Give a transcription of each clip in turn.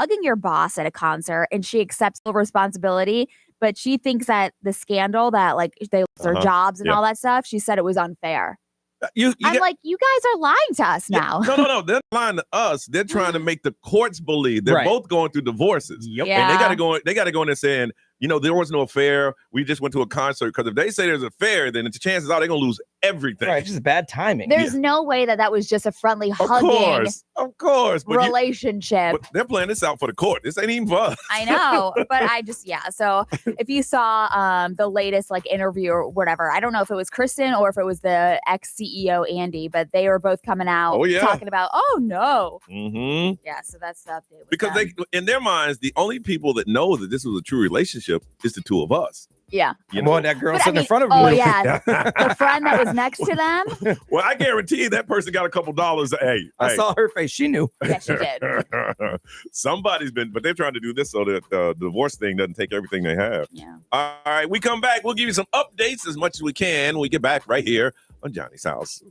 hugging your boss at a concert and she accepts full responsibility, but she thinks that the scandal that like they lost their jobs and all that stuff, she said it was unfair. I'm like, you guys are lying to us now. No. They're lying to us. They're trying to make the courts believe. They're both going through divorces. Yep. Yeah. And they got to go in there saying, there was no affair. We just went to a concert. Because if they say there's an affair, then the chances are they're going to lose everything. Right, just bad timing. There's no way that was just a friendly hugging Of course. But relationship. but they're playing this out for the court. This ain't even for us. I know, but so if you saw the latest like interview or whatever, I don't know if it was Kristen or if it was the ex-CEO Andy, but they were both coming out talking about, Mm-hmm. Yeah, so that's the update. Because they, in their minds, the only people that know that this was a true relationship is the two of us. Yeah. Well, that girl sitting in front of me. Oh, yeah. The friend that was next to them. Well, I guarantee that person got a couple dollars. Hey, I saw her face. She knew. Yeah, she did. Somebody's been, but they're trying to do this so that the divorce thing doesn't take everything they have. Yeah. All right, we come back. We'll give you some updates as much as we can when we get back right here on Johnny's House.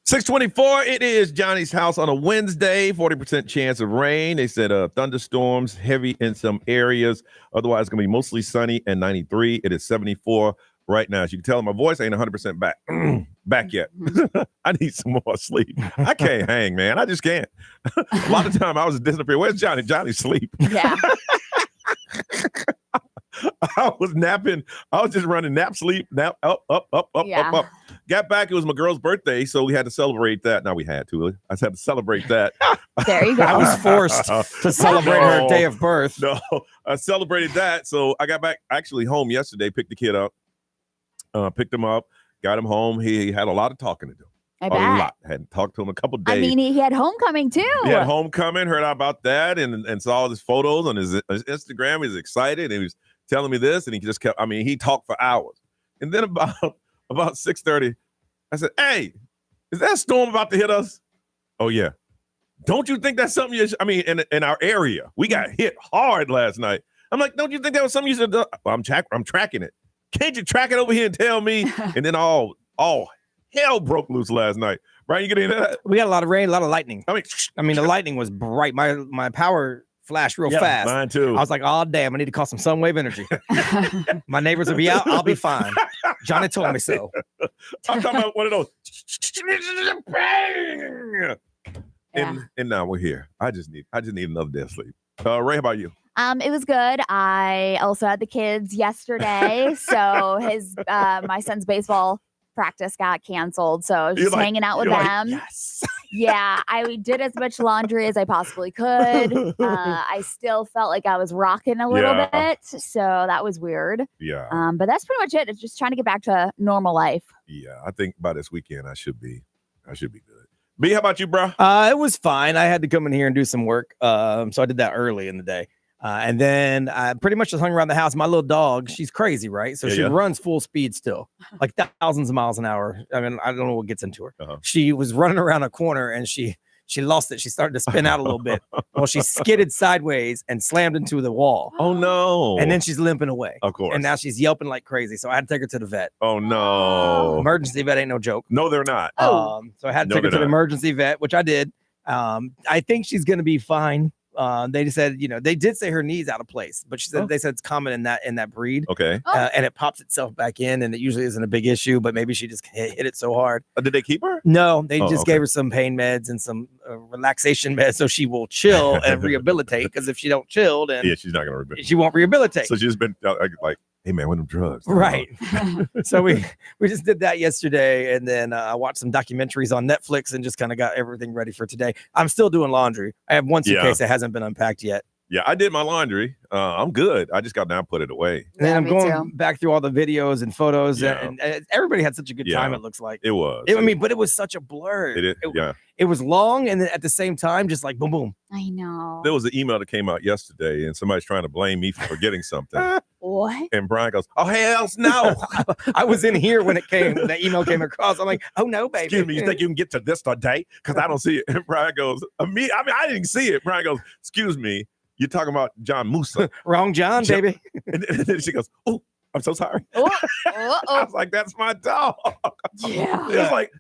624, it is Johnny's house on a Wednesday, 40% chance of rain. They said thunderstorms, heavy in some areas. Otherwise, it's going to be mostly sunny and 93. It is 74 right now. As you can tell, my voice ain't 100% back yet. I need some more sleep. I can't hang, man. I just can't. A lot of time I was disappearing. Where's Johnny? Johnny sleep. Yeah. I was napping. I was just running nap, sleep, nap, up. Got back. It was my girl's birthday, so we had to celebrate that. Now we had to. I just had to celebrate that. There you go. I was forced to celebrate her day of birth. No, I celebrated that. So I got back actually home yesterday, picked the kid up, picked him up, got him home. He had a lot of talking to do. I bet. A lot. Hadn't talked to him a couple days. I mean, he had homecoming too. He had homecoming, heard about that, and saw all his photos on his Instagram. He was excited. He was telling me this, and he just kept, he talked for hours. And then about 6:30, I said, hey, is that storm about to hit us? Oh, yeah. Don't you think that's something in our area, we got hit hard last night. I'm like, don't you think that was something you should do? Well, I'm tracking it. Can't you track it over here and tell me? And then all hell broke loose last night. Brian, you get into that? We got a lot of rain, a lot of lightning. The lightning was bright. My power flashed real fast. Mine too. I was like, oh, damn, I need to call some sunwave energy. My neighbors will be out. I'll be fine. Johnny told me so. I'm talking about one of those. And now we're here. I just need another day of sleep. Ray, how about you? It was good. I also had the kids yesterday. So my son's baseball practice got canceled. So I was just hanging out with them. Yes. Yeah, I did as much laundry as I possibly could. I still felt like I was rocking a little bit. So that was weird. Yeah. But that's pretty much it. It's just trying to get back to normal life. Yeah. I think by this weekend I should be good. B, how about you, bro? It was fine. I had to come in here and do some work. So I did that early in the day. And then I pretty much just hung around the house. My little dog, she's crazy, right? So she runs full speed still, like thousands of miles an hour. I mean, I don't know what gets into her. She was running around a corner and she lost it. She started to spin out a little bit. Well, she skidded sideways and slammed into the wall. Oh, no. And then she's limping away. Of course. And now she's yelping like crazy. So I had to take her to the vet. Oh, no. Emergency vet ain't no joke. No, they're not. So I had to take her to the emergency vet, which I did. I think she's going to be fine. They just said, they did say her knee's out of place, but she said they said it's common in that breed. Okay. And it pops itself back in, and it usually isn't a big issue, but maybe she just hit it so hard. Did they keep her? No, they just gave her some pain meds and some relaxation meds so she will chill and rehabilitate. Because if she don't chill, then she's not gonna she won't rehabilitate. So she's been like, hey man, when them drugs, right? So we just did that yesterday, and then I watched some documentaries on Netflix and just kind of got everything ready for today. I'm still doing laundry. I have one suitcase that hasn't been unpacked yet. Yeah, I did my laundry. I'm good. I just got down, put it away. And then I'm going back through all the videos and photos, and everybody had such a good time. It looks like it was. But it was such a blur. It was long, and then at the same time, just like boom, boom. I know. There was an email that came out yesterday, and somebody's trying to blame me for forgetting something. What? And Brian goes, "Oh hell no!" I was in here when it came. The email came across. I'm like, "Oh no, baby." Excuse me. You think you can get to this today? Because I don't see it. And Brian goes, I didn't see it. Brian goes, "Excuse me. You're talking about John Musa." Wrong John, baby. And then she goes, "Oh, I'm so sorry." I was like, "That's my dog." Yeah.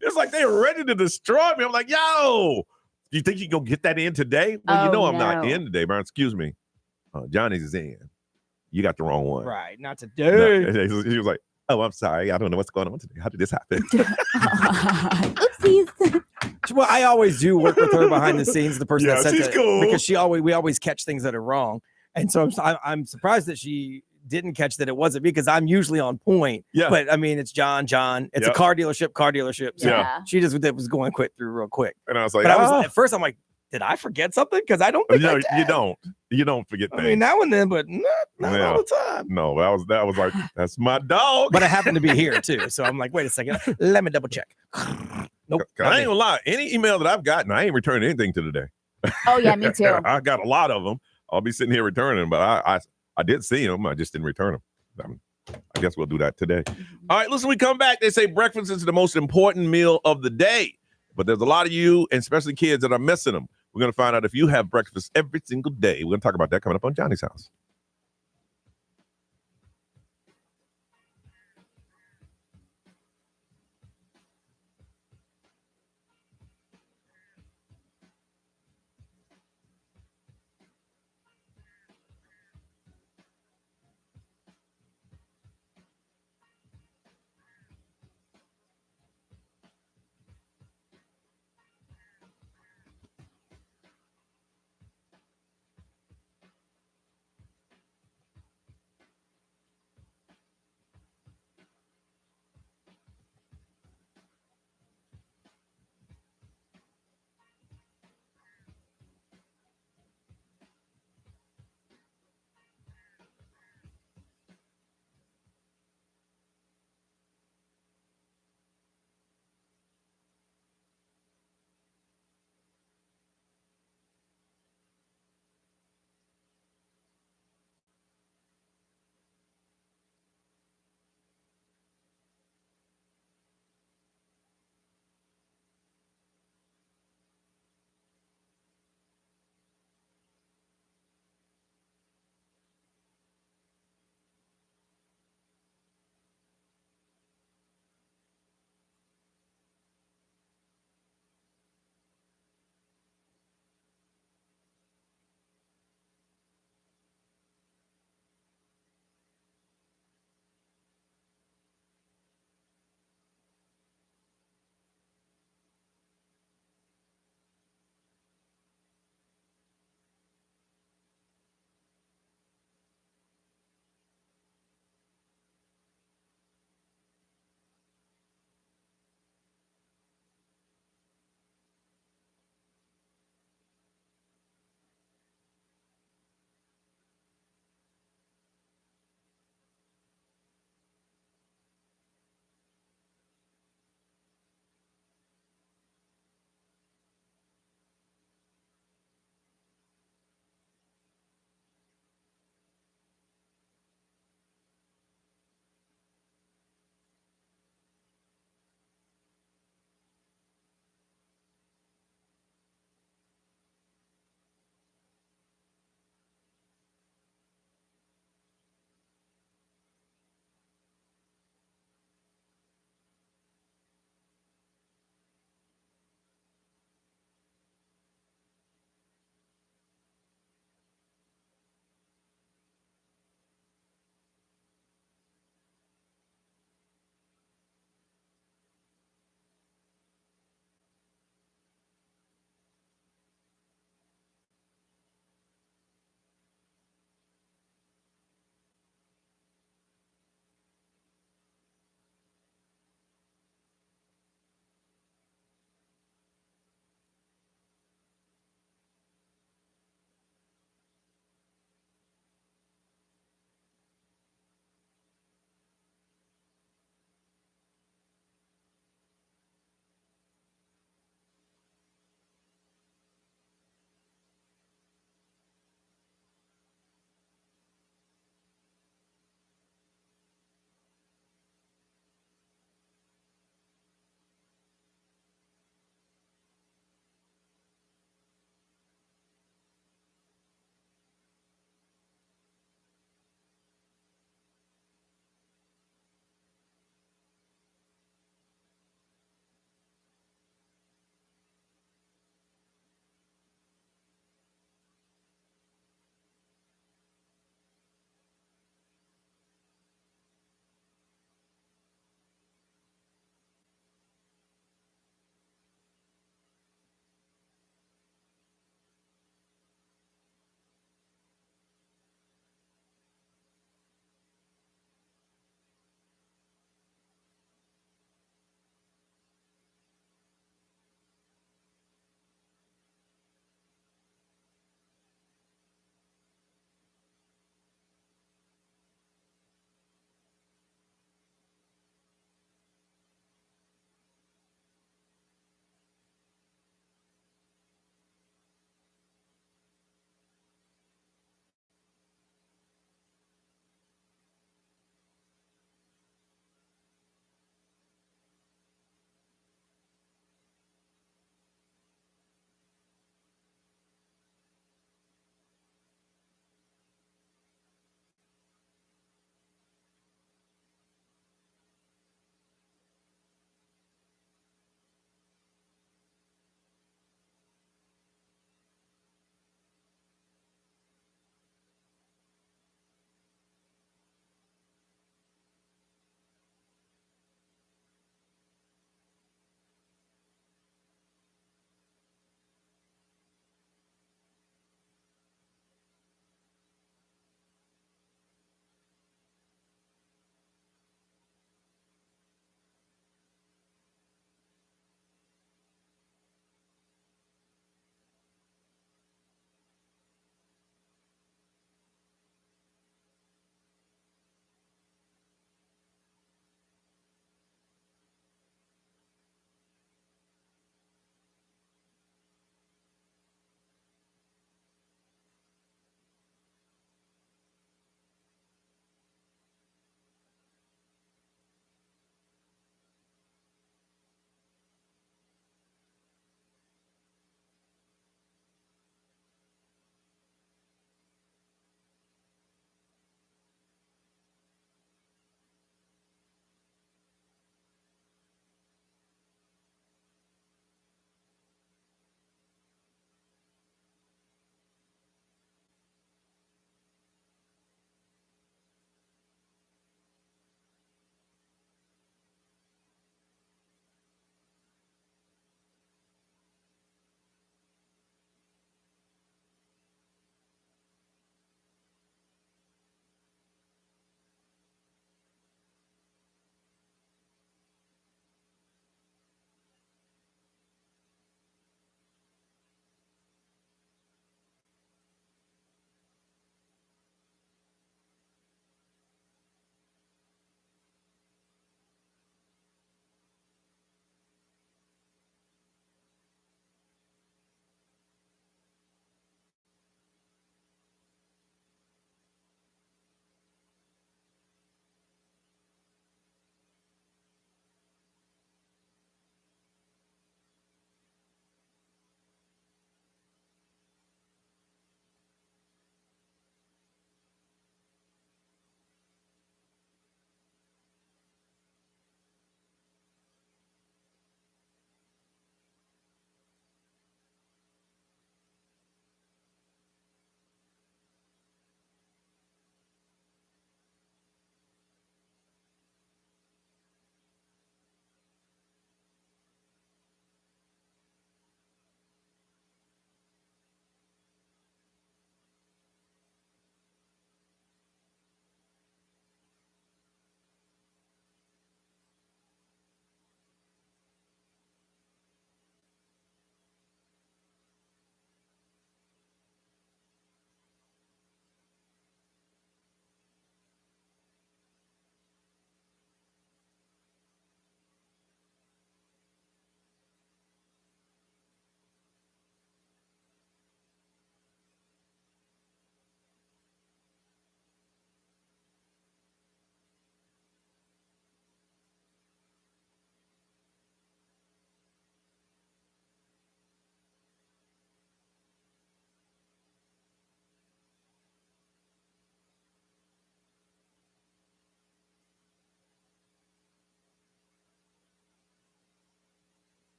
It's like they were ready to destroy me. I'm like, "Yo, you think you can go get that in today?" Well, I'm not in today, Brian. Excuse me. Johnny's is in. You got the wrong one. Right. Not today. No. She was like, "Oh, I'm sorry. I don't know what's going on today. How did this happen?" Oopsies. Well, I always do work with her behind the scenes, the person that said she's that, cool. because we always catch things that are wrong. And so I'm surprised that she didn't catch that it wasn't me, because I'm usually on point. Yeah. But I mean, it's John. It's a car dealership. So Yeah. she just was going quick through real quick. And I was like, but at first I'm like, did I forget something? Because I don't think I did. You don't forget things. I mean, now and then, but not all the time. No, that was like, that's my dog. But I happen to be here too. So I'm like, wait a second. Let me double check. Nope. I ain't gonna lie. Any email that I've gotten, I ain't returned anything to today. Oh yeah, me too. I got a lot of them. I'll be sitting here returning them, but I did see them. I just didn't return them. I guess we'll do that today. All right, listen, we come back. They say breakfast is the most important meal of the day, but there's a lot of you, and especially kids, that are missing them. We're going to find out if you have breakfast every single day. We're going to talk about that coming up on Johnny's House.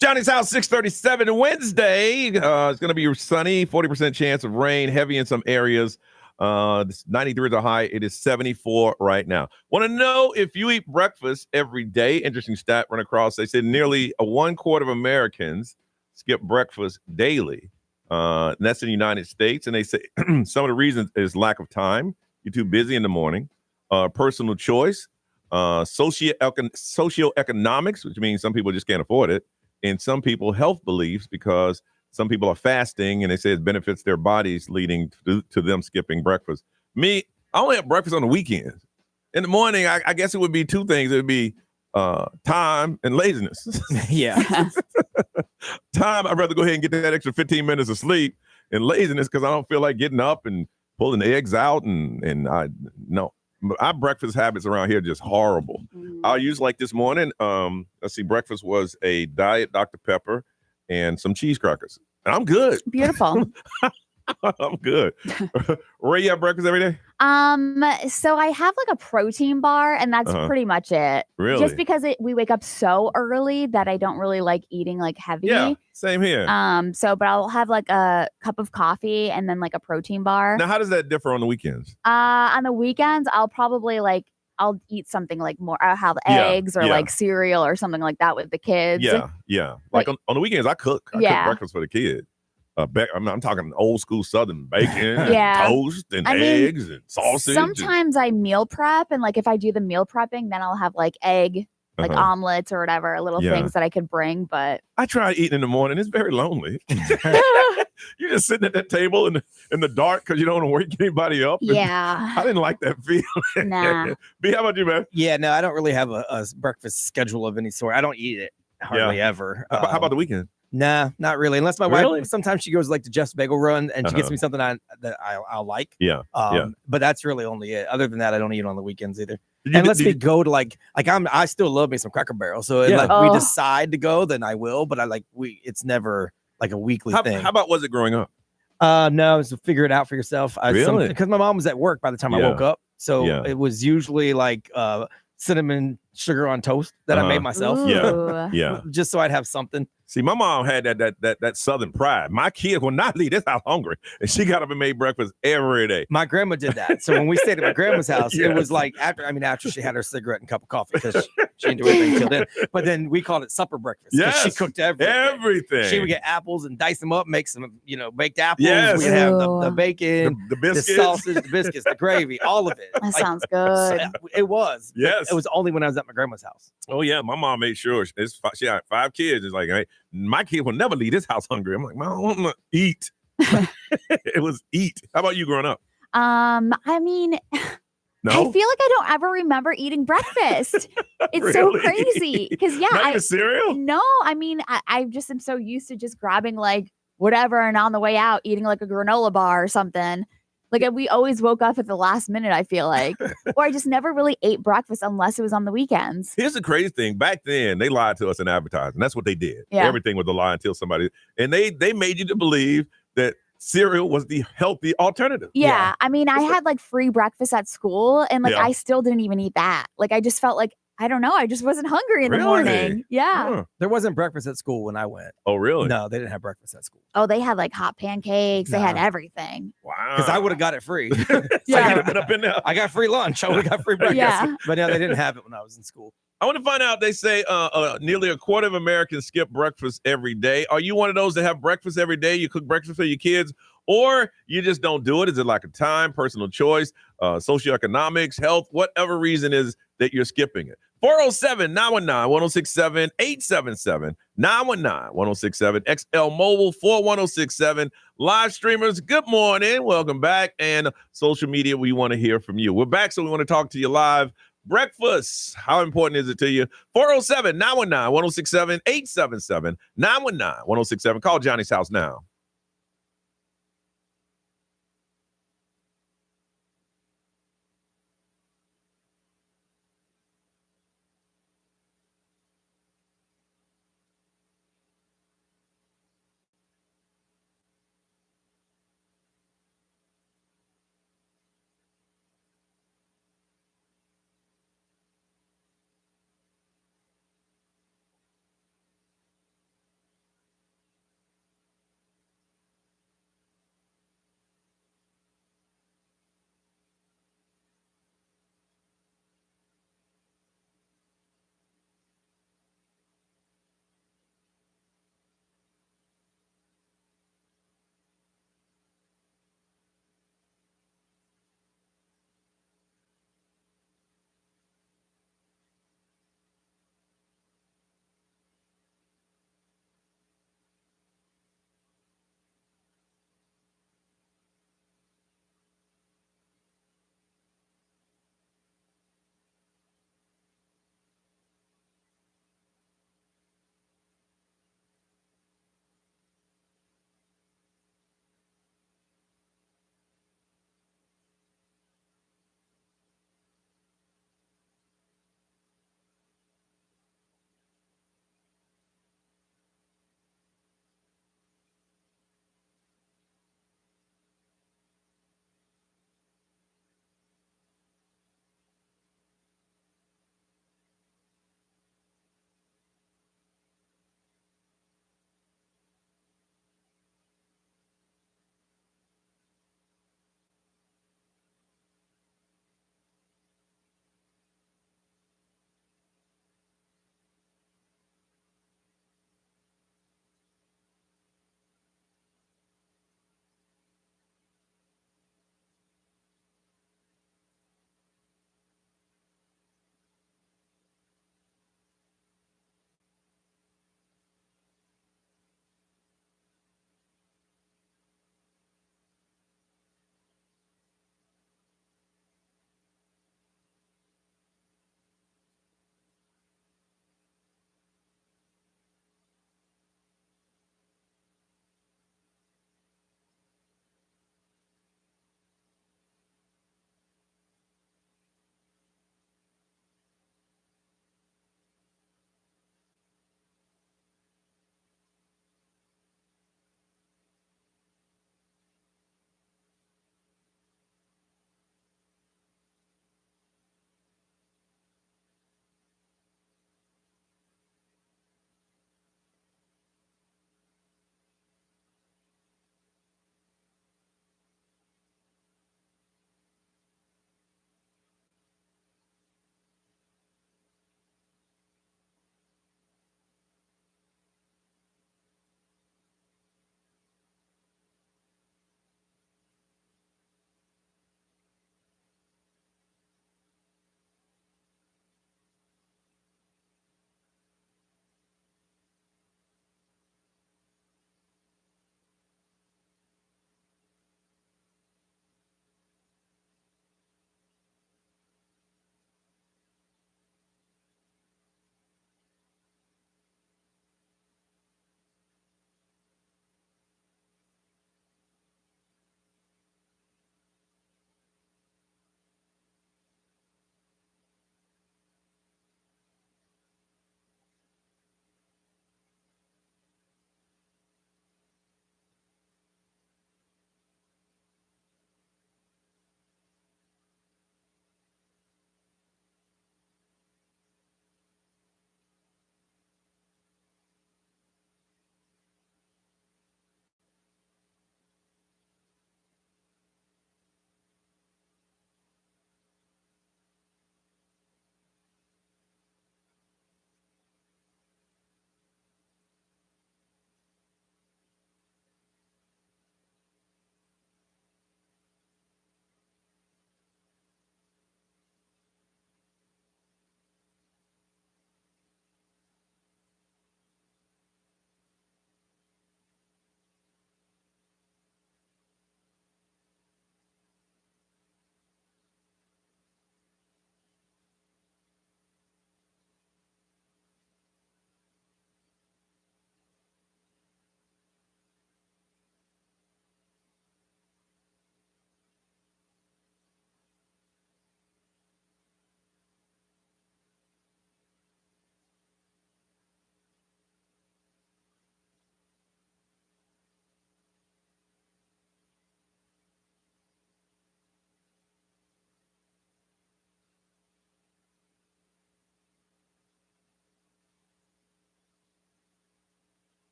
Johnny's House, 637 Wednesday. It's going to be sunny, 40% chance of rain, heavy in some areas. 93 is a high. It is 74 right now. Want to know if you eat breakfast every day? Interesting stat run across. They said nearly 1/4 of Americans skip breakfast daily. And that's in the United States. And they say some of the reasons is lack of time. You're too busy in the morning. Personal choice. Socioeconomics, which means some people just can't afford it. And some people health beliefs, because some people are fasting and they say it benefits their bodies, leading to them skipping breakfast. Me, I only have breakfast on the weekends. In the morning, I guess it would be two things. It would be time and laziness. Yeah. Time, I'd rather go ahead and get that extra 15 minutes of sleep, and laziness because I don't feel like getting up and pulling the eggs out. And I no. Our breakfast habits around here are just horrible. I'll use like this morning. Let's see, breakfast was a diet Dr. Pepper and some cheese crackers. And I'm good. Beautiful. I'm good. Ray, you have breakfast every day? So I have like a protein bar, and that's pretty much it. Really? Just because we wake up so early that I don't really like eating like heavy. Yeah, same here. But I'll have like a cup of coffee and then like a protein bar. Now, how does that differ on the weekends? On the weekends, I'll probably I'll eat something like more. I'll have eggs or like cereal or something like that with the kids. Yeah. Like on the weekends, I cook. I cook breakfast for the kids. I'm talking old school Southern bacon, and toast, and eggs, and sausage. Sometimes I meal prep, and like if I do the meal prepping, then I'll have like egg, like omelets or whatever, little things that I could bring. But I try eating in the morning. It's very lonely. You're just sitting at that table in the dark because you don't want to wake anybody up. Yeah, I didn't like that feeling. Nah. B, how about you, man? Yeah, no, I don't really have a breakfast schedule of any sort. I don't eat it hardly ever. How about the weekend? Nah, not really. Unless my wife, sometimes she goes like to Jeff's Bagel Run and she gets me something I'll like. Yeah. But that's really only it. Other than that, I don't eat on the weekends either. Unless we go to I still love me some Cracker Barrel. So if we decide to go, then I will. But it's never like a weekly thing. How about was it growing up? No, so figure it out for yourself. Really? Because my mom was at work by the time I woke up. So it was usually like cinnamon sugar on toast that I made myself. Yeah. Just so I'd have something. See, my mom had that Southern pride. My kid will not leave this house hungry, and she got up and made breakfast every day. My grandma did that. So when we stayed at my grandma's house, it was like after she had her cigarette and cup of coffee, because she didn't do anything till then. But then we called it supper breakfast. Yes, she cooked everything. She would get apples and dice them up, make some baked apples. Yes. We'd have the bacon, the biscuits, the sausage, the biscuits, the gravy, all of it. That sounds good. It was. Yes, it was only when I was at my grandma's house. Oh yeah, my mom made sure she had 5 kids. It's like, hey, my kid will never leave this house hungry. I'm like, Mom, I want to eat. It was eat. How about you growing up? I mean, no? I feel like I don't ever remember eating breakfast. It's Really? so crazy because Not even cereal? No, I mean, I just am so used to just grabbing like whatever, and on the way out eating like a granola bar or something. Like we always woke up at the last minute, I feel like. Or I just never really ate breakfast unless it was on the weekends. Here's the crazy thing. Back then, they lied to us in advertising. That's what they did. Yeah. Everything was a lie until somebody... And they made you to believe that cereal was the healthy alternative. Yeah. I mean, I had like free breakfast at school, and like I still didn't even eat that. Like I just felt like, I don't know, I just wasn't hungry in the morning. Yeah. Huh. There wasn't breakfast at school when I went. Oh, really? No, they didn't have breakfast at school. Oh, they had like hot pancakes. They had everything. Wow. Because I would have got it free. You'd have been up in there. I got free lunch. I would have got free breakfast. Yeah. But no, they didn't have it when I was in school. I want to find out, they say nearly 1/4 of Americans skip breakfast every day. Are you one of those that have breakfast every day? You cook breakfast for your kids, or you just don't do it? Is it like a time, personal choice, socioeconomics, health, whatever reason is that you're skipping it? 407-919-1067, 877-919-1067, XL Mobile 41067. Live streamers, good morning. Welcome back. And social media, we want to hear from you. We're back, so we want to talk to you live. Breakfast, how important is it to you? 407-919-1067, 877-919-1067. Call Johnny's house now.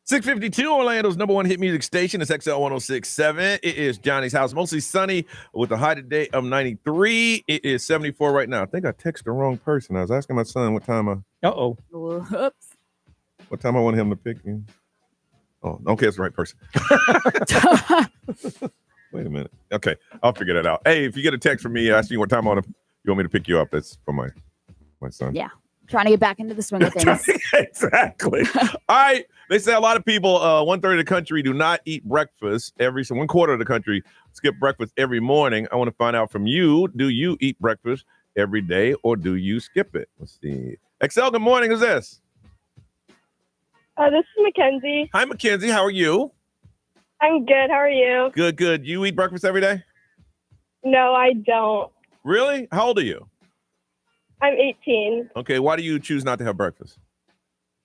652, Orlando's number one hit music station. It's XL 106.7. It is Johnny's house. Mostly sunny with a high today of 93. It is 74 right now. I think I texted the wrong person. I was asking my son what time Whoops. What time I want him to pick me. Oh, okay, it's the right person. Wait a minute. Okay, I'll figure that out. Hey, if you get a text from me asking what time you want me to pick you up, that's for my son. Yeah. Trying to get back into the swing of things. Exactly. All right. They say a lot of people, 1/3 of the country do not eat breakfast so 1/4 of the country skip breakfast every morning. I want to find out from you, do you eat breakfast every day or do you skip it? Let's see. Excel, good morning. Who's this? This is Mackenzie. Hi, Mackenzie. How are you? I'm good. How are you? Good. You eat breakfast every day? No, I don't. Really? How old are you? I'm 18. Okay. Why do you choose not to have breakfast?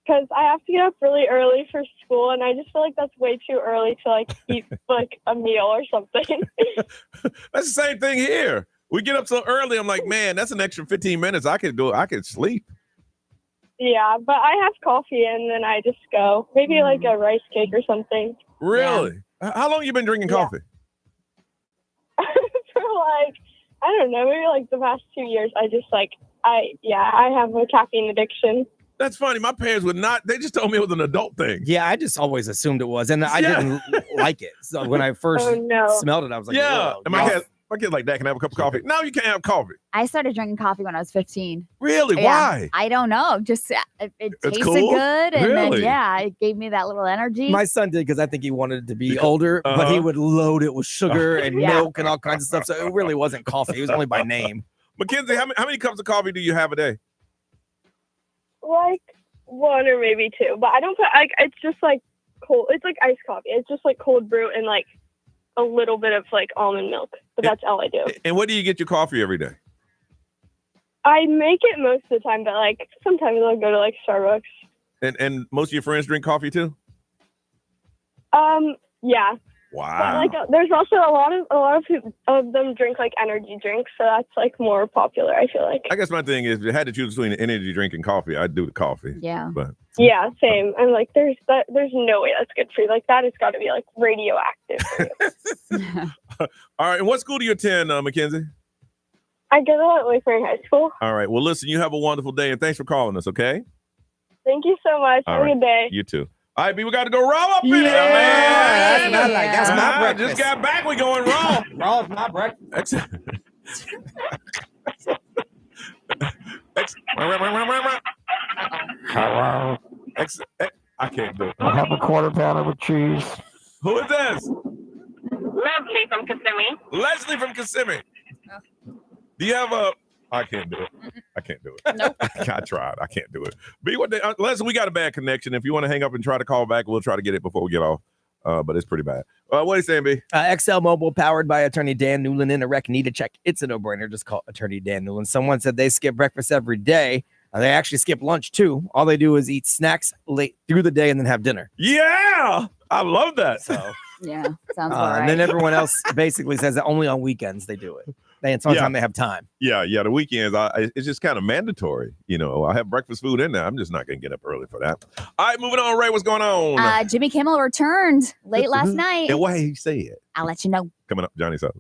Because I have to get up really early for school, and I just feel like that's way too early to eat a meal or something. That's the same thing here. We get up so early. I'm like, man, that's an extra 15 minutes. I could sleep. Yeah, but I have coffee, and then I just go. Maybe a rice cake or something. Really? Yeah. How long have you been drinking coffee? For I don't know, maybe the past 2 years. I just I have a caffeine addiction. That's funny. My parents would not. They just told me it was an adult thing. Yeah, I just always assumed it was, and I didn't like it. So when I first smelled it, I was like, "Yeah." And my kid's like, "Dad, can I have a cup of coffee?" No, you can't have coffee. I started drinking coffee when I was 15. Really? Yeah. Why? I don't know. Just it tasted cool? good, and really? then it gave me that little energy. My son did because I think he wanted it to be older, but he would load it with sugar and milk and all kinds of stuff. So it really wasn't coffee. It was only by name. Mackenzie, how many cups of coffee do you have a day? One or maybe two, but I don't put it's just cold. It's iced coffee. It's just cold brew and a little bit of almond milk, but that's all I do. And where do you get your coffee every day? I make it most of the time, but sometimes I'll go to Starbucks. And most of your friends drink coffee too? Yeah. Wow. But, there's also a lot of them drink energy drinks, so that's more popular, I feel like. I guess my thing is, if you had to choose between an energy drink and coffee, I'd do the coffee. Yeah. But yeah, same. I'm there's no way that's good for you. That has got to be radioactive for you. All right. And what school do you attend, Mackenzie? I go to Wayfaring High School. All right. Well, listen, you have a wonderful day, and thanks for calling us, okay? Thank you so much. Have a good day. You too. All right, B, we got to go raw up in here, man. That's what I like. That's my breakfast. Just got back. We going raw. Raw is my breakfast. Hello. I can't do it. I have a quarter pounder with cheese. Who is this? Leslie from Kissimmee. Leslie from Kissimmee. Do you have a... I can't do it. I can't do it. Nope. I tried. I can't do it. B, Leslie, we got a bad connection. If you want to hang up and try to call back, we'll try to get it before we get off. But it's pretty bad. What are you saying, B? XL Mobile, powered by attorney Dan Newland. In a wreck, need a check. It's a no-brainer. Just call attorney Dan Newland. Someone said they skip breakfast every day. They actually skip lunch, too. All they do is eat snacks late through the day and then have dinner. Yeah! I love that. So, yeah, sounds all right. And then everyone else basically says that only on weekends they do it. It's the only time they have time. Yeah. The weekends, it's just kind of mandatory. I have breakfast food in there. I'm just not going to get up early for that. All right, moving on. Ray, what's going on? Jimmy Kimmel returned late last night. And why he say it? I'll let you know. Coming up, Johnny's up.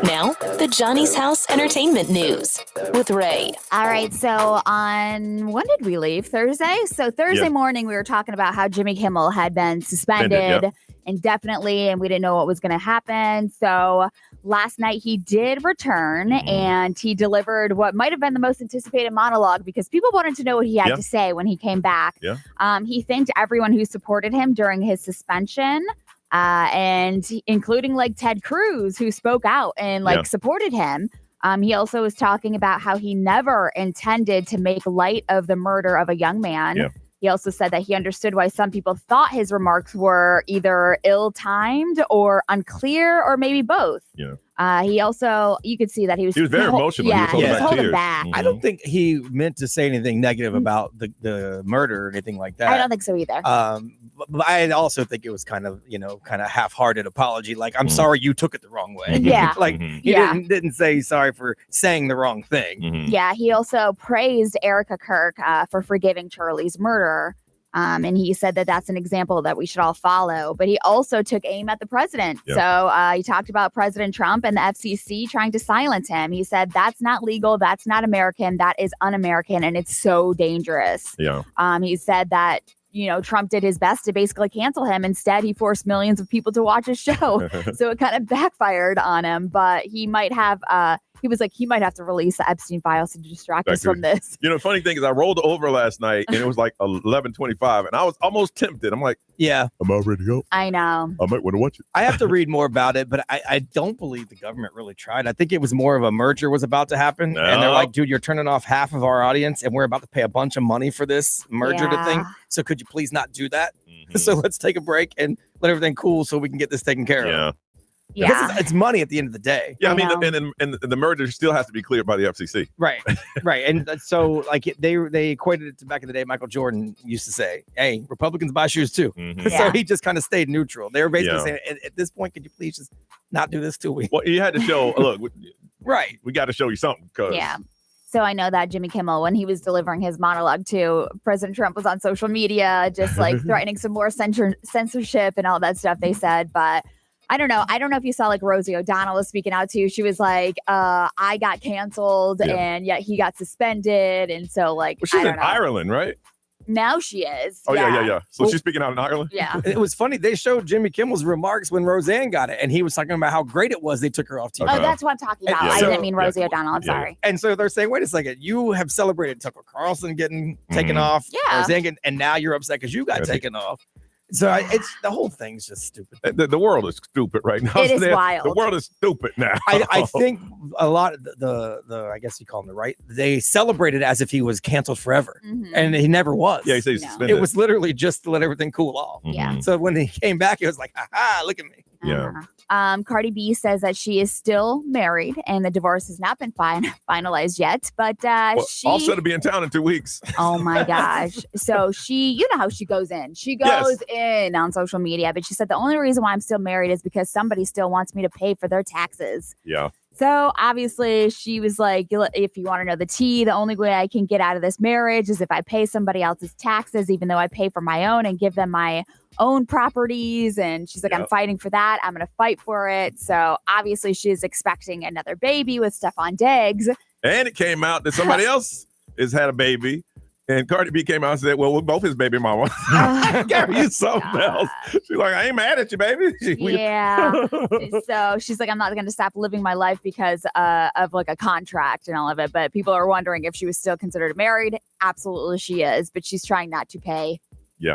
Now, the Johnny's House Entertainment News with Ray. All right, so when did we leave? Thursday? So Thursday morning, we were talking about how Jimmy Kimmel had been suspended indefinitely, and we didn't know what was going to happen. So last night, he did return, and he delivered what might have been the most anticipated monologue because people wanted to know what he had to say when he came back. He thanked everyone who supported him during his suspension. And including like Ted Cruz, who spoke out and supported him. He also was talking about how he never intended to make light of the murder of a young man. He also said that he understood why some people thought his remarks were either ill-timed or unclear or maybe both. He also, you could see that he was very emotional. Yeah, he was holding back. I don't think he meant to say anything negative about the murder or anything like that. I don't think so either. But I also think it was kind of half-hearted apology. Like, I'm sorry you took it the wrong way. He didn't say sorry for saying the wrong thing. Yeah, he also praised Erica Kirk for forgiving Charlie's murder. And he said that that's an example that we should all follow. But he also took aim at the president. So he talked about President Trump and the FCC trying to silence him. He said, that's not legal. That's not American. That is un-American. And it's so dangerous. He said that, Trump did his best to basically cancel him. Instead, he forced millions of people to watch his show. So it kind of backfired on him. But he might have... he was like, he might have to release the Epstein files to distract us from this. The funny thing is I rolled over last night and it was like 11:25 and I was almost tempted. I'm like, am I ready to go? I know. I might want to watch it. I have to read more about it, but I don't believe the government really tried. I think it was more of a merger was about to happen. No. And they're like, dude, you're turning off half of our audience and we're about to pay a bunch of money for this merger thing. So could you please not do that? So let's take a break and let everything cool so we can get this taken care of. Because it's money at the end of the day. I mean, and the merger still has to be cleared by the FCC. Right. And so, like, they equated it to back in the day. Michael Jordan used to say, "Hey, Republicans buy shoes too." So he just kind of stayed neutral. They were basically saying, "At this point, could you please just not do this till we?" Well, you had to show. Look, right. We got to show you something. So I know that Jimmy Kimmel, when he was delivering his monologue too, President Trump was on social media, just like threatening some more censorship and all that stuff. They said, but. I don't know. I don't know if you saw like Rosie O'Donnell was speaking out too. She was like, I got canceled and yet he got suspended. And so like, she's in Ireland, right? Now she is. Oh, yeah. So she's speaking out in Ireland? Yeah. It was funny. They showed Jimmy Kimmel's remarks when Roseanne got it. And he was talking about how great it was they took her off TV. Oh, that's what I'm talking about. I didn't mean Rosie O'Donnell. I'm sorry. And so they're saying, wait a second. You have celebrated Tucker Carlson getting taken off. Yeah. Roseanne, and now you're upset because you got taken off. So it's the whole thing's just stupid. The world is stupid right now. It is wild. The world is stupid now. I think a lot of the I guess you call them the right. They celebrated as if he was canceled forever, and he never was. Yeah, he said he's suspended. It was literally just to let everything cool off. Yeah. So when he came back, it was like, look at me. Yeah. Cardi B says that she is still married and the divorce has not been finalized yet, but she all set to be in town in 2 weeks. Oh my gosh. So you know how she goes in. She goes in on social media, but she said the only reason why I'm still married is because somebody still wants me to pay for their taxes. Yeah. So obviously she was like, if you want to know the tea, the only way I can get out of this marriage is if I pay somebody else's taxes, even though I pay for my own and give them my own properties. And she's like, I'm fighting for that. I'm going to fight for it. So obviously she's expecting another baby with Stefan Diggs. And it came out that somebody else has had a baby. And Cardi B came out and said, well, we're both his baby mama. Gary, you something else. She's like, I ain't mad at you, baby. Yeah. So she's like, I'm not going to stop living my life because of like a contract and all of it. But people are wondering if she was still considered married. Absolutely she is. But she's trying not to pay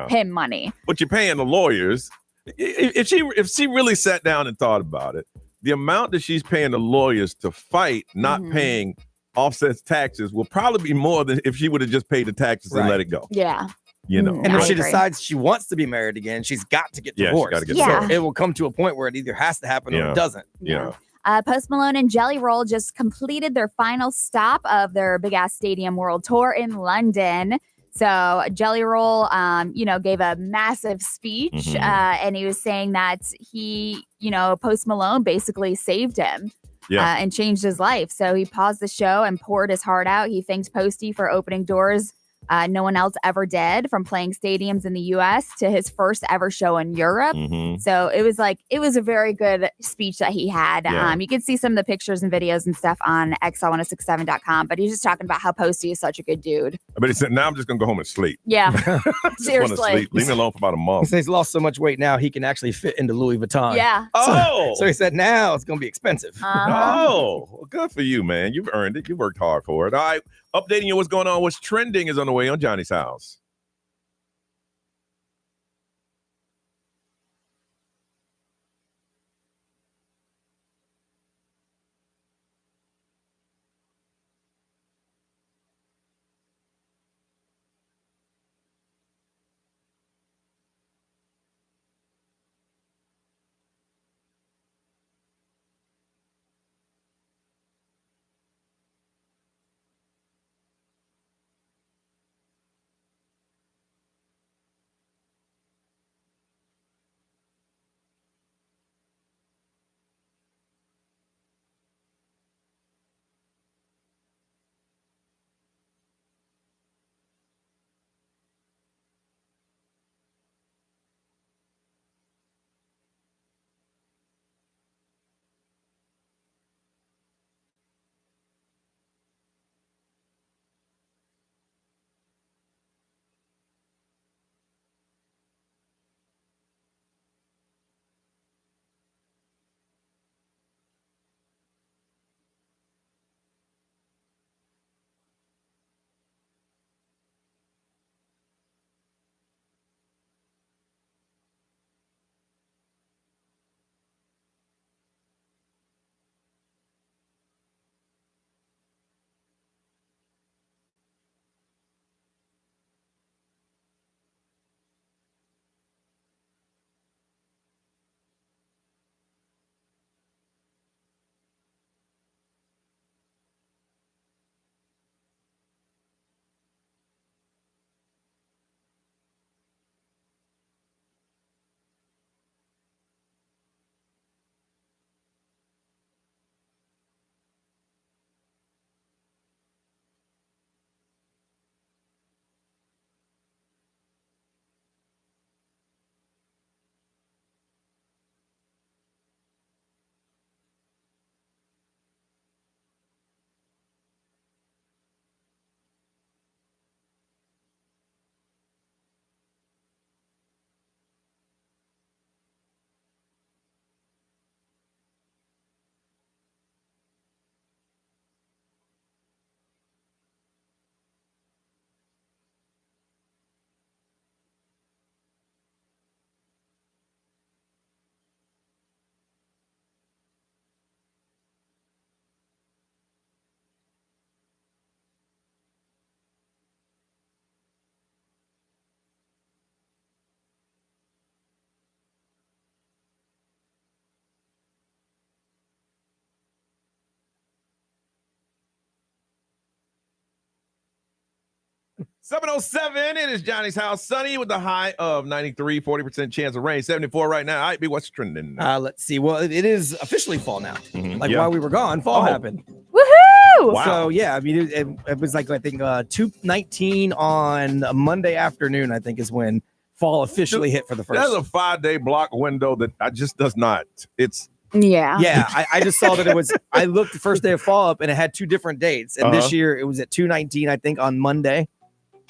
him money. But you're paying the lawyers. If she really sat down and thought about it, the amount that she's paying the lawyers to fight not paying Offset's taxes will probably be more than if she would have just paid the taxes and let it go. Yeah. You know, and if she decides she wants to be married again, she's got to get divorced. So it will come to a point where it either has to happen or it doesn't. Yeah. Post Malone and Jelly Roll just completed their final stop of their Big Ass Stadium World Tour in London. So Jelly Roll, gave a massive speech and he was saying that he, Post Malone basically saved him. And changed his life. So he paused the show and poured his heart out. He thanked Posty for opening doors no one else ever did, from playing stadiums in the U.S. to his first ever show in Europe. So it was a very good speech that he had. Yeah. You can see some of the pictures and videos and stuff on XL1067.com, but he's just talking about how Posty is such a good dude. But he said, now I'm just going to go home and sleep. Yeah. Seriously. Sleep. Leave me alone for about a month. He says he's lost so much weight now he can actually fit into Louis Vuitton. Yeah. So he said now it's going to be expensive. Oh, well, good for you, man. You've earned it. You worked hard for it. All right. Updating you what's going on. What's trending is on the way on Johnny's House. $7:07. It is Johnny's House. Sunny with the high of 93, 40% chance of rain. 74 right now. All right, B, what's trending? Let's see. Well, it is officially fall now. While we were gone, fall happened. Woohoo! Wow. So yeah, I mean, it was like I think 2:19 on a Monday afternoon. I think is when fall officially hit for the first. That's a 5-day block window that I just does not. It's Yeah. I just saw that it was. I looked the first day of fall up, and it had two different dates. And this year it was at 2:19. I think on Monday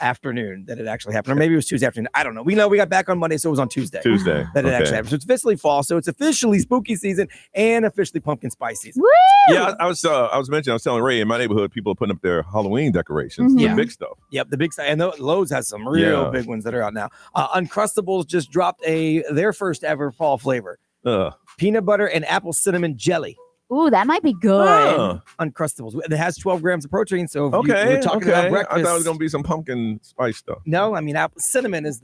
afternoon that it actually happened, or maybe it was Tuesday afternoon. I don't know. We know we got back on Monday, so it was on Tuesday that it actually happened. So it's officially fall, so it's officially spooky season and officially pumpkin spice season. Woo! Yeah, I was telling Ray, in my neighborhood, people are putting up their Halloween decorations, the big stuff. Yep, the big stuff, and Lowe's has some real big ones that are out now. Uncrustables just dropped their first ever fall flavor: peanut butter and apple cinnamon jelly. Ooh, that might be good. Uncrustables. It has 12 grams of protein. So if you're talking about breakfast, I thought it was gonna be some pumpkin spice stuff. No, I mean apple cinnamon is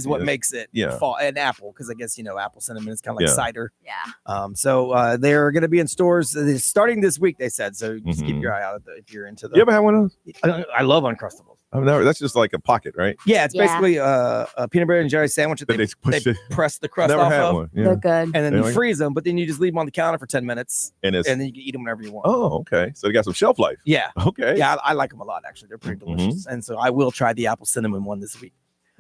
what makes it fall, and apple, because I guess apple cinnamon is kind of like cider. Yeah. So they're going to be in stores starting this week. They said so. Just keep your eye out if you're into them. You ever had one of those? I love Uncrustables. I've never. That's just like a pocket, right? Yeah, it's basically a peanut butter and jelly sandwich that they press the crust never off had of. One. Yeah. They're good. And then you freeze them, but then you just leave them on the counter for 10 minutes. And then you can eat them whenever you want. Oh, okay. So they got some shelf life. Yeah. Okay. Yeah, I like them a lot, actually. They're pretty delicious. And so I will try the apple cinnamon one this week.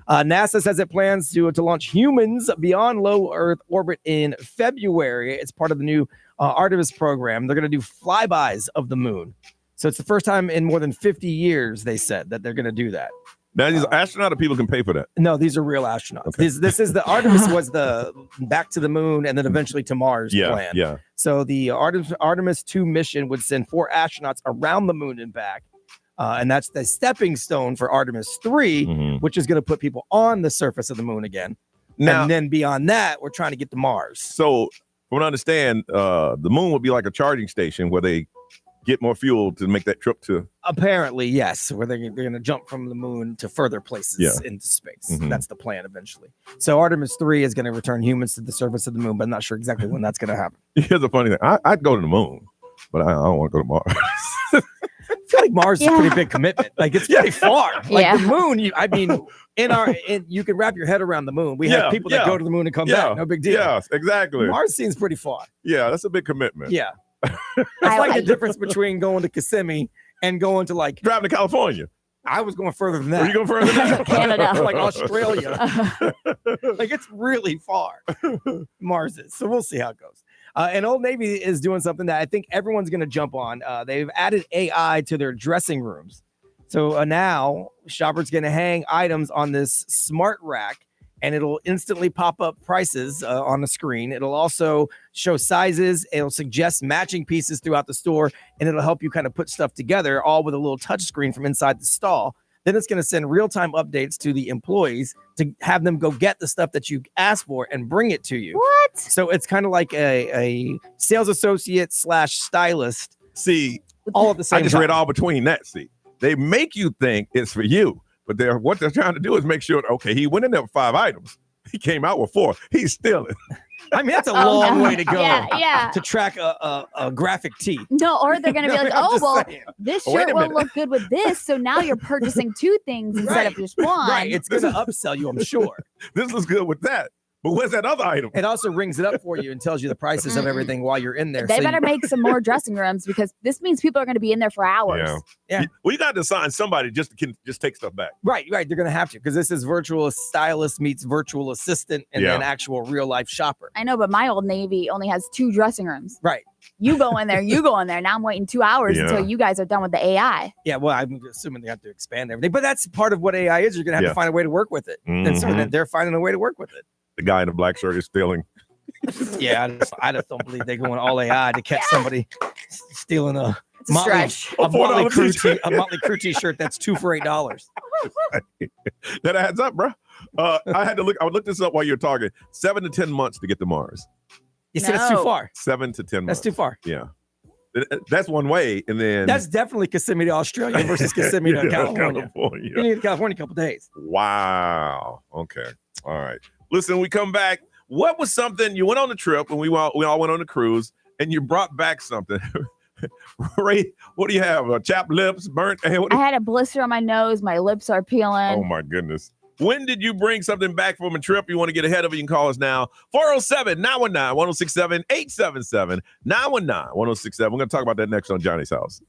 NASA says it plans to launch humans beyond low Earth orbit in February. It's part of the new Artemis program. They're going to do flybys of the moon. So it's the first time in more than 50 years, they said, that they're going to do that. Now, these astronaut people can pay for that. No, these are real astronauts. Okay. This is the Artemis was the back to the moon and then eventually to Mars plan. Yeah. So the Artemis 2 mission would send 4 astronauts around the moon and back. And that's the stepping stone for Artemis 3, which is going to put people on the surface of the moon again. Now, and then beyond that, we're trying to get to Mars. So from what I understand, the moon would be like a charging station where they get more fuel to make that trip to. Apparently, yes, where they're going to jump from the moon to further places into space. That's the plan eventually. So Artemis 3 is going to return humans to the surface of the moon, but I'm not sure exactly when that's going to happen. Here's the funny thing. I'd go to the moon, but I don't want to go to Mars. I feel like Mars is a pretty big commitment. Like it's pretty far. Like the moon, you can wrap your head around the moon. We have people that go to the moon and come back. No big deal. Yes, exactly. Mars seems pretty far. Yeah, that's a big commitment. Yeah. It's like the difference between going to Kissimmee and going to driving to California. I was going further than that. Were you going further than that? Canada. Like Australia. Like it's really far. Mars is. So we'll see how it goes. And Old Navy is doing something that I think everyone's going to jump on. They've added AI to their dressing rooms. So now shoppers going to hang items on this smart rack, and it'll instantly pop up prices on the screen. It'll also show sizes. It'll suggest matching pieces throughout the store, and it'll help you kind of put stuff together, all with a little touch screen from inside the stall. Then it's going to send real-time updates to the employees to have them go get the stuff that you asked for and bring it to you. What? So it's kind of like a sales associate / stylist. See, all at the same time. I just read all between that. See, they make you think it's for you. But what they're trying to do is make sure, okay, he went in there with 5 items. He came out with 4. He's stealing. I mean, that's a long way to go to track a graphic tee. No, or they're going to be like, this shirt won't look good with this. So now you're purchasing 2 things instead of just one. Right. It's going to upsell you, I'm sure. This looks good with that. But where's that other item? It also rings it up for you and tells you the prices of everything while you're in there. They better make some more dressing rooms because this means people are going to be in there for hours. Yeah. Well, you got to assign somebody just take stuff back. Right. They're going to have to because this is virtual stylist meets virtual assistant and then actual real life shopper. I know, but my Old Navy only has 2 dressing rooms. Right. You go in there, you go in there. Now I'm waiting 2 hours until you guys are done with the AI. Yeah, well, I'm assuming they have to expand everything, but that's part of what AI is. You're going to have to find a way to work with it. And so they're finding a way to work with it. The guy in the black shirt is stealing. Yeah, I just don't believe they're going all AI to catch somebody stealing a Motley Crue t-shirt that's 2 for $8. That adds up, bro. I would look this up while you're talking. 7 to 10 months to get to Mars. You said that's too far. 7 to 10 months. That's too far. Yeah. That's one way, and then that's definitely Kissimmee to Australia versus Kissimmee to California. You need California a couple days. Wow. Okay. All right. Listen, we come back. What was something you went on the trip and we all went on the cruise and you brought back something? Ray, what do you have? Chapped lips, burnt? I had a blister on my nose. My lips are peeling. Oh my goodness. When did you bring something back from a trip? You want to get ahead of it? You can call us now. 407-919-1067, 877-919-1067. We're going to talk about that next on Johnny's House.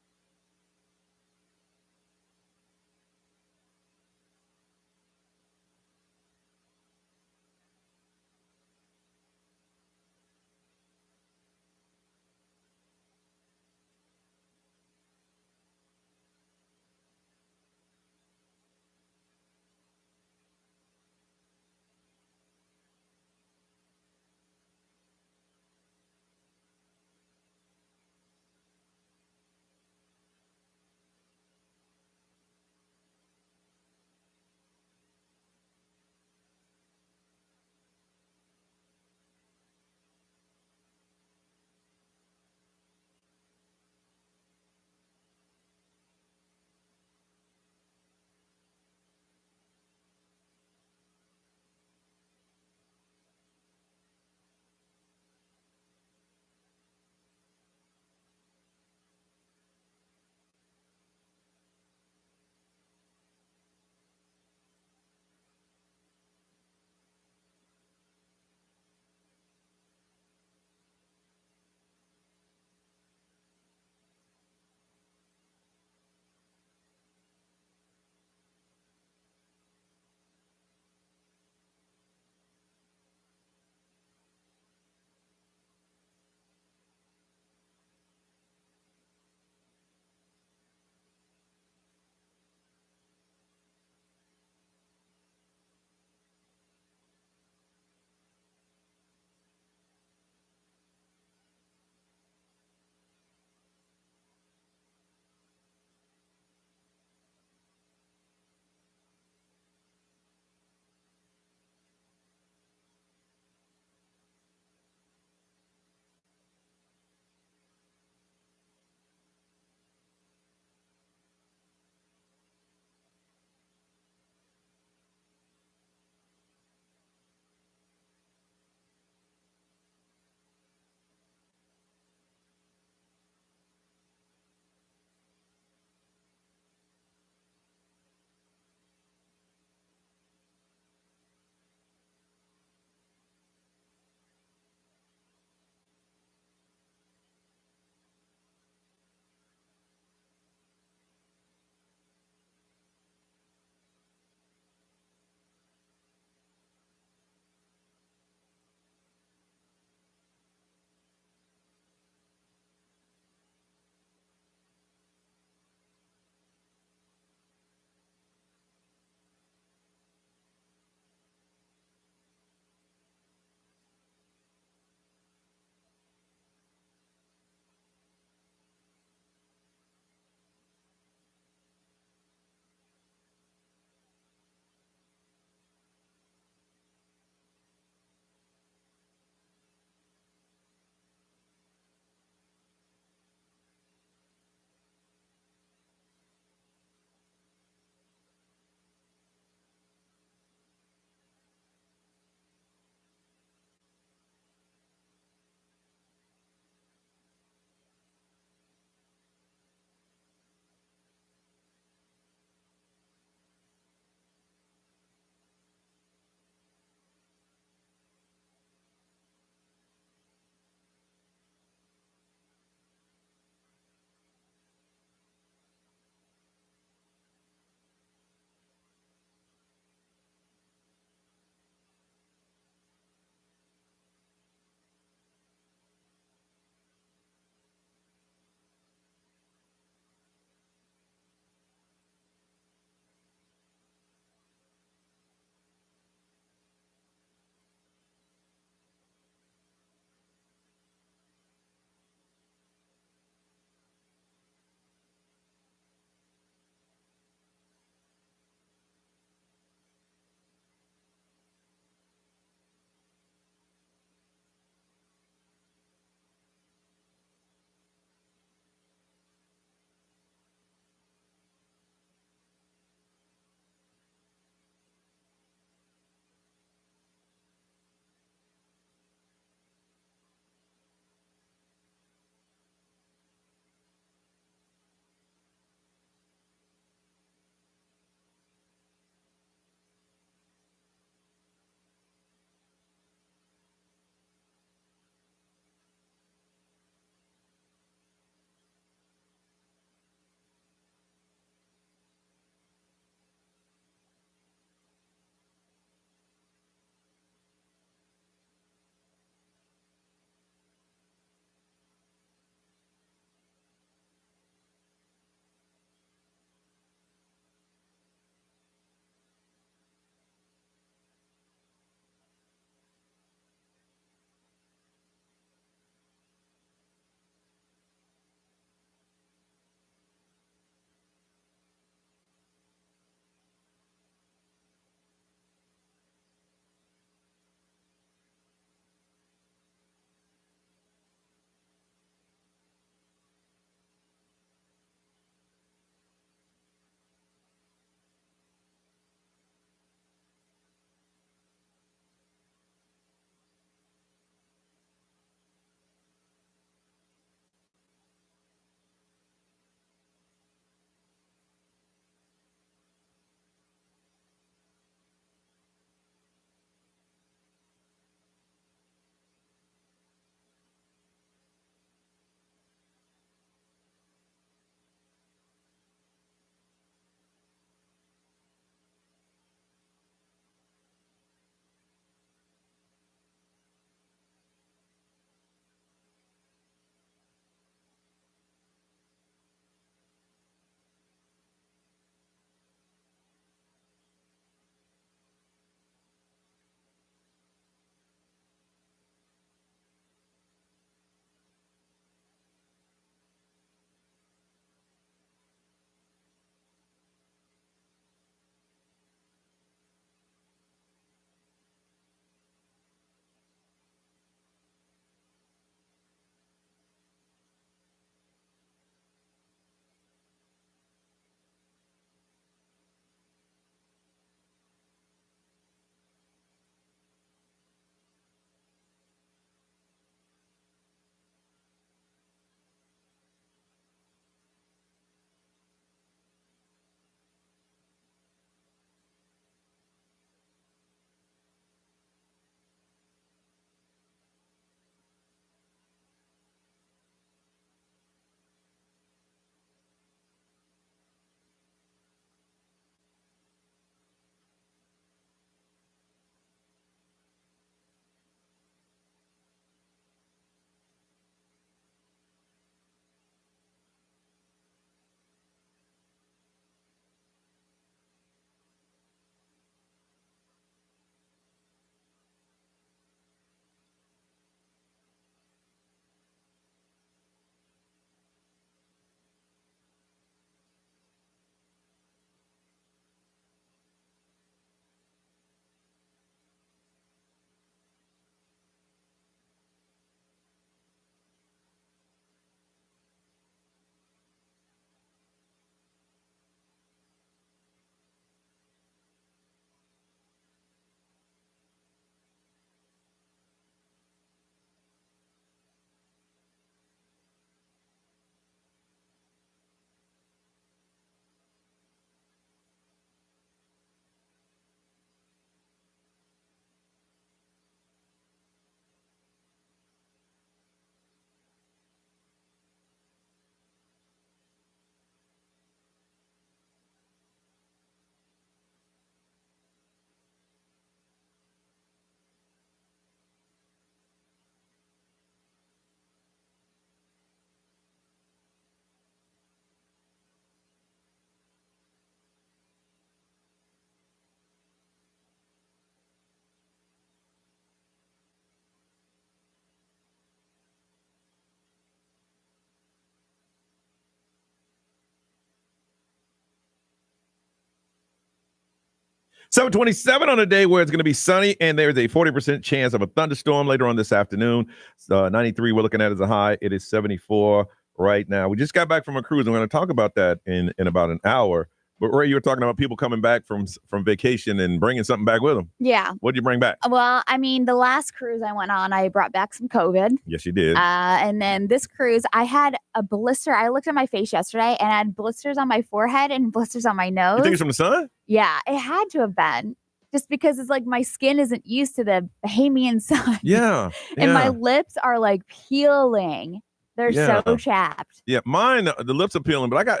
727 on a day where it's going to be sunny, and there's a 40% chance of a thunderstorm later on this afternoon. 93 we're looking at as a high. It is 74 right now. We just got back from a cruise. I'm going to talk about that in about an hour. But Ray, you were talking about people coming back from vacation and bringing something back with them. Yeah. What did you bring back? Well, I mean, the last cruise I went on, I brought back some COVID. Yes, you did. And then this cruise, I had a blister. I looked at my face yesterday, and I had blisters on my forehead and blisters on my nose. You think it's from the sun? Yeah, it had to have been. Just because it's like my skin isn't used to the Bahamian sun. Yeah. And my lips are like peeling. They're so chapped. Yeah, mine, the lips are peeling, but I got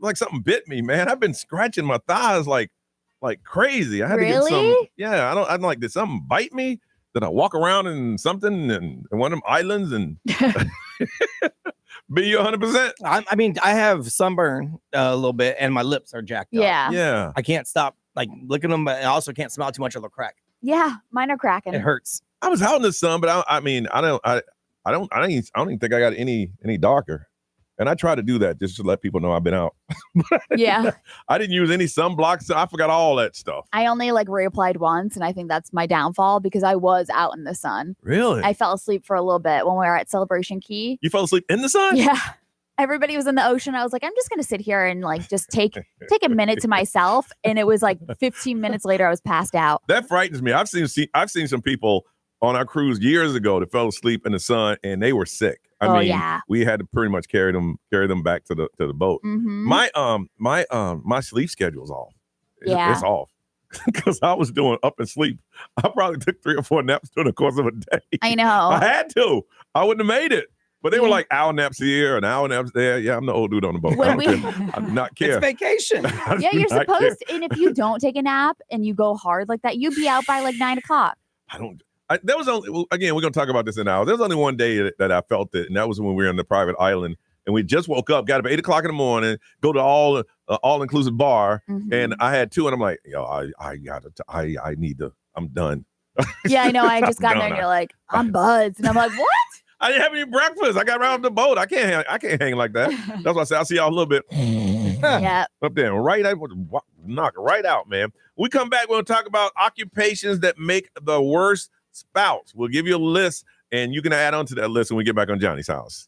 like something bit me, man. I've been scratching my thighs like crazy. I had to get some. Yeah, I don't like, did something bite me? Did I walk around in something and one of them islands and be you 100%? I mean, I have sunburn a little bit, and my lips are jacked up. Yeah. I can't stop like looking at them, but I also can't smile too much or they'll crack. Yeah, mine are cracking. It hurts. I was out in the sun, but I mean, I don't even think I got any darker. And I try to do that just to let people know I've been out. Yeah. I didn't use any sunblocks. I forgot all that stuff. I only like reapplied once, and I think that's my downfall because I was out in the sun. Really? I fell asleep for a little bit when we were at Celebration Key. You fell asleep in the sun? Yeah. Everybody was in the ocean. I was like, I'm just going to sit here and like just take a minute to myself. And it was like 15 minutes later, I was passed out. That frightens me. I've seen some people on our cruise years ago that fell asleep in the sun and they were sick. I mean, we had to pretty much carry them back to the boat. Mm-hmm. My sleep schedule's off. It's off because I was doing up and sleep. I probably took 3 or 4 naps during the course of a day. I know. I had to. I wouldn't have made it. But they were like hour naps here and hour naps there. Yeah, I'm the old dude on the boat. I do not care. It's vacation. Yeah, you're supposed to. And if you don't take a nap and you go hard like that, you'd be out by like 9 o'clock. There was only, again, we're going to talk about this in an hour. There's only one day that I felt it, and that was when we were on the private island. And we just woke up, got up at 8 o'clock in the morning, go to all-inclusive bar, and I had 2, and I'm like, yo, I need to, I'm done. Yeah, I know. I just got there, and you're like, I'm buzzed. And I'm like, what? I didn't have any breakfast. I got right off the boat. I can't hang like that. That's why I said I'll see y'all a little bit. Yeah. Up there, knock it right out, man. When we come back, we'll talk about occupations that make the worst spouse. We'll give you a list, and you can add on to that list when we get back on Johnny's House.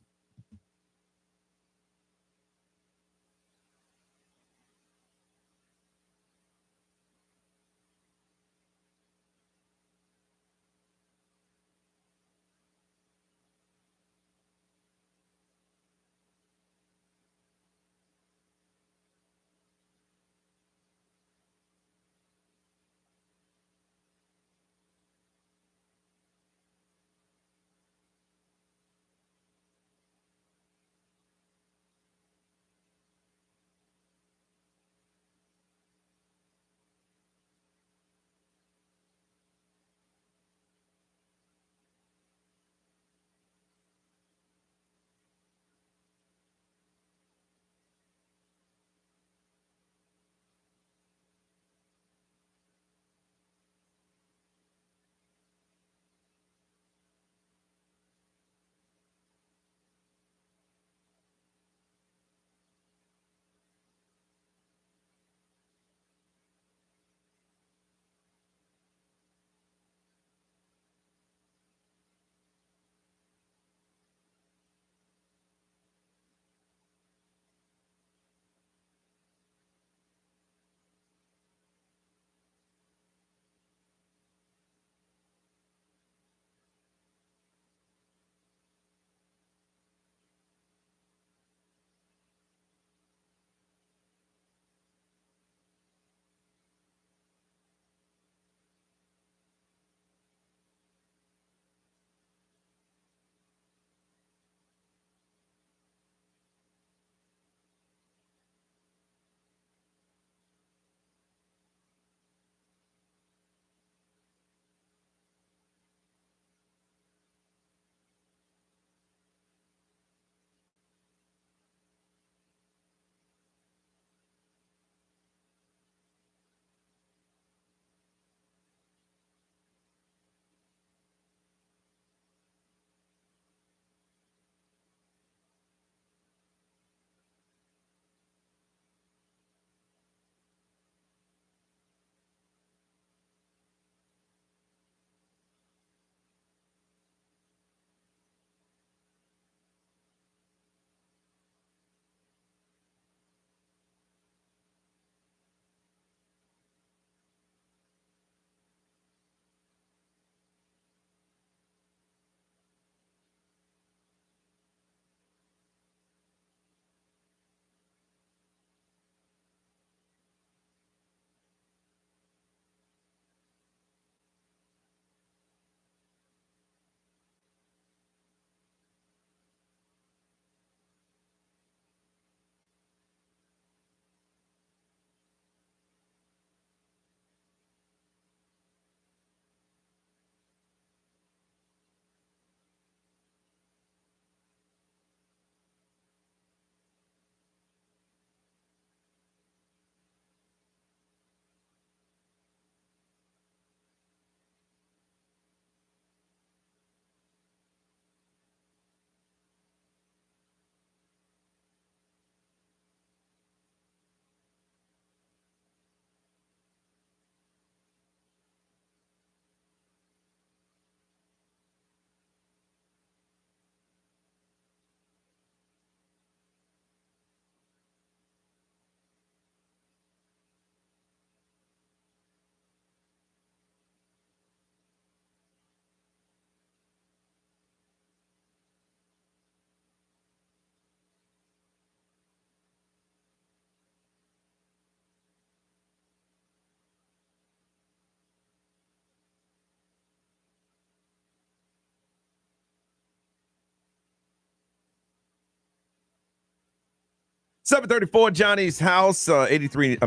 734 Johnny's house, 93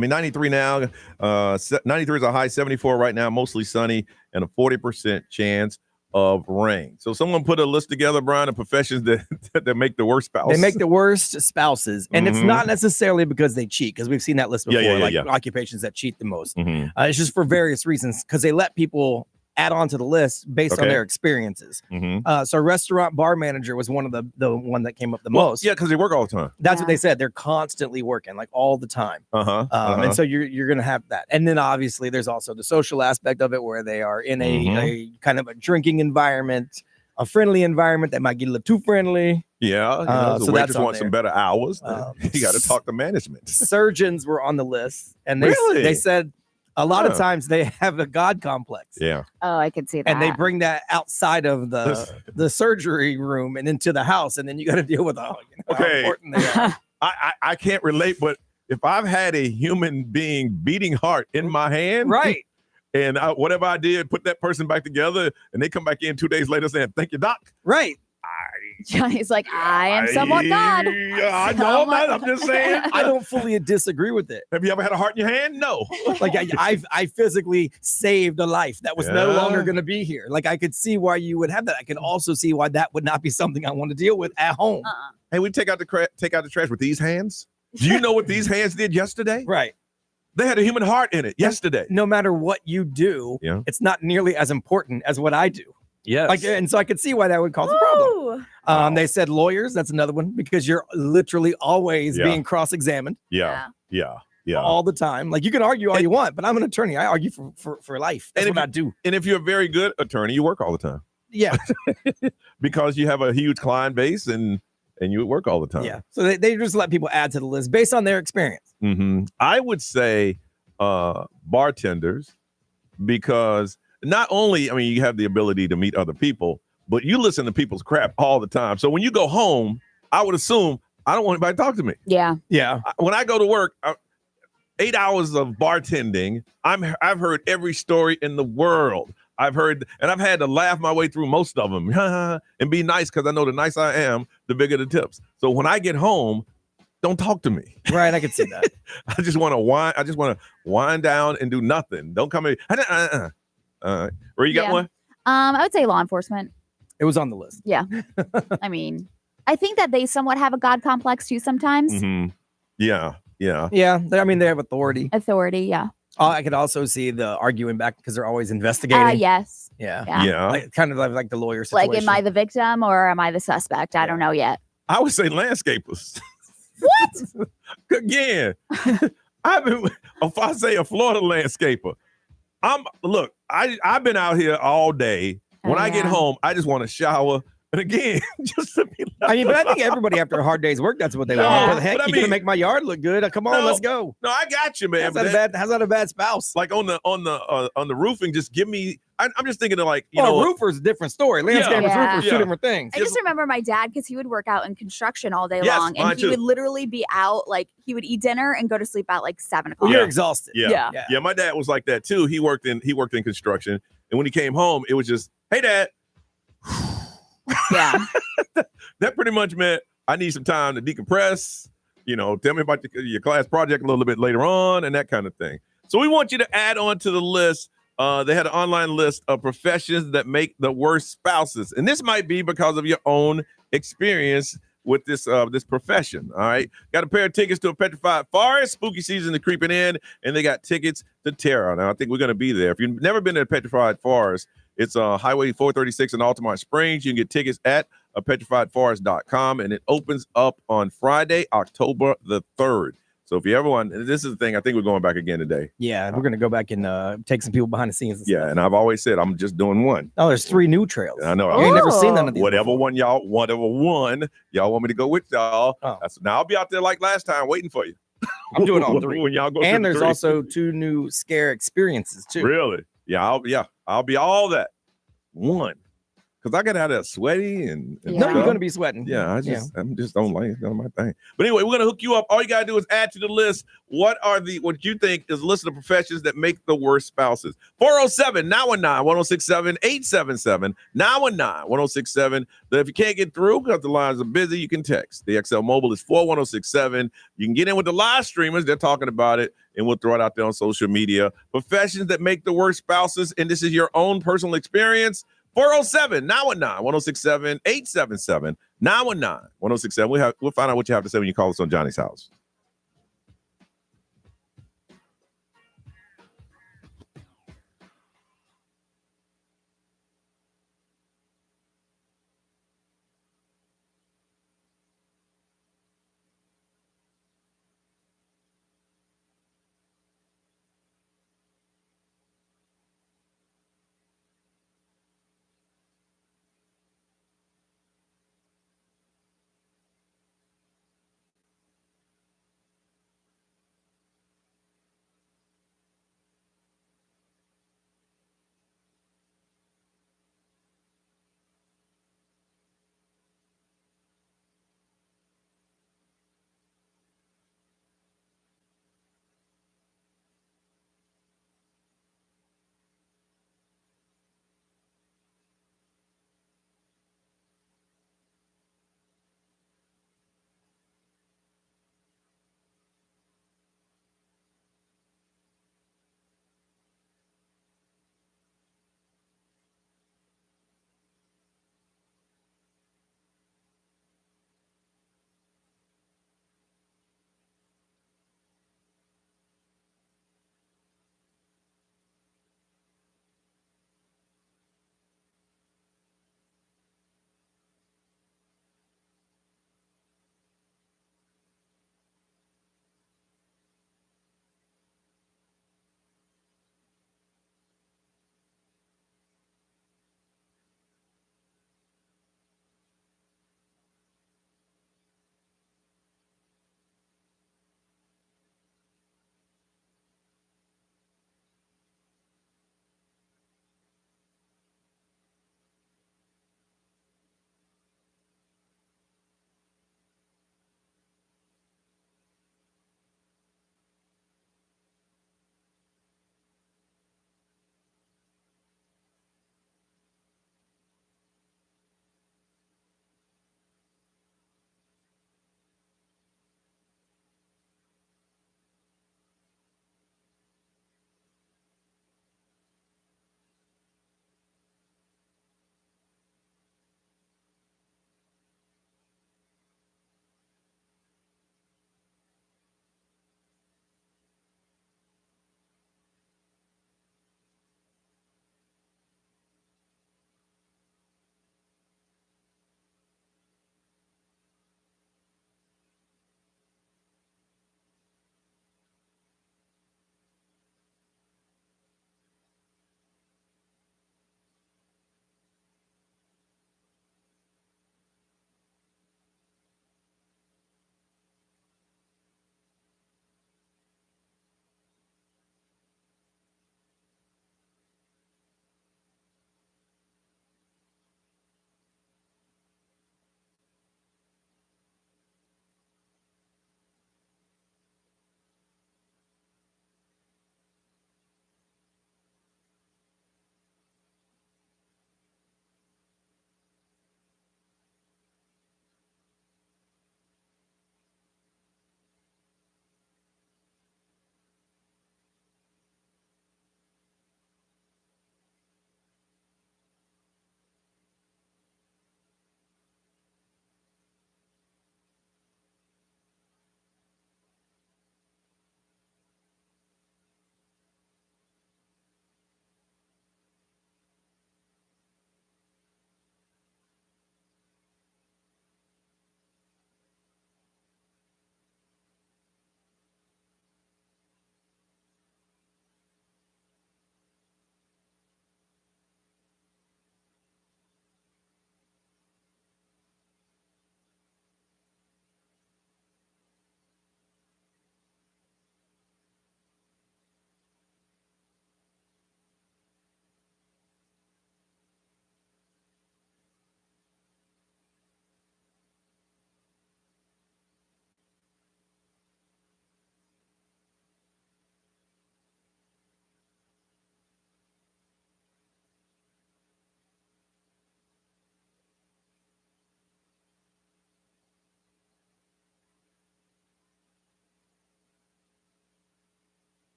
now. 93 is a high, 74 right now, mostly sunny, and a 40% chance of rain. So someone put a list together, Brian, of professions that make the worst spouse. They make the worst spouses. And it's not necessarily because they cheat, because we've seen that list before, occupations that cheat the most. It's just for various reasons, because they let people add on to the list based on their experiences. So restaurant bar manager was one of the one that came up the most. Yeah, because they work all the time. That's what they said. They're constantly working, like all the time. And so you're gonna have that. And then obviously there's also the social aspect of it, where they are in a kind of a drinking environment, a friendly environment that might get a little too friendly. Yeah, so waitress wants some better hours. You got to talk to management. Surgeons were on the list, and they said a lot of times they have a God complex. Yeah. Oh, I can see that. And they bring that outside of the surgery room and into the house, and then you got to deal with how important they are. I can't relate, but if I've had a human being beating heart in my hand, right, and whatever I did, put that person back together, and they come back in 2 days later saying, "Thank you, doc." Right. Johnny's like, I am somewhat God. I know, man. I'm just saying. I don't fully disagree with it. Have you ever had a heart in your hand? No. Like I physically saved a life that was no longer going to be here. Like I could see why you would have that. I can also see why that would not be something I want to deal with at home. Hey, we take out the trash with these hands. Do you know what these hands did yesterday? Right. They had a human heart in it yesterday. No matter what you do, it's not nearly as important as what I do. Yes. And so I could see why that would cause a problem. They said lawyers, that's another one, because you're literally always being cross-examined. Yeah. All the time. Like you can argue all you want, but I'm an attorney. I argue for life. That's what I do. And if you're a very good attorney, you work all the time. Yeah. Because you have a huge client base and you work all the time. Yeah. So they just let people add to the list based on their experience. I would say bartenders, because not only, you have the ability to meet other people, but you listen to people's crap all the time. So when you go home, I would assume I don't want anybody to talk to me. Yeah. When I go to work, 8 hours of bartending, I've heard every story in the world. I've had to laugh my way through most of them and be nice, because I know the nicer I am, the bigger the tips. So when I get home, don't talk to me. Right, I can see that. I just want to wind down and do nothing. Don't come in. Where you got one? I would say law enforcement. It was on the list. Yeah. I think that they somewhat have a God complex too sometimes. Yeah. They have authority. Yeah. I could also see the arguing back, because they're always investigating. Yes. Yeah. Kind of like the lawyer situation. Like, am I the victim or am I the suspect? I don't know yet. I would say landscapers. What? Again, if I say a Florida landscaper, I've been out here all day. When I get home, I just want to shower. And again, just to be but I think everybody after a hard day's work, that's what they want. What the heck? You're gonna make my yard look good. Come on, let's go. No, I got you, man. How's that a bad spouse? Like on the roofing, just give me. I'm just thinking of roofer's a different story. Landscapers, roofers, two different things. I just remember my dad, because he would work out in construction all day long, and he would literally be out, like he would eat dinner and go to sleep at like 7 o'clock. Well, you're exhausted. Yeah. My dad was like that too. He worked in construction, and when he came home, it was just, "Hey, Dad." Yeah. That pretty much meant I need some time to decompress. Tell me about your class project a little bit later on and that kind of thing. So we want you to add on to the list. They had an online list of professions that make the worst spouses. And this might be because of your own experience with this profession. All right. Got a pair of tickets to a petrified forest. Spooky season is creeping in, and they got tickets to terror. Now, I think we're going to be there. If you've never been to a petrified forest, it's Highway 436 in Altamont Springs. You can get tickets at petrifiedforest.com, and it opens up on Friday, October the 3rd. So if you ever want, this is the thing, I think we're going back again today. Yeah, we're going to go back and take some people behind the scenes. And I've always said I'm just doing one. Oh, there's 3 new trails. I know. You ain't never seen none of these. Whatever one y'all want me to go with y'all. Now I'll be out there like last time waiting for you. I'm doing all 3. When y'all go and there's also 2 new scare experiences too. Really? Yeah, I'll be all that. One. because I got out of that sweaty and No, you're gonna be sweating. Yeah, I just don't like it. That's my thing. But anyway, we're gonna hook you up. All you gotta do is add to the list. What you think is a list of professions that make the worst spouses? 407-919-1067, 877-919-1067. If you can't get through because the lines are busy, you can text. The XL Mobile is 41067. You can get in with the live streamers. They're talking about it, and we'll throw it out there on social media. Professions that make the worst spouses, and this is your own personal experience. 407-919-1067, 877-919-1067. We'll find out what you have to say when you call us on Johnny's House.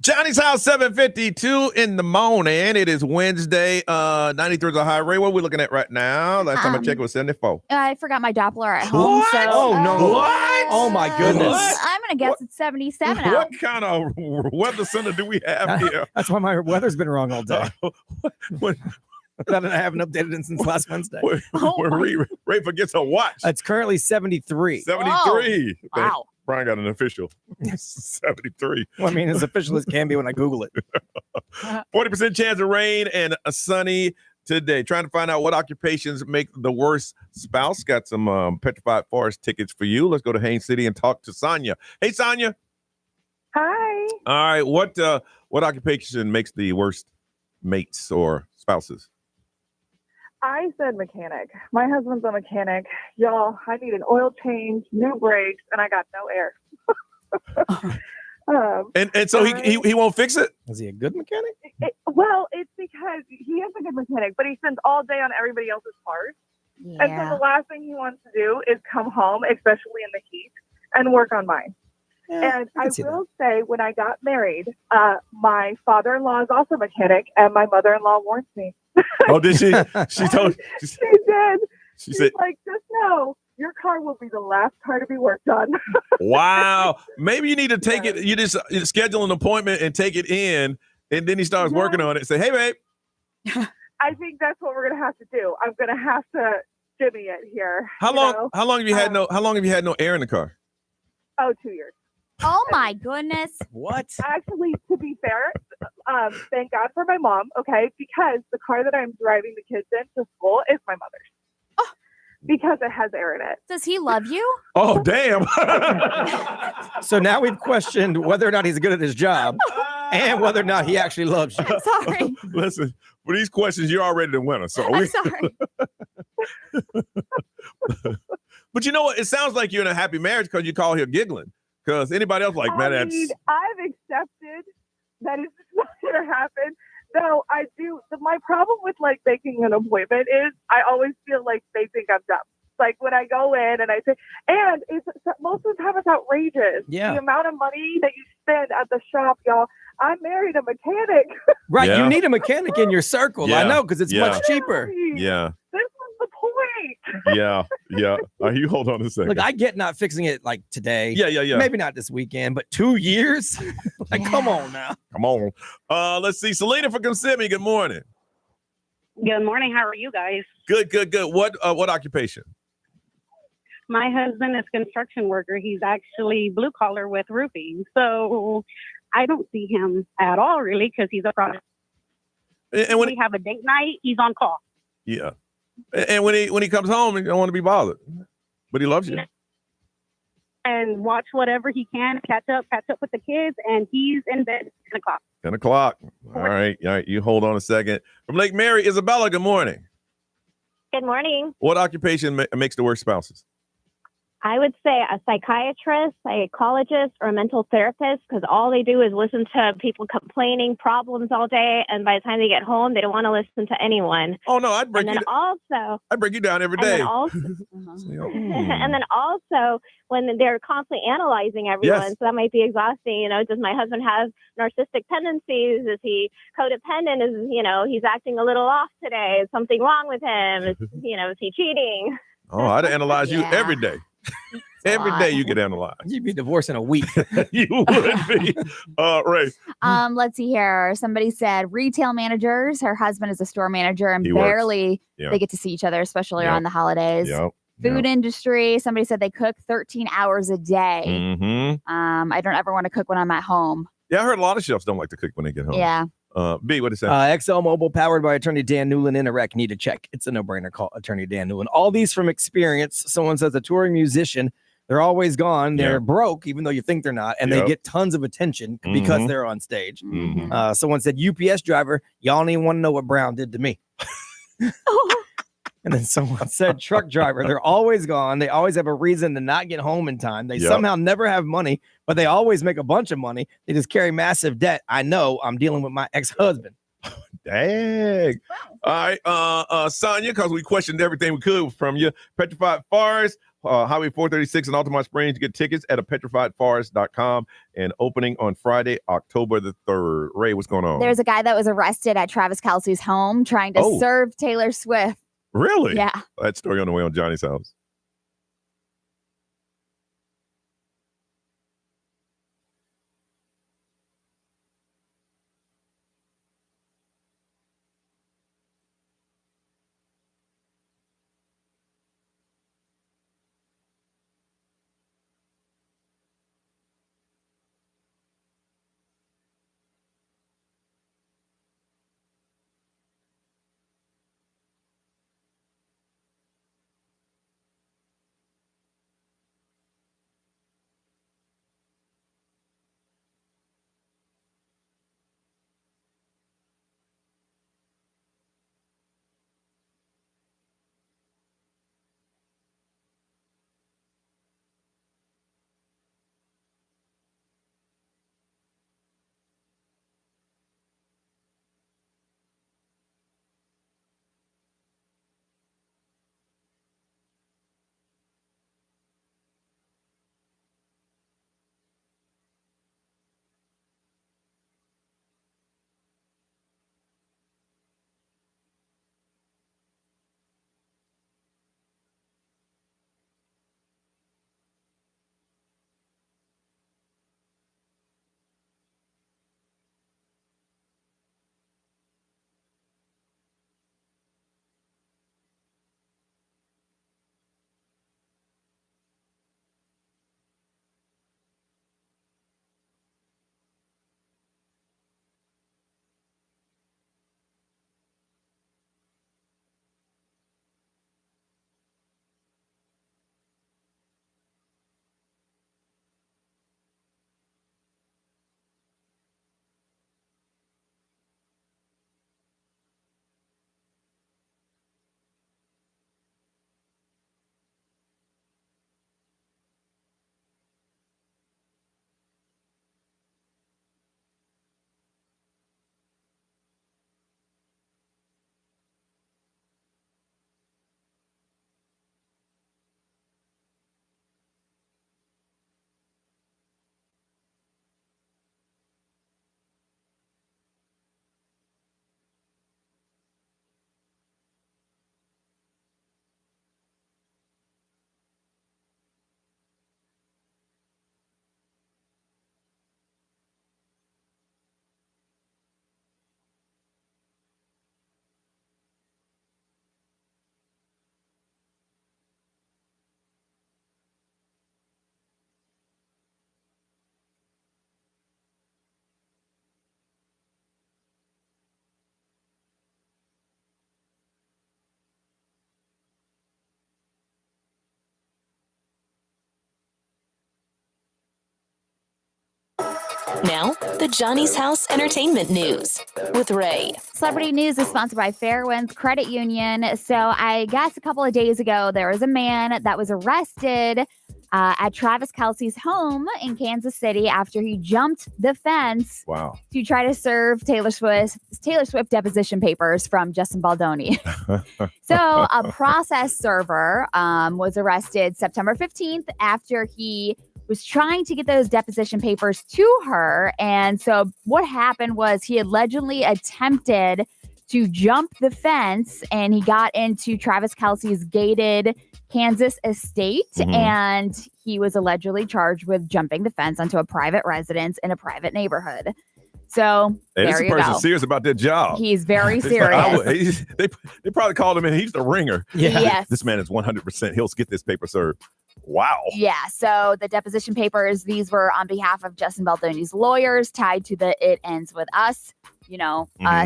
Johnny's House, 7:52 in the morning. It is Wednesday. 93 is a high rate. What are we looking at right now? Last time I checked, it was 74. I forgot my Doppler at home. What? So, Oh, no. What? Oh, my goodness. What? I'm going to guess it's 77 out. What kind of weather center do we have here? That's why my weather's been wrong all day. What? That I haven't updated it since last Wednesday. Ray forgets her watch. It's currently 73. 73. Wow. Brian got an official 73. Well, I mean, as official as can be when I Google it. 40% chance of rain and a sunny today. Trying to find out what occupations make the worst spouse. Got some Petrified Forest tickets for you. Let's go to Haines City and talk to Sonia. Hey, Sonia. Hi. All right. What occupation makes the worst mates or spouses? I said mechanic. My husband's a mechanic. Y'all, I need an oil change, new brakes, and I got no air. And so he won't fix it? Is he a good mechanic? Well, it's because he is a good mechanic, but he spends all day on everybody else's parts. Yeah. And so the last thing he wants to do is come home, especially in the heat, and work on mine. Yeah, And I will say, when I got married, my father-in-law is also a mechanic, and my mother-in-law warned me. Oh, did she? She told. She did. She said, like, just know your car will be the last car to be worked on. wow. Maybe you need to take it. You just schedule an appointment and take it in, and then he starts working on it. Say, hey, babe. I think that's what we're gonna have to do. I'm gonna have to jimmy it here. How long have you had no air in the car? Oh, 2 years. Oh my goodness. What? Actually, to be fair, thank God for my mom, okay? Because the car that I'm driving the kids in to school is my mother's. Oh. Because it has air in it. Does he love you? Oh, damn. So now we've questioned whether or not he's good at his job and whether or not he actually loves you. I'm sorry. Listen, for these questions, you're already the winner. So I'm sorry. But you know what? It sounds like you're in a happy marriage because you call here giggling. Because anybody else like, man, I've accepted that it's not going to happen. No, I do. My problem with like making an appointment is I always feel like they think I'm dumb. Like when I go in and I say, and it's most of the time it's outrageous. Yeah. The amount of money that you spend at the shop, y'all. I married a mechanic. Right. Yeah. You need a mechanic in your circle. Yeah. I know, because it's Yeah. much cheaper. Yeah. This was the point. Yeah. You hold on a second. Look, I get not fixing it like today. Yeah. Maybe not this weekend, but 2 years? Like, come on now. Come on. Let's see. Selena from Kissimmee. Good morning. Good morning. How are you guys? Good. What occupation? My husband is a construction worker. He's actually blue collar with roofing. So I don't see him at all, really, because he's a product. And when we have a date night, he's on call. Yeah. And when he comes home, he don't want to be bothered. But he loves you. And watch whatever he can, catch up with the kids, and he's in bed at 10 o'clock. 10 o'clock. All right. You hold on a second. From Lake Mary, Isabella, good morning. Good morning. What occupation makes the worst spouses? I would say a psychiatrist, psychologist, or a mental therapist, because all they do is listen to people complaining problems all day, and by the time they get home, they don't want to listen to anyone. Oh no, I'd break you down every day. And then also when they're constantly analyzing everyone, so that might be exhausting. You know, does my husband have narcissistic tendencies? Is he codependent? Is he's acting a little off today? Is something wrong with him? Is he cheating? Oh, I'd analyze you every day. Every day you get analyzed. You'd be divorced in a week. You would be. Ray. Let's see here. Somebody said retail managers. Her husband is a store manager, and they get to see each other, especially around the holidays. Food industry. Somebody said they cook 13 hours a day. Mm-hmm. I don't ever want to cook when I'm at home. Yeah, I heard a lot of chefs don't like to cook when they get home. Yeah. B, what is that? ExxonMobil, powered by attorney Dan Newland in Iraq. Need a check. It's a no-brainer. Call attorney Dan Newland. All these from experience. Someone says a touring musician, they're always gone. They're broke, even though you think they're not, and they get tons of attention because they're on stage. Mm-hmm. Someone said UPS driver, y'all don't even want to know what Brown did to me. And then someone said truck driver, they're always gone. They always have a reason to not get home in time. They somehow never have money, but they always make a bunch of money. They just carry massive debt. I know, I'm dealing with my ex-husband. Dang. All right, Sonia, because we questioned everything we could from you. Petrified Forest, Highway 436 in Altamont Springs. Get tickets at petrifiedforest.com and opening on Friday, October the 3rd. Ray, what's going on? There's a guy that was arrested at Travis Kelce's home trying to serve Taylor Swift. Really? Yeah. That story on the way on Johnny's House. Now, the Johnny's House Entertainment News with Ray. Celebrity News is sponsored by Fairwinds Credit Union. So I guess a couple of days ago, there was a man that was arrested at Travis Kelce's home in Kansas City after he jumped the fence to try to serve Taylor Swift deposition papers from Justin Baldoni. So a process server was arrested September 15th after he was trying to get those deposition papers to her. And so what happened was he allegedly attempted to jump the fence and he got into Travis Kelce's gated Kansas estate. And he was allegedly charged with jumping the fence onto a private residence in a private neighborhood. So there you go. This person's serious about their job. He's very serious. They probably called him in. He's the ringer. Yeah. Yes. This man is 100%. He'll get this paper served. Wow. Yeah. So the deposition papers, these were on behalf of Justin Baldoni's lawyers tied to the It Ends With Us,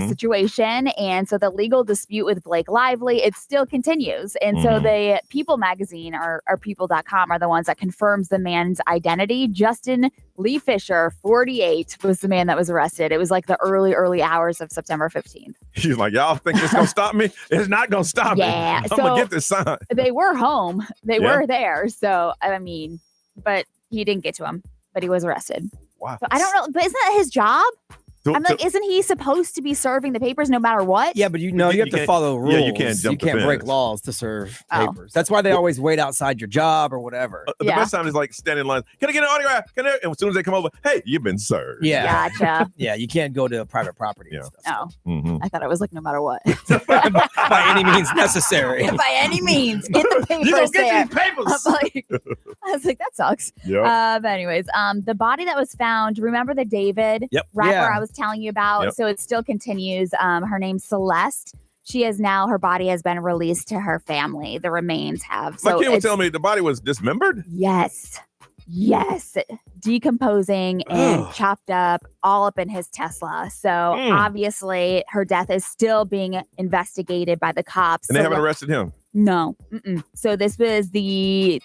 situation. And so the legal dispute with Blake Lively, it still continues. And so the People magazine or people.com are the ones that confirms the man's identity. Justin Lee Fisher, 48, was the man that was arrested. It was like the early hours of September 15th. He's like, y'all think it's going to stop me? It's not going to stop me. I'm going to get this sign. They were home. They were there. So, but he didn't get to him, but he was arrested. Wow. So I don't know, but isn't that his job? I'm like, isn't he supposed to be serving the papers no matter what? Yeah, but you have to follow rules. Yeah, you can't jump the You can't break fence. laws to serve papers. That's why they always wait outside your job or whatever. The best time is like standing in line. Can I get an autograph? And as soon as they come over, hey, you've been served. Yeah. Gotcha. Yeah, you can't go to private property and stuff. Oh, I thought it was like no matter what. By any means necessary. By any means, get the papers. You don't get there. these papers. I was like, that sucks. Yeah. But anyways, the body that was found. Remember the David rapper I was telling you about? Yep. So it still continues. Her name's Celeste. Her body has been released to her family. The remains have. My kid was telling me the body was dismembered. Yes. Decomposing and chopped up all up in his Tesla. So obviously her death is still being investigated by the cops. And they haven't arrested him. No. So this was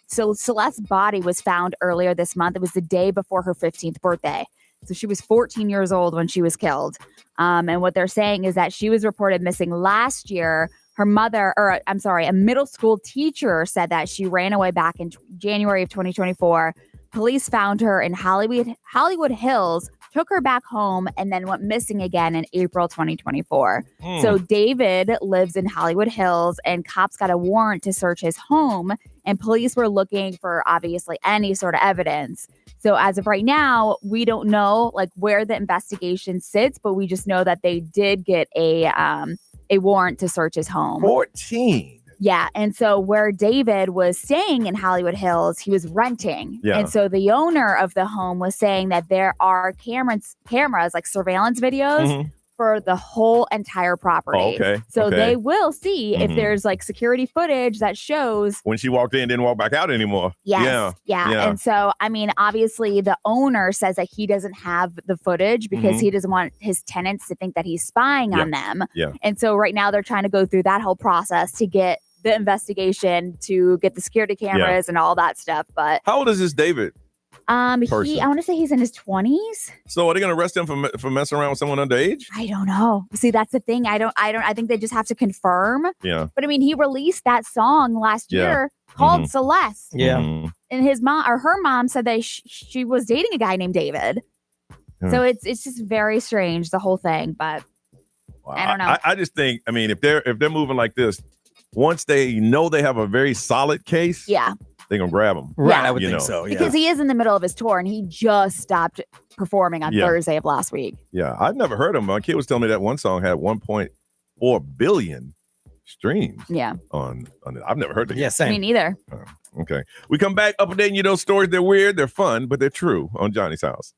Celeste's body was found earlier this month. It was the day before her 15th birthday. So she was 14 years old when she was killed. And what they're saying is that she was reported missing last year. Her mother, a middle school teacher said that she ran away back in January of 2024. Police found her in Hollywood Hills, took her back home, and then went missing again in April 2024. So David lives in Hollywood Hills, and cops got a warrant to search his home, and police were looking for obviously any sort of evidence. So as of right now, we don't know like where the investigation sits, but we just know that they did get a warrant to search his home. 14. Yeah. And so where David was staying in Hollywood Hills, he was renting. Yeah. And so the owner of the home was saying that there are cameras like surveillance videos for the whole entire property. Oh, okay. So they will see if there's like security footage that shows when she walked in, didn't walk back out anymore. Yes. Yeah. And so, I mean, obviously the owner says that he doesn't have the footage because he doesn't want his tenants to think that he's spying on them. Yeah. And so right now they're trying to go through that whole process to get the investigation, to get the security cameras and all that stuff. But how old is this David? I want to say he's in his 20s. So are they going to arrest him for messing around with someone underage? I don't know. See, that's the thing. I think they just have to confirm. Yeah. But I mean, he released that song last year called Celeste. Yeah. And his mom or her mom said that she was dating a guy named David. So it's just very strange, the whole thing. But I don't know. I just think, I mean, if they're moving like this, once they know they have a very solid case, they're gonna grab him. Right, I would think so. Yeah. Because he is in the middle of his tour and he just stopped performing on Thursday of last week. Yeah, I've never heard him. My kid was telling me that one song had 1.4 billion streams. Yeah. On it. I've never heard that. Yeah, same. Me neither. Okay. We come back updating you those stories. They're weird, they're fun, but they're true on Johnny's House.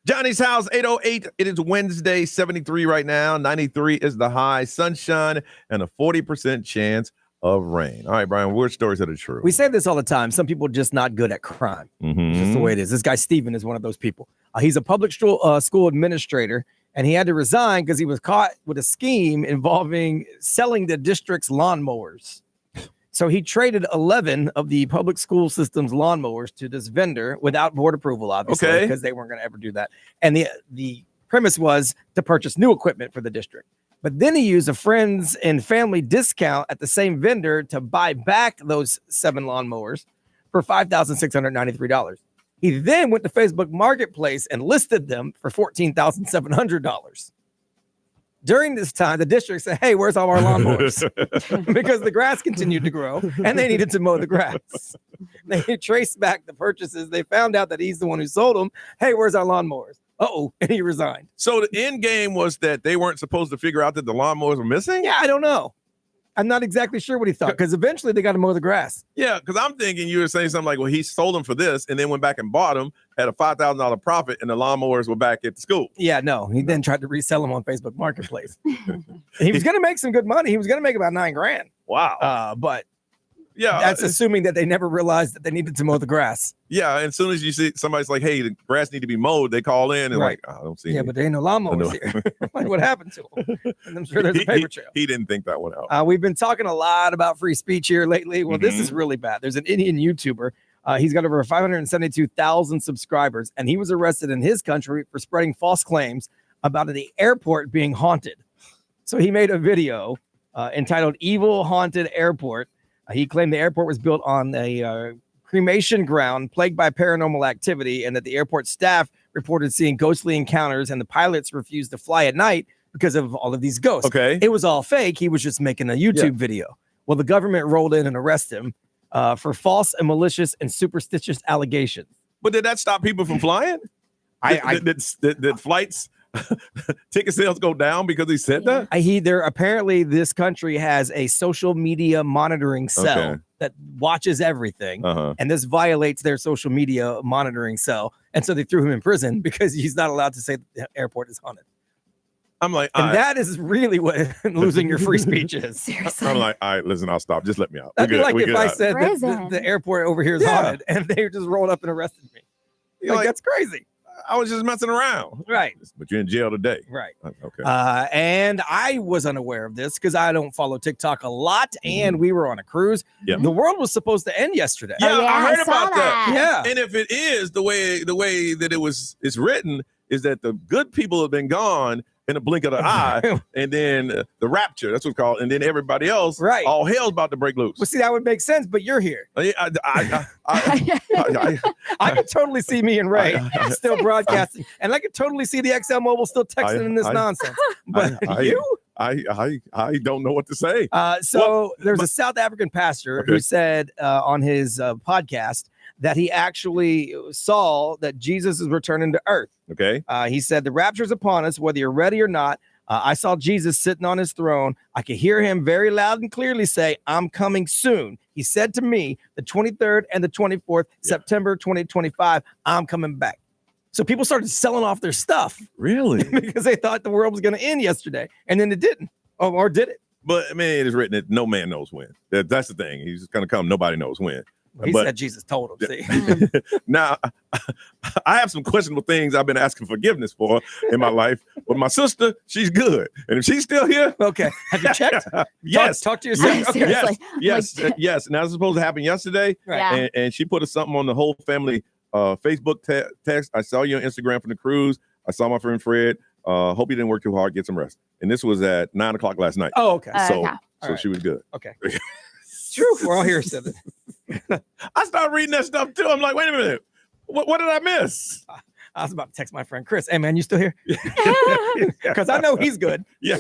Johnny's house, 808. It is Wednesday, 73 right now. 93 is the high. Sunshine and a 40% chance of rain. All right, Brian, which stories are the true? We say this all the time. Some people are just not good at crime. It's just the way it is. This guy, Steven, is one of those people. He's a public school administrator, and he had to resign because he was caught with a scheme involving selling the district's lawnmowers. So he traded 11 of the public school system's lawnmowers to this vendor without board approval, obviously, because they weren't going to ever do that. And the premise was to purchase new equipment for the district. But then he used a friends and family discount at the same vendor to buy back those 7 lawnmowers for $5,693. He then went to Facebook Marketplace and listed them for $14,700. During this time, the district said, hey, where's all our lawnmowers? Because the grass continued to grow and they needed to mow the grass. They traced back the purchases. They found out that he's the one who sold them. Hey, where's our lawnmowers? And he resigned. So the end game was that they weren't supposed to figure out that the lawnmowers were missing? Yeah, I don't know. I'm not exactly sure what he thought, because eventually they got to mow the grass. Yeah, because I'm thinking you were saying something like, well, he sold them for this and then went back and bought them, had a $5,000 profit, and the lawnmowers were back at the school. Yeah, no. He then tried to resell them on Facebook Marketplace. He was going to make some good money. He was going to make about $9,000. Wow. But yeah, that's assuming that they never realized that they needed to mow the grass. Yeah, and as soon as you see somebody's like, hey, the grass need to be mowed, they call in and I don't see but there ain't no lawnmowers here. Like, what happened to them? And I'm sure there's a paper trail. He didn't think that one out. We've been talking a lot about free speech here lately. Well, this is really bad. There's an Indian YouTuber. He's got over 572,000 subscribers, and he was arrested in his country for spreading false claims about the airport being haunted. So he made a video entitled Evil Haunted Airport. He claimed the airport was built on a cremation ground plagued by paranormal activity, and that the airport staff reported seeing ghostly encounters, and the pilots refused to fly at night because of all of these ghosts. Okay. It was all fake. He was just making a YouTube video. Well, the government rolled in and arrested him for false and malicious and superstitious allegations. But did that stop people from flying? Did flights, ticket sales go down because he said that? Apparently this country has a social media monitoring cell that watches everything, and this violates their social media monitoring cell, and so they threw him in prison because he's not allowed to say the airport is haunted. I'm like, and that is really what losing your free speech is. Seriously. I'm like, all right, listen, I'll stop. Just let me out. That'd be like if I said that the airport over here is haunted, and they just rolled up and arrested me. Like, that's crazy. I was just messing around. Right. But you're in jail today. Right. Okay. And I was unaware of this because I don't follow TikTok a lot, and we were on a cruise. Yeah. The world was supposed to end yesterday. Yeah, I heard about that. Yeah. And if it is the way that it's written, is that the good people have been gone in a blink of the eye, and then the rapture, that's what's called, and then everybody else, all hell's about to break loose. Well, see, that would make sense, but you're here. I could totally see me and Ray still broadcasting, and I could totally see the XL Mobile still texting in this nonsense. But I don't know what to say. There's a South African pastor who said on his podcast that he actually saw that Jesus is returning to earth. Okay. He said, the rapture is upon us, whether you're ready or not. I saw Jesus sitting on his throne. I could hear him very loud and clearly say, I'm coming soon. He said to me, the 23rd and the 24th, September 2025, I'm coming back. So people started selling off their stuff. Really? Because they thought the world was going to end yesterday. And then it didn't. Or did it? But I mean, it is written that no man knows when. That's the thing. He's going to come. Nobody knows when. He said Jesus told him. See? Now, I have some questionable things I've been asking forgiveness for in my life. But my sister, she's good. And if she's still here. Okay. Have you checked? Yes. Talk to yourself. Yes. And that was supposed to happen yesterday. Right. Yeah. And she put something on the whole family Facebook text. I saw you on Instagram from the cruise. I saw my friend Fred. Hope you didn't work too hard. Get some rest. And this was at 9:00 last night. Oh, okay. So she was good. Okay. True. We're all here, Steven. I started reading that stuff too. I'm like, wait a minute. What did I miss? I was about to text my friend Chris. Hey, man, you still here? Because I know he's good. Yeah.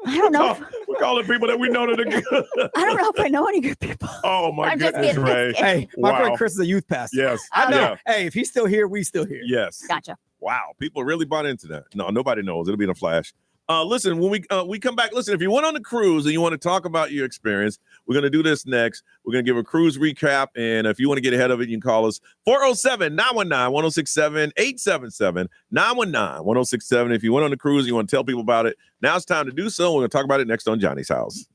I don't know. We're calling people that we know that are good. I don't know if I know any good people. Oh, my goodness, Ray. Hey, my friend Chris is a youth pastor. Yes. I know. Yeah. Hey, if he's still here, we still here. Yes. Gotcha. Wow. People really bought into that. No, nobody knows. It'll be in a flash. Listen, when we come back, listen, if you went on the cruise and you want to talk about your experience, we're going to do this next. We're going to give a cruise recap. And if you want to get ahead of it, you can call us 407-919-1067, 877-919-1067. If you went on the cruise and you want to tell people about it, now it's time to do so. We're going to talk about it next on Johnny's House.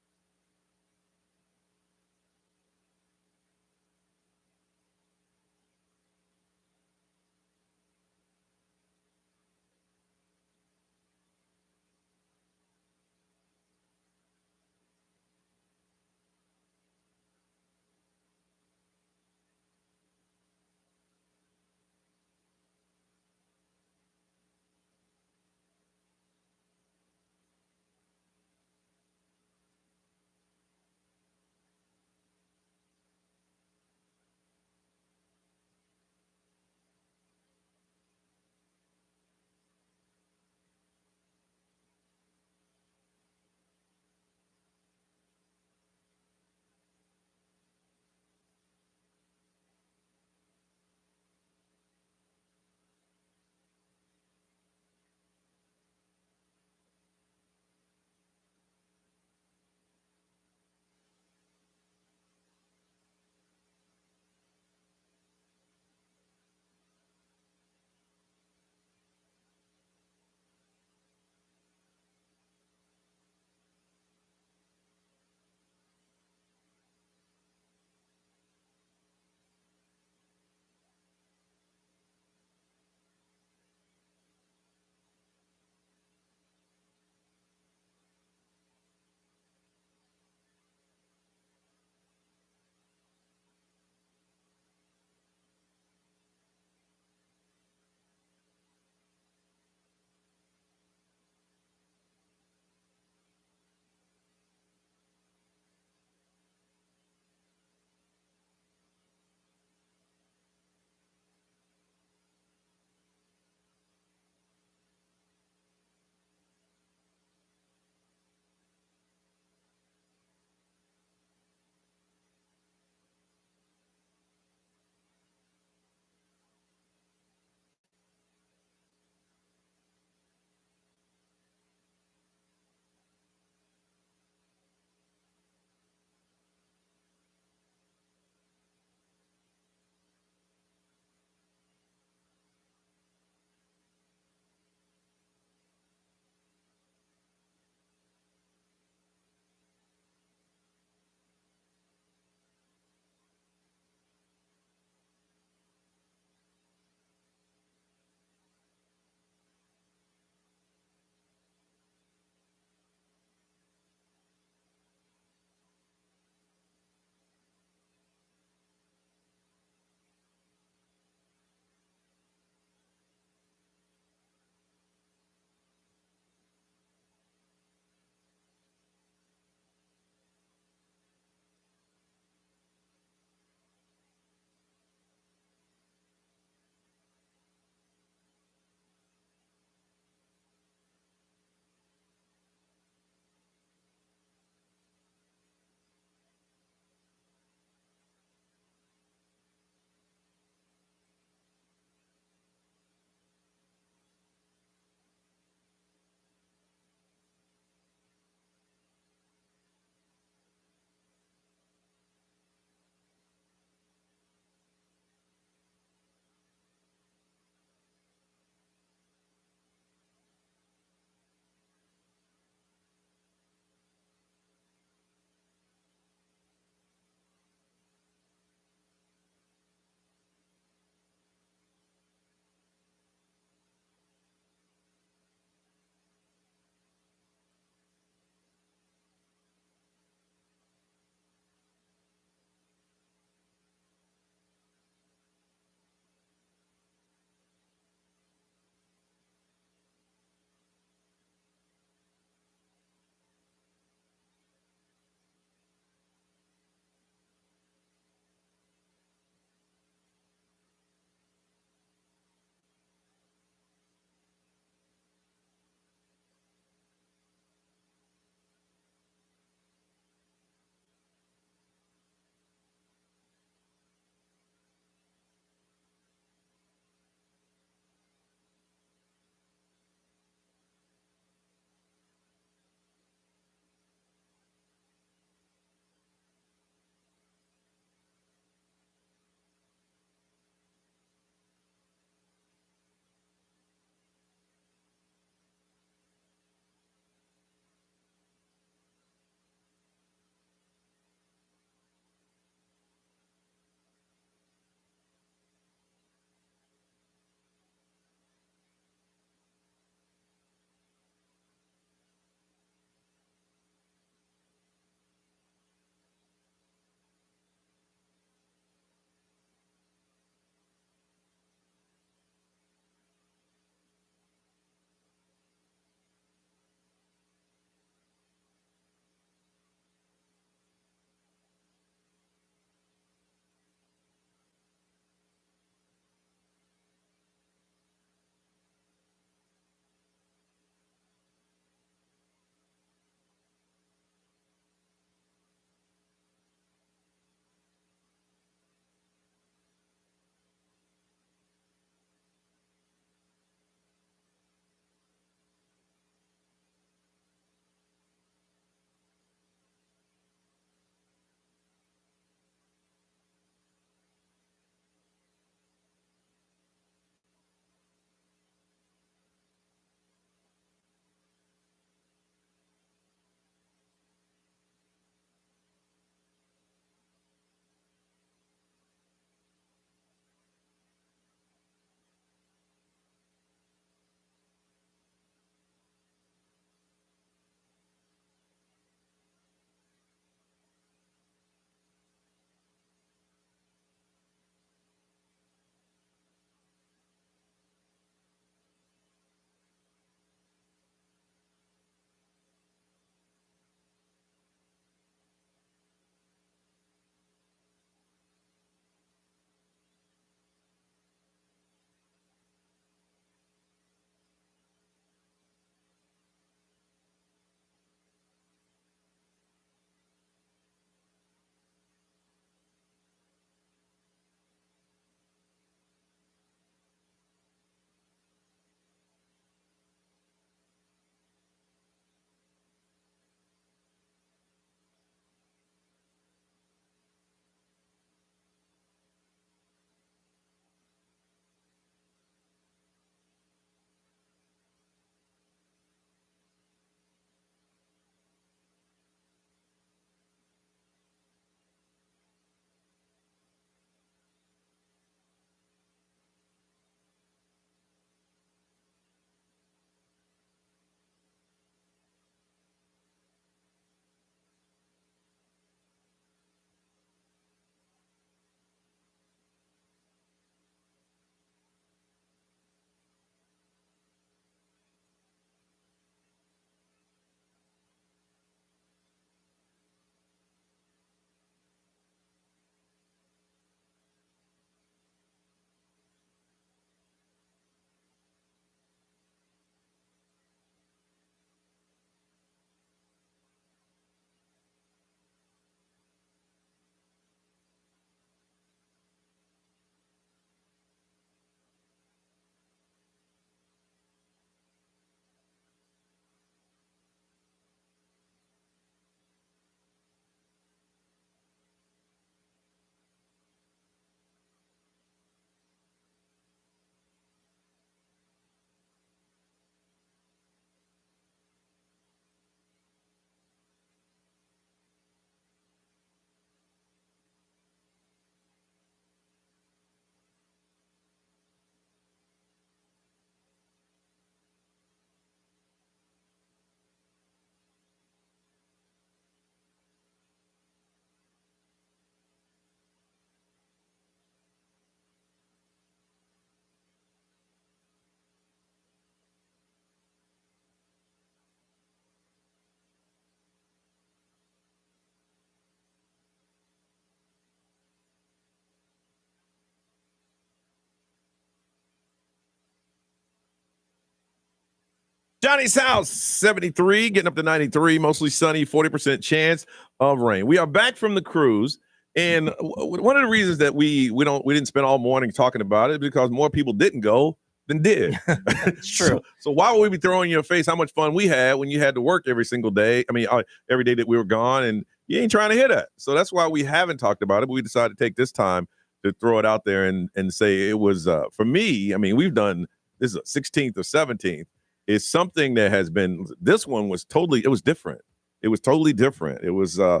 Johnny's house, 73, getting up to 93, mostly sunny, 40% chance of rain. We are back from the cruise. And one of the reasons that we didn't spend all morning talking about it is because more people didn't go than did. It's true. So why would we be throwing in your face how much fun we had when you had to work every single day? I mean, every day that we were gone, and you ain't trying to hear that. So that's why we haven't talked about it. But we decided to take this time to throw it out there and say it was, for me, I mean, we've done, this is 16th or 17th. It's something that has been, this one was it was different. It was totally different. It was, I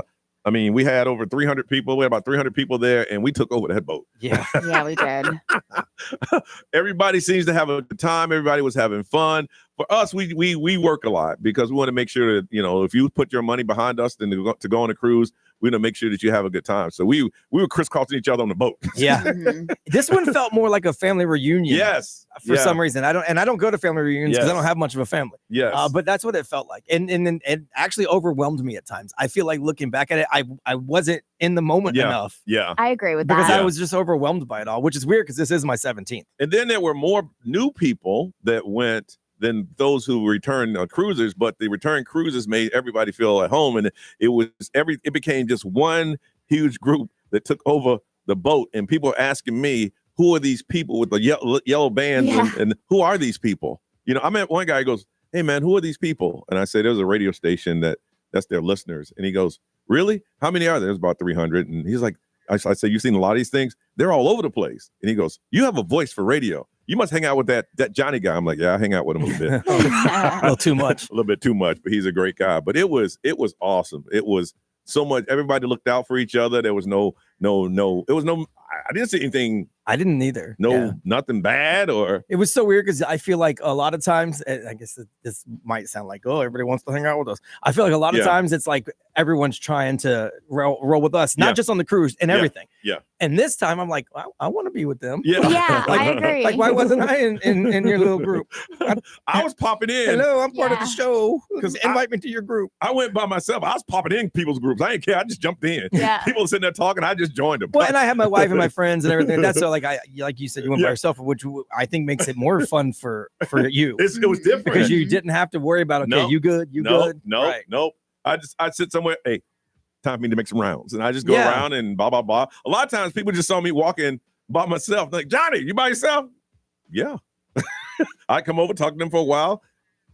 mean, we had over 300 people. We had about 300 people there, and we took over that boat. Yeah. Yeah, we did. Everybody seems to have a good time. Everybody was having fun. For us, we work a lot because we want to make sure that, if you put your money behind us then to go on a cruise, we want to make sure that you have a good time. So we were crisscrossing each other on the boat. Yeah. This one felt more like a family reunion. Yes. For some reason. I don't go to family reunions because I don't have much of a family. Yes. But that's what it felt like. And it actually overwhelmed me at times. I feel like looking back at it, I wasn't in the moment enough. Yeah. I agree with that. Because I was just overwhelmed by it all, which is weird because this is my 17th. And then there were more new people that went than those who returned cruisers, but the return cruises made everybody feel at home, and it became just one huge group that took over the boat. And people are asking me, who are these people with the yellow bands, and who are these people? I met one guy who goes, "Hey man, who are these people?" And I said, "There's a radio station that's their listeners." And he goes, "Really? How many are there?" There's about 300. And he's like, I said, "You've seen a lot of these things? They're all over the place." And he goes, "You have a voice for radio. You must hang out with that Johnny guy." I'm like, "Yeah, I hang out with him a little bit." A little too much. A little bit too much, but he's a great guy. But it was awesome. It was so much. Everybody looked out for each other. There was no. I didn't see anything. I didn't either. Nothing bad or. It was so weird because I feel like a lot of times, I guess this might sound like, oh, everybody wants to hang out with us. I feel like a lot of times it's like everyone's trying to roll with us, not just on the cruise and everything. Yeah. And this time I'm like, I want to be with them. Yeah. I agree. Like, why wasn't I in your little group? I was popping in. Hello, I'm part of the show. Because invite me to your group. I went by myself. I was popping in people's groups. I didn't care. I just jumped in. Yeah. People sitting there talking. I just joined them. Well, and I had my wife and my friends and everything. That's so like you said, you went by yourself, which I think makes it more fun for you. It was different because you didn't have to worry about you good, good. Nope. I sit somewhere. Hey, time for me to make some rounds, and I just go around and blah blah blah. A lot of times people just saw me walking by myself, like, "Johnny, you by yourself?" Yeah. I come over, talk to them for a while.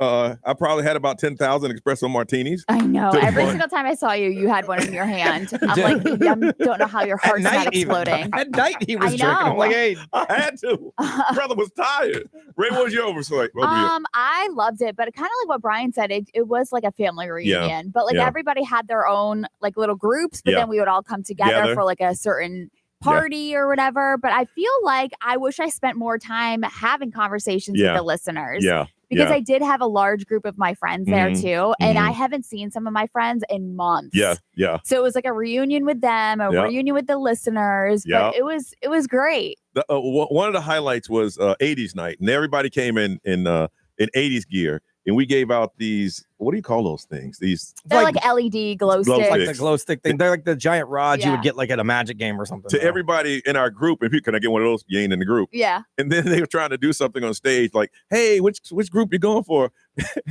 I probably had about 10,000 espresso martinis. I know. Every single time I saw you, you had one in your hand. I'm like, I don't know how your heart's not exploding. At night he was drinking. I'm like, hey, I had to. Brother was tired. Ray, what was your oversight? I loved it, but kind of like what Brian said, it was like a family reunion. But like everybody had their own like little groups, but then we would all come together for like a certain party or whatever. But I feel like I wish I spent more time having conversations with the listeners. Yeah. Because I did have a large group of my friends there too. And I haven't seen some of my friends in months. Yeah. Yeah. So it was like a reunion with them, a reunion with the listeners. But it was great. One of the highlights was 80s night, and everybody came in 80s gear. And we gave out these, what do you call those things? They're like LED glow sticks. Like the glow stick thing. They're like the giant rods you would get like at a Magic game or something. To everybody in our group, if you can I get one of those, you ain't in the group. Yeah. And then they were trying to do something on stage like, "Hey, which group you going for?"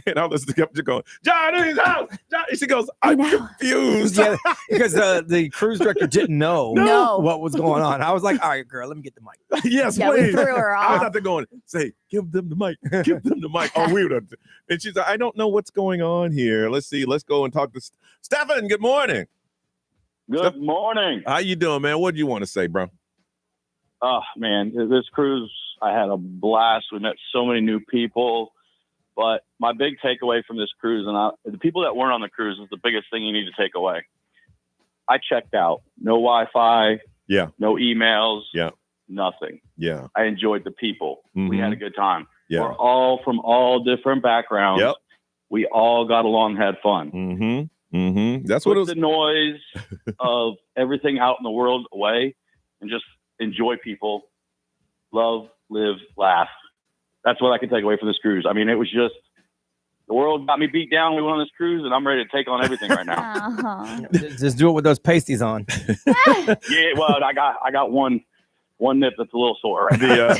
And I was just going, "Johnny's house." She goes, "I'm confused." Yeah, because the cruise director didn't know what was going on. I was like, "All right, girl, let me get the mic." Yes, yeah, please. we threw her off. I was out there going, "Say, give them the mic. Give them the mic." Oh, we would have. And she's like, "I don't know what's going on here. Let's see. Let's go and talk to Stefan. Good morning." Good morning. How you doing, man? What do you want to say, bro? Oh, man, this cruise, I had a blast. We met so many new people. But my big takeaway from this cruise, and the people that weren't on the cruise, is the biggest thing you need to take away. I checked out. No Wi-Fi. Yeah. No emails. Yeah. Nothing. Yeah. I enjoyed the people. Mm-hmm. We had a good time. Yeah. We're all from all different backgrounds. Yep. We all got along, had fun. Mm-hmm. Mm-hmm. That's what it was. The noise of everything out in the world away and just enjoy people. Love, live, laugh. That's what I can take away from this cruise. I mean, it was just, the world got me beat down. We went on this cruise, and I'm ready to take on everything right now. Just do it with those pasties on. Yeah, well, I got one nip that's a little sore right now.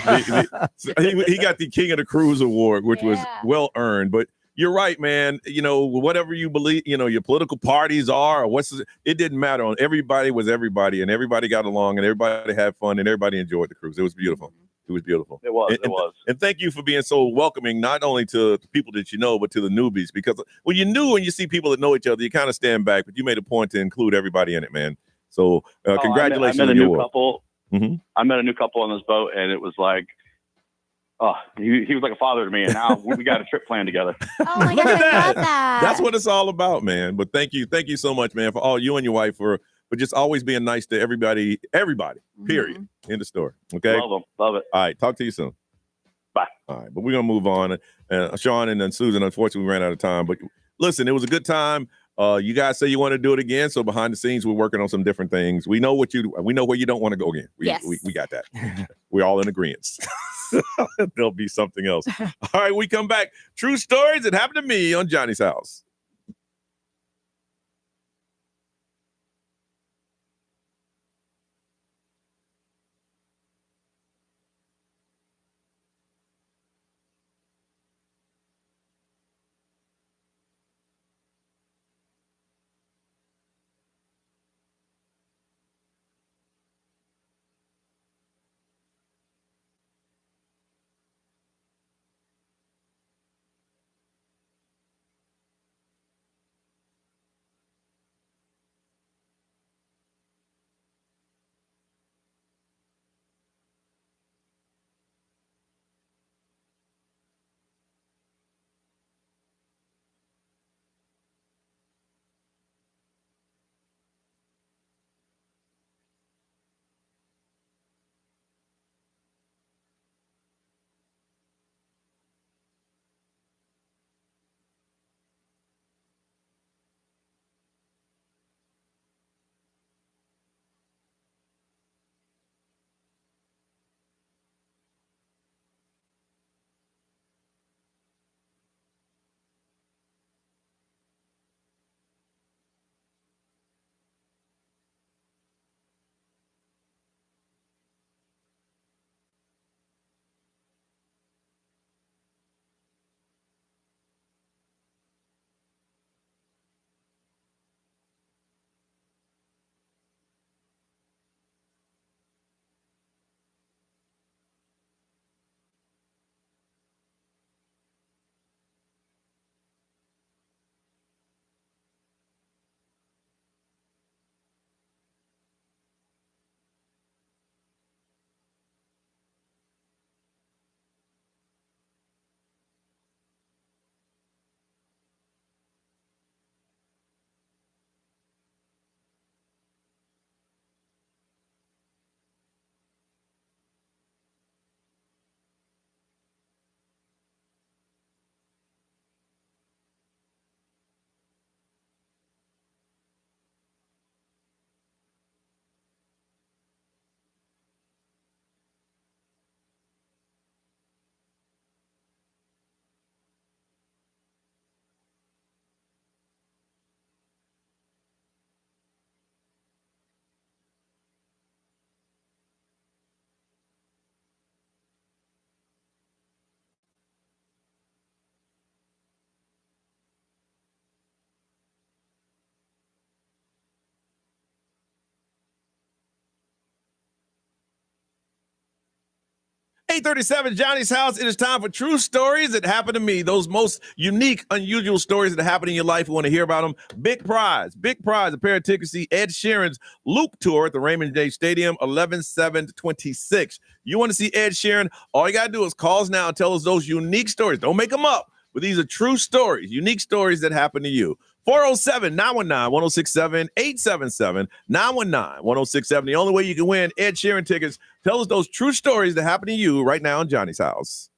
He got the King of the Cruise award, which was well earned. But you're right, man. Whatever you believe, your political parties are, or it didn't matter. Everybody was everybody, and everybody got along, and everybody had fun, and everybody enjoyed the cruise. It was beautiful. It was beautiful. It was. And thank you for being so welcoming, not only to the people that you know, but to the newbies. Because when you see people that know each other, you kind of stand back, but you made a point to include everybody in it, man. So congratulations I met on a your new work. couple. Mm-hmm. I met a new couple on this boat, and it was like, he was like a father to me, and now we got a trip planned together. Oh my gosh, I love that. That's what it's all about, man. But thank you so much, man, for all you and your wife for just always being nice to everybody, period. In the story. Okay. Love them. Love it. All right. Talk to you soon. Bye. All right. But we're going to move on. Sean and then Susan, unfortunately, we ran out of time. But listen, it was a good time. You guys say you want to do it again. So behind the scenes, we're working on some different things. We know where you don't want to go again. We got that. We're all in agreement. There'll be something else. All right. We come back. True stories that happened to me on Johnny's House. $8:37, Johnny's House. It is time for true stories that happened to me. Those most unique, unusual stories that happen in your life. We want to hear about them. Big prize, a pair of tickets to see Ed Sheeran's Loop Tour at the Raymond James Stadium, 11/7/26. You want to see Ed Sheeran? All you got to do is call us now and tell us those unique stories. Don't make them up, but these are true stories, unique stories that happen to you. 407-919-1067, 877-919-1067. The only way you can win Ed Sheeran tickets. Tell us those true stories that happen to you right now in Johnny's House.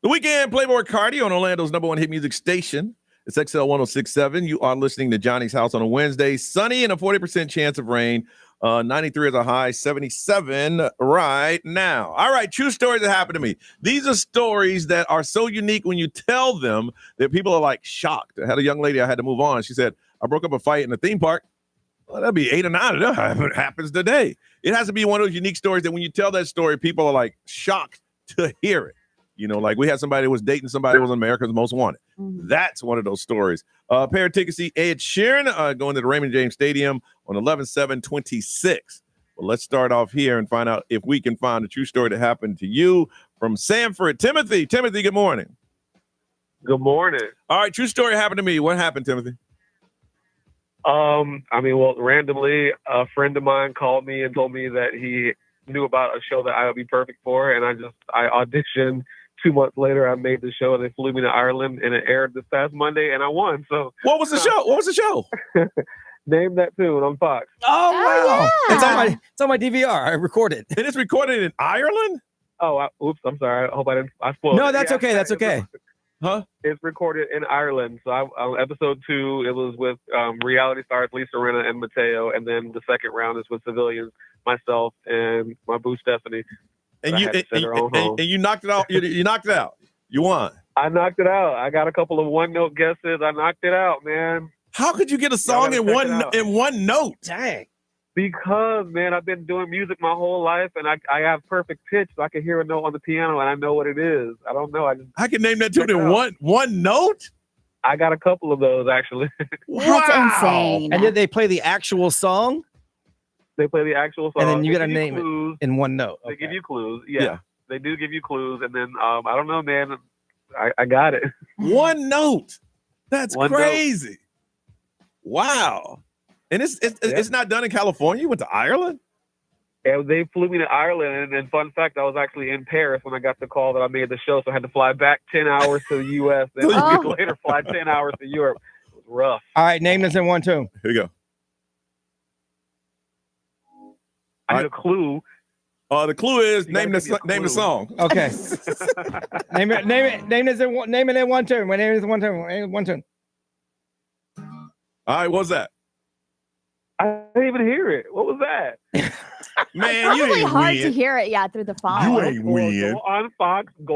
The Weekend, Playboy Cardi on Orlando's #1 hit music station. It's XL 1067. You are listening to Johnny's House on a Wednesday. Sunny and a 40% chance of rain. 93 is a high, 77 right now. All right, true stories that happened to me. These are stories that are so unique when you tell them that people are like shocked. I had a young lady I had to move on. She said, I broke up a fight in the theme park. Well, that'll be 8 or 9 of them. It happens today. It has to be one of those unique stories that when you tell that story, people are like shocked to hear it. You know, like we had somebody who was dating somebody who was America's Most Wanted. Mm-hmm. That's one of those stories. Pair of tickets to see Ed Sheeran going to the Raymond James Stadium on 11/7/26. Well, let's start off here and find out if we can find a true story that happened to you from Sanford. Timothy, good morning. Good morning. All right, true story happened to me. What happened, Timothy? Randomly, a friend of mine called me and told me that he knew about a show that I would be perfect for, and I auditioned. 2 months later, I made the show. They flew me to Ireland, and it aired this past Monday, and I won. So, what was the show? Name That Tune on Fox. Oh wow! Yeah. It's on my DVR. I recorded. And it's recorded in Ireland. Oh, oops! I'm sorry. I hope I spoiled. No, it. that's okay. That's okay. Huh? It's recorded in Ireland. So on episode 2, it was with reality stars Lisa Rinna and Mateo, and then the second round is with civilians, myself and my boo Stephanie. And you knocked it out. You knocked it out. You won. I knocked it out. I got a couple of one-note guesses. I knocked it out, man. How could you get a song in one note? Dang. Because, man, I've been doing music my whole life, and I have perfect pitch, so I can hear a note on the piano, and I know what it is. I don't know. I can name that tune in one note? I got a couple of those, actually. That's insane. And did they play the actual song? They play the actual song. And then you got to name it in one note. They give you clues. Yeah. They do give you clues. And then, I don't know, man. I got it. One note. That's crazy. Note. Wow. And it's not done in California? You went to Ireland? Yeah, they flew me to Ireland. And fun fact, I was actually in Paris when I got the call that I made the show. So I had to fly back 10 hours to the U.S. Then a week later, fly 10 hours to Europe. It was rough. All right, name this in one tune. Here you go. I need a clue. The clue is name the song. Okay. name it in one tune. My name is one tune. All right, what's that? I didn't even hear it. What was that? Man, you ain't ain't hard win. to hear it, through the phone. You ain't win. Go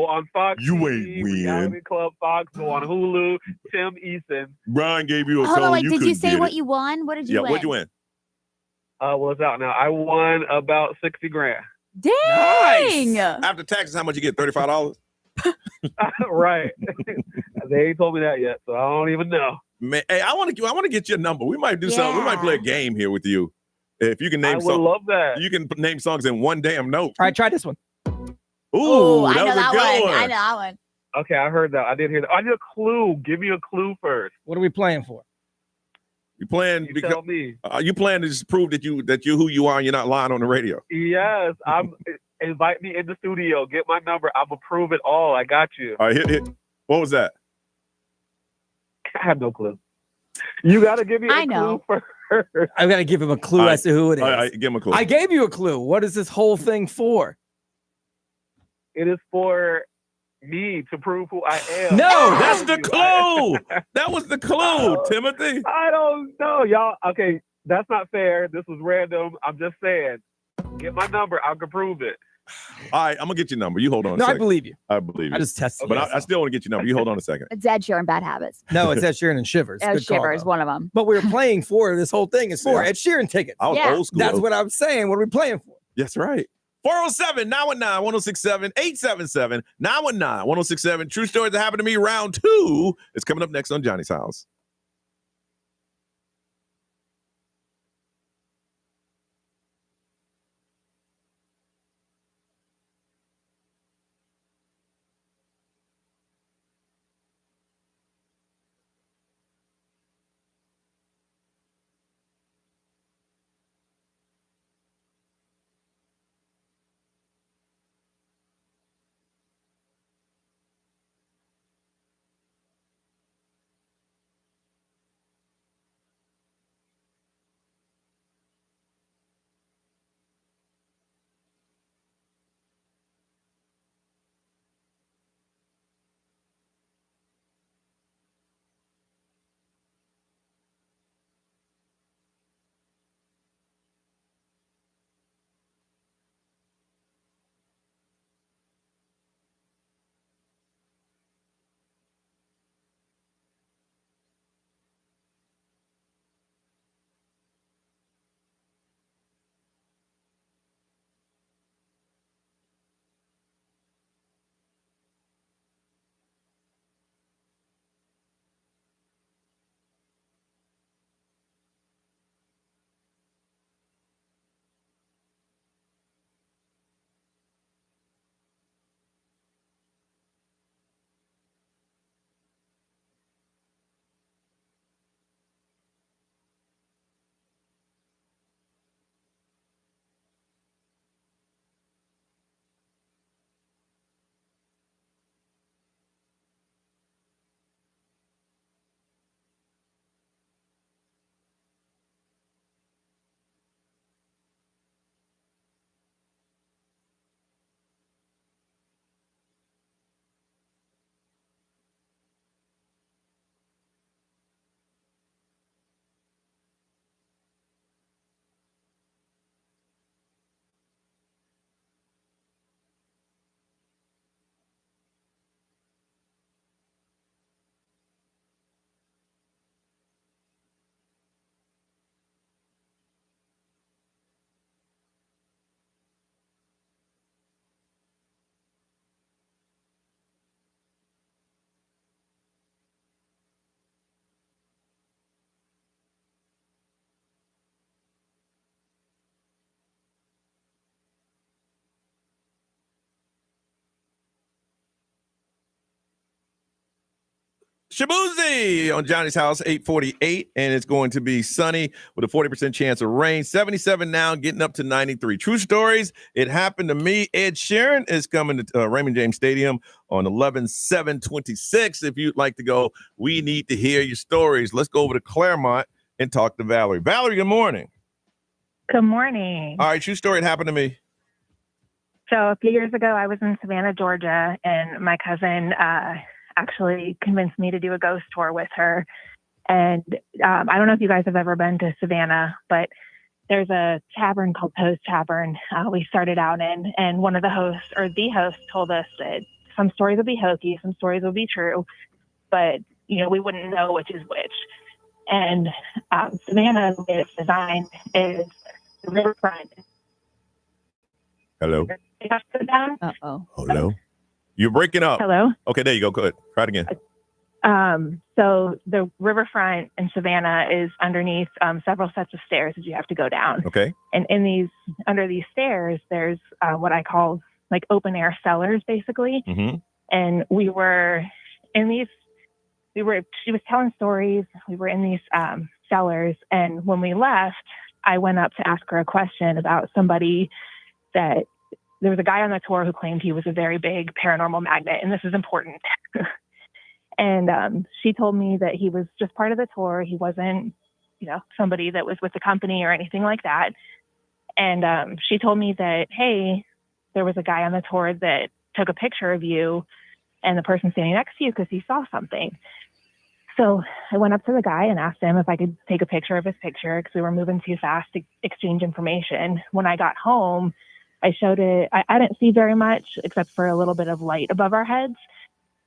on Fox. You TV, ain't win. Reality Club Fox. Go on Hulu. Tim Eason. Brian gave you a Hold tone. on, wait, You did you couldn't say get what it. you won? What did you win? What'd you win? Well, it's out now. I won about $60,000. Dang! Nice. After taxes, how much you get? $35? Right. They ain't told me that yet, so I don't even know. Man, hey, I want to get your number. We might do something. We might play a game here with you. If you can name I would love that. You can name songs in one damn note. All right, try this one. Ooh, I know was a that good one. I know that one. Okay, I heard that. I did hear that. I need a clue. Give me a clue first. What are we playing for? You playing You because tell me. You playing to just prove that you who you are and you're not lying on the radio. Yes, invite me in the studio. Get my number. I'm gonna prove it all. I got you. All right, hit. What was that? I have no clue. You got to give me a clue first. I've got to give him a clue as to who it is. All right, give him a clue. I gave you a clue. What is this whole thing for? It is for me to prove who I am. No, that's the clue. That was the clue, Timothy. I don't know, y'all. Okay, that's not fair. This was random. I'm just saying. Get my number. I can prove it. All right, I'm gonna get your number. You hold on. No, a second. I believe you. I believe you. I just tested. But I still want to get your number. You hold on a second. It's Ed Sheeran, Bad Habits. No, it's Ed Sheeran and Shivers. Oh, Good call, Shivers, though. one of them. But we were playing for this whole thing is for Ed Sheeran tickets. I was old school. That's what I'm saying. What are we playing for? That's right. 407-919-1067, 877-919-1067. True stories that happened to me. Round 2 is coming up next on Johnny's House. Shabuzi on Johnny's House, 848, and it's going to be sunny with a 40% chance of rain. 77 now, getting up to 93. True stories. It happened to me. Ed Sheeran is coming to Raymond James Stadium on 11/7/26. If you'd like to go, we need to hear your stories. Let's go over to Claremont and talk to Valerie. Valerie, good morning. Good morning. All right, true story. It happened to me. So a few years ago, I was in Savannah, Georgia, and my cousin actually convinced me to do a ghost tour with her. And I don't know if you guys have ever been to Savannah, but there's a tavern called Poe's Tavern we started out in. And one of the hosts, or the host, told us that some stories would be hokey, some stories would be true, but, you know, we wouldn't know which is which. And Savannah, the way it's designed is the riverfront. Hello. Uh-oh. Hello. You're breaking up. Hello. Okay, there you go. Go ahead. Try it again. So the riverfront in Savannah is underneath several sets of stairs that you have to go down. Okay. And under these stairs, there's what I call like open air cellars, basically. Mm-hmm. And we were in these. She was telling stories. We were in these cellars, and when we left, I went up to ask her a question about somebody that. There was a guy on the tour who claimed he was a very big paranormal magnet, and this is important. And she told me that he was just part of the tour. He wasn't, you know, somebody that was with the company or anything like that. And she told me that, hey, there was a guy on the tour that took a picture of you and the person standing next to you because he saw something. So I went up to the guy and asked him if I could take a picture of his picture because we were moving too fast to exchange information. When I got home, I showed it. I didn't see very much except for a little bit of light above our heads.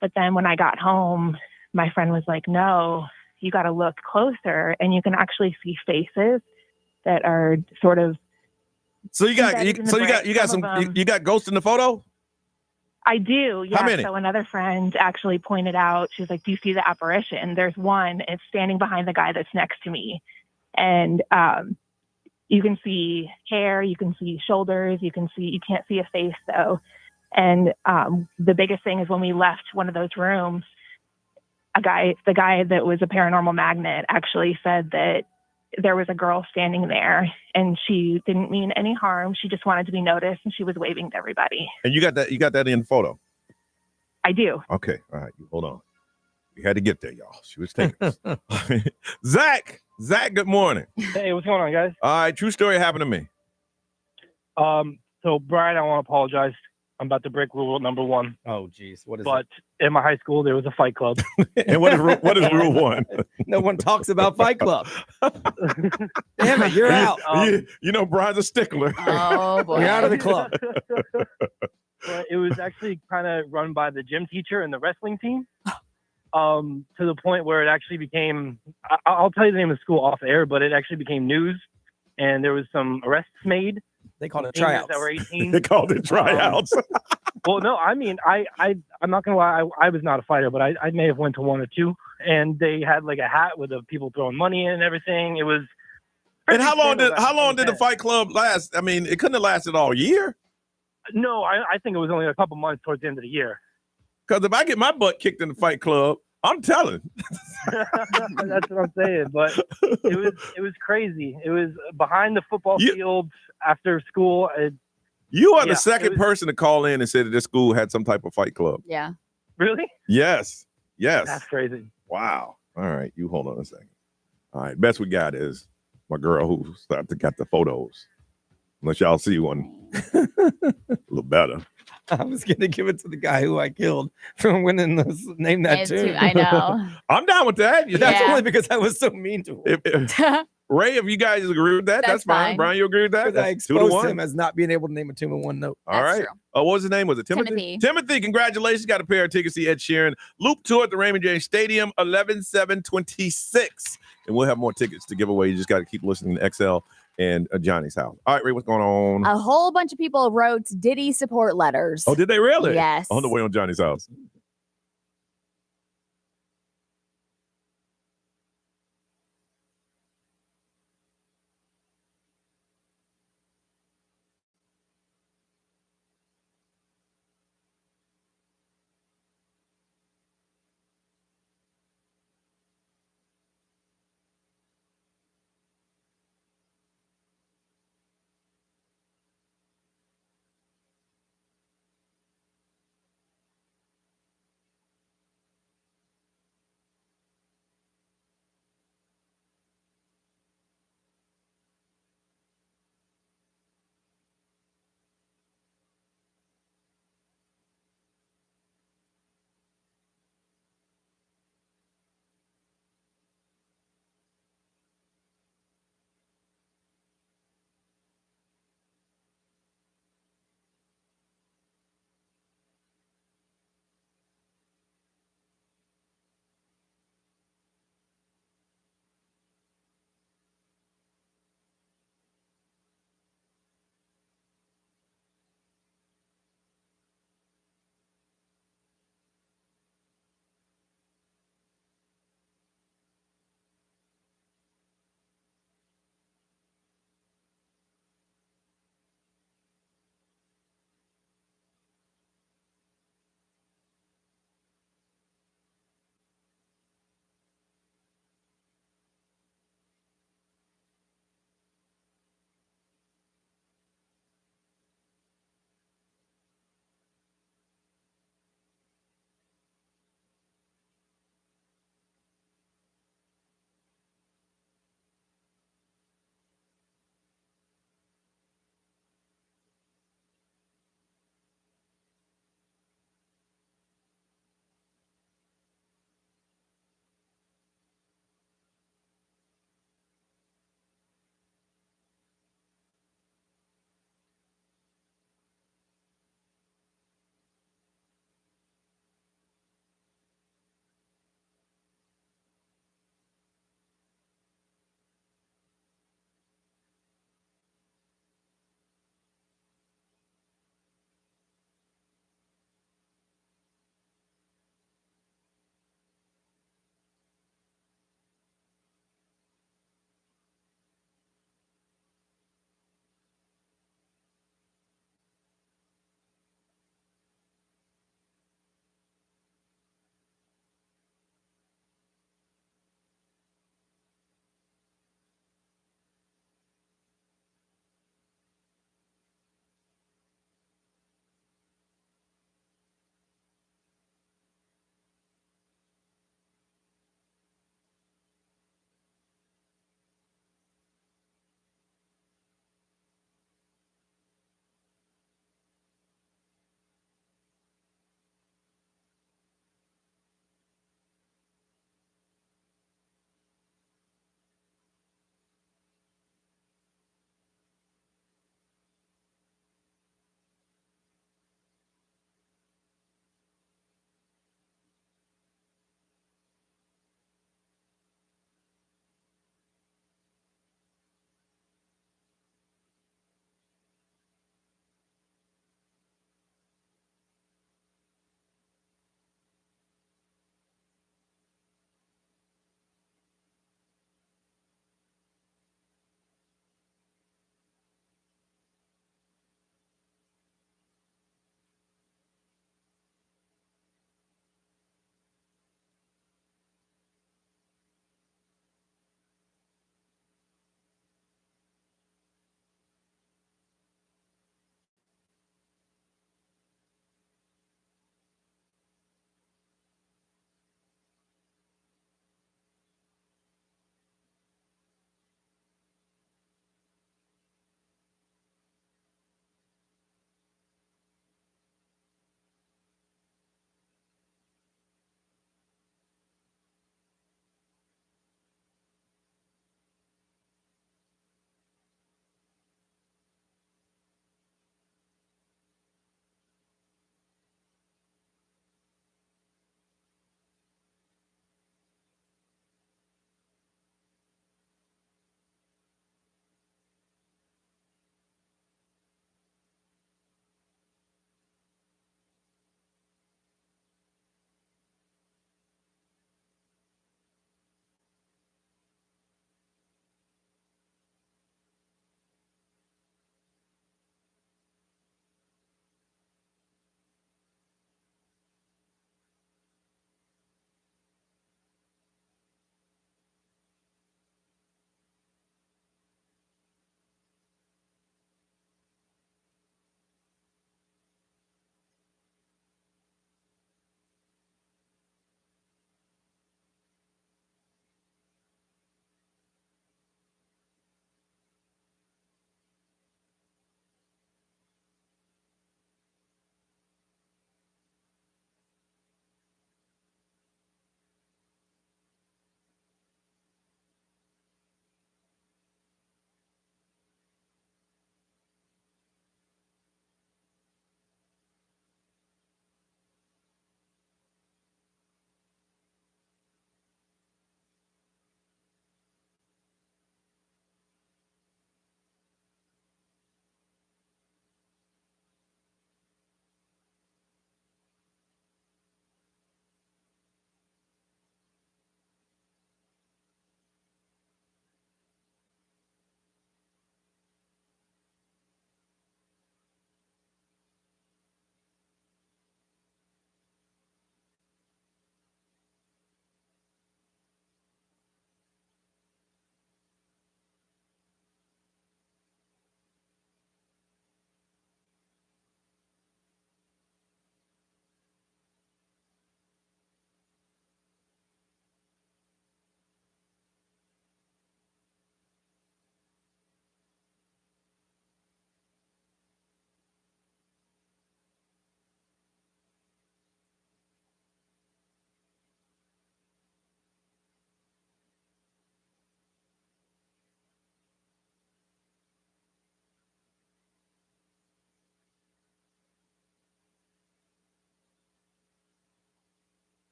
But then when I got home, my friend was like, no, you got to look closer and you can actually see faces that are sort of. So you got ghosts in the photo? I do. Yeah. How many? So another friend actually pointed out, she was like, do you see the apparition? There's one. It's standing behind the guy that's next to me. And, you can see hair, you can see shoulders, you can't see a face though. And the biggest thing is when we left one of those rooms, the guy that was a paranormal magnet actually said that there was a girl standing there and she didn't mean any harm. She just wanted to be noticed and she was waving to everybody. And you got that in the photo? I do. Okay. All right. Hold on. We had to get there, y'all. She was taking us. Zach, good morning. Hey, what's going on, guys? All right, true story happened to me. So Brian, I want to apologize. I'm about to break rule number 1. Oh, geez, what is but it? In my high school, there was a fight club. And what is rule 1? No one talks about Fight Club. Damn it, you're out. You know, Brian's a stickler. Oh boy, you're out of the club. But it was actually kind of run by the gym teacher and the wrestling team. To the point where it actually became, I'll tell you the name of the school off air, but it actually became news, and there was some arrests made. They called it tryouts. That were 18. They called it tryouts. Well, no, I mean, I'm not gonna lie, I was not a fighter, but I may have went to 1 or 2, and they had like a hat with the people throwing money in and everything. It was. And how long did the fight club last? I mean, it couldn't have lasted all year. No, I think it was only a couple months towards the end of the year. Because if I get my butt kicked in the fight club, I'm telling. That's what I'm saying. But it was crazy. It was behind the football field after school. You are the second person to call in and say that this school had some type of fight club. Yeah. Really? Yes. That's crazy. Wow. All right. You hold on a second. All right. Best we got is my girl who got the photos. Unless y'all see one a little better. I was going to give it to the guy who I killed from winning this. Name that tune. I know. I'm down with that. That's only because I was so mean to him. Ray, if you guys agree with that, that's fine. Brian, you agree with that? I exposed him as not being able to name a tune in one note. All right. True. What was his name? Was it Timothy? Timothy, congratulations. Got a pair of tickets to see Ed Sheeran. Loop tour at the Raymond James Stadium, 11/7/26. And we'll have more tickets to give away. You just got to keep listening to XL and Johnny's House. All right, Ray, what's going on? A whole bunch of people wrote Diddy support letters. Oh, did they really? Yes. On the way on Johnny's House.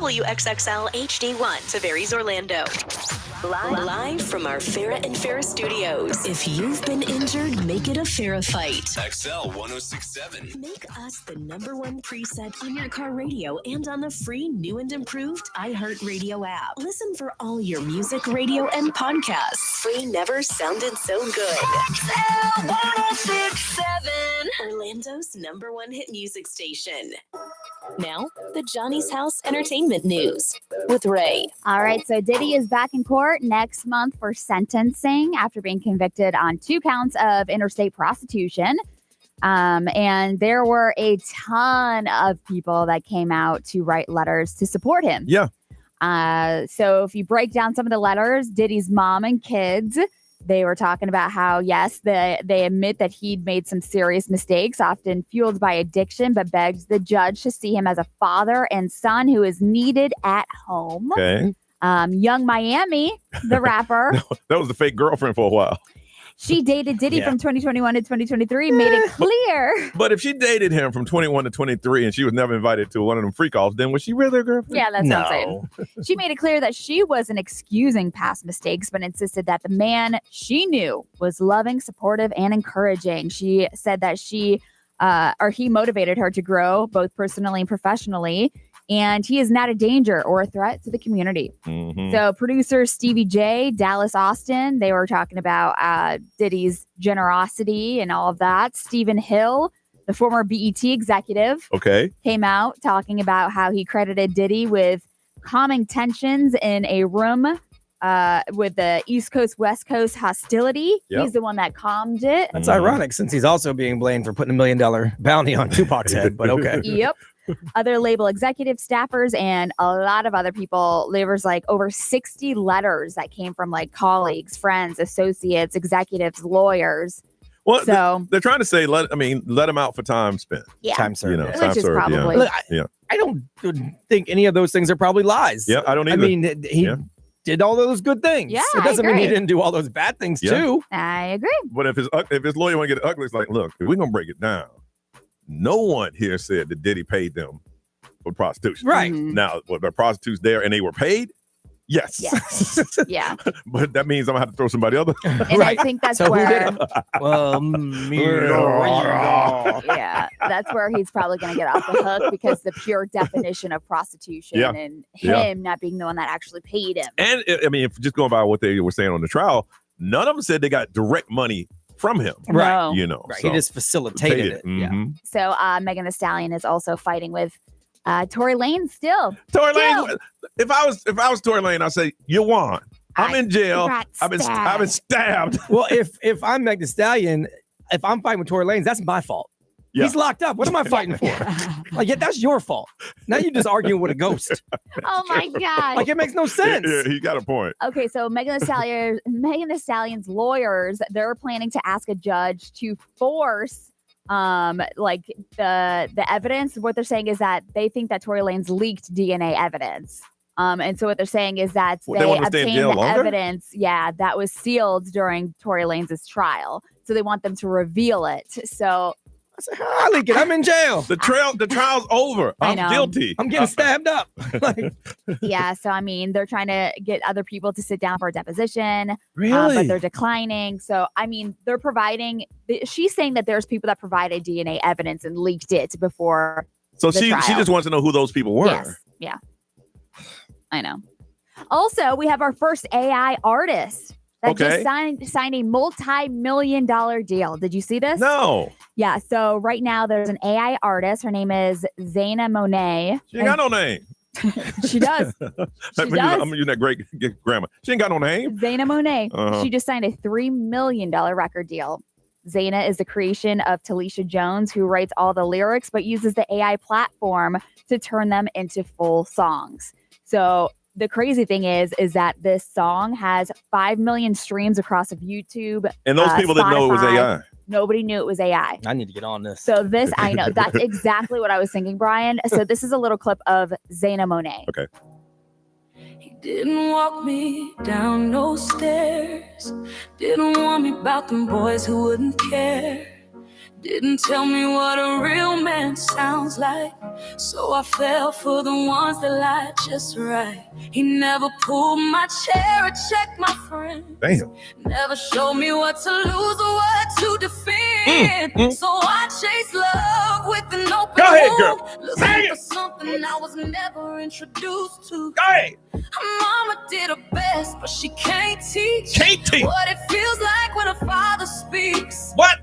WXXL HD1 Tavares, Orlando. Live from our Farrah and Farrah studios. If you've been injured, make it a Farrah fight. XL 106.7. Make us the #1 preset on your car radio and on the free new and improved iHeartRadio app. Listen for all your music, radio, and podcasts. Free never sounded so good. XL 106.7. Orlando's #1 hit music station. Now, the Johnny's House Entertainment News with Ray. All right, so Diddy is back in court next month for sentencing after being convicted on 2 counts of interstate prostitution. And there were a ton of people that came out to write letters to support him. Yeah. So if you break down some of the letters, Diddy's mom and kids, they were talking about how, yes, they admit that he'd made some serious mistakes, often fueled by addiction, but begged the judge to see him as a father and son who is needed at home. Okay. Young Miami, the rapper. That was the fake girlfriend for a while. She dated Diddy from 2021 to 2023, made it clear. But if she dated him from 21 to 23 and she was never invited to one of them freak offs, then was she really a girlfriend? Yeah, that's what I'm saying. She made it clear that she wasn't excusing past mistakes, but insisted that the man she knew was loving, supportive, and encouraging. She said that he motivated her to grow both personally and professionally. And he is not a danger or a threat to the community. Mm-hmm. So producer Stevie J, Dallas Austin, they were talking about Diddy's generosity and all of that. Stephen Hill, the former BET executive, came out talking about how he credited Diddy with calming tensions in a room with the East Coast, West Coast hostility. Yep. He's the one that calmed it. That's ironic since he's also being blamed for putting $1 million bounty on Tupac's head, but okay. Yep. Other label executive staffers and a lot of other people. There was like over 60 letters that came from like colleagues, friends, associates, executives, lawyers. Well, so they're trying to say let him out for time spent. Yeah. Time served. Time served. Probably. Look, Yeah. I don't think any of those things are probably lies. Yeah, I don't either. I mean, he did all those good things. Yeah, it doesn't I mean he agree. didn't do all those bad things too. I agree. But if his lawyer want to get it ugly, it's like, look, we're gonna break it down. No one here said that Diddy paid them for prostitution. Right. Now, were the prostitutes there and they were paid? Yes. Yeah. But that means I'm gonna have to throw somebody else. And I think that's where yeah, that's where he's probably going to get off the hook because the pure definition of prostitution and him not being the one that actually paid him. And I mean, if just going by what they were saying on the trial, none of them said they got direct money from him. Right. No. You know, Right. He just facilitated it. Mhm. So Megan Thee Stallion is also fighting with Tory Lanez still. Tory Lanez. If I was Tory Lanez, I'd say you won. I'm in jail. I've been stabbed. Well, if I'm Meg Thee Stallion, if I'm fighting with Tory Lanez, that's my fault. Yeah. He's locked up. What am I fighting for? Like, yeah, that's your fault. Now you're just arguing with a ghost. Oh my God. Like, it makes no sense. Yeah, he got a point. Okay, so Megan Thee Stallion's lawyers, they're planning to ask a judge to force like the evidence. What they're saying is that they think that Tory Lanez leaked DNA evidence. And so what they're saying is that they obtained the evidence, that was sealed during Tory Lanez's trial. So they want them to reveal it. So I leak it. I'm in jail. The trial's over. I'm guilty. I'm getting stabbed up. yeah, so I mean, they're trying to get other people to sit down for a deposition. Really? But they're declining. So, I mean, they're providing, she's saying that there's people that provided DNA evidence and leaked it before. So the she trial. just wants to know who those people were. Yes. Yeah. I know. Also, we have our first AI artist that just signed a multi-million-dollar deal. Did you see this? No. Yeah. So right now there's an AI artist. Her name is Zaina Monet. She ain't got no name. She does. I'm using that great grammar. She ain't got no name. Zaina Monet. Uh-huh. She just signed a $3 million record deal. Zaina is the creation of Talisha Jones, who writes all the lyrics, but uses the AI platform to turn them into full songs. So the crazy thing is that this song has 5 million streams across of YouTube. And those people didn't know it was AI. Nobody knew it was AI. I need to get on this. So this, I know, that's exactly what I was thinking, Brian. So this is a little clip of Zaina Monet. Okay. Didn't walk me down no stairs. Didn't warn me about them boys who wouldn't care. Didn't tell me what a real man sounds like, so I fell for the ones that lie just right. He never pulled my chair or checked my friends. Damn. Never showed me what to lose or what to defend. So I chased love with an open Go ahead, girl. wound, looking for something I was never introduced to. Go ahead. Mama did her best, but she can't teach. Can't teach. What it feels like when a father speaks. What?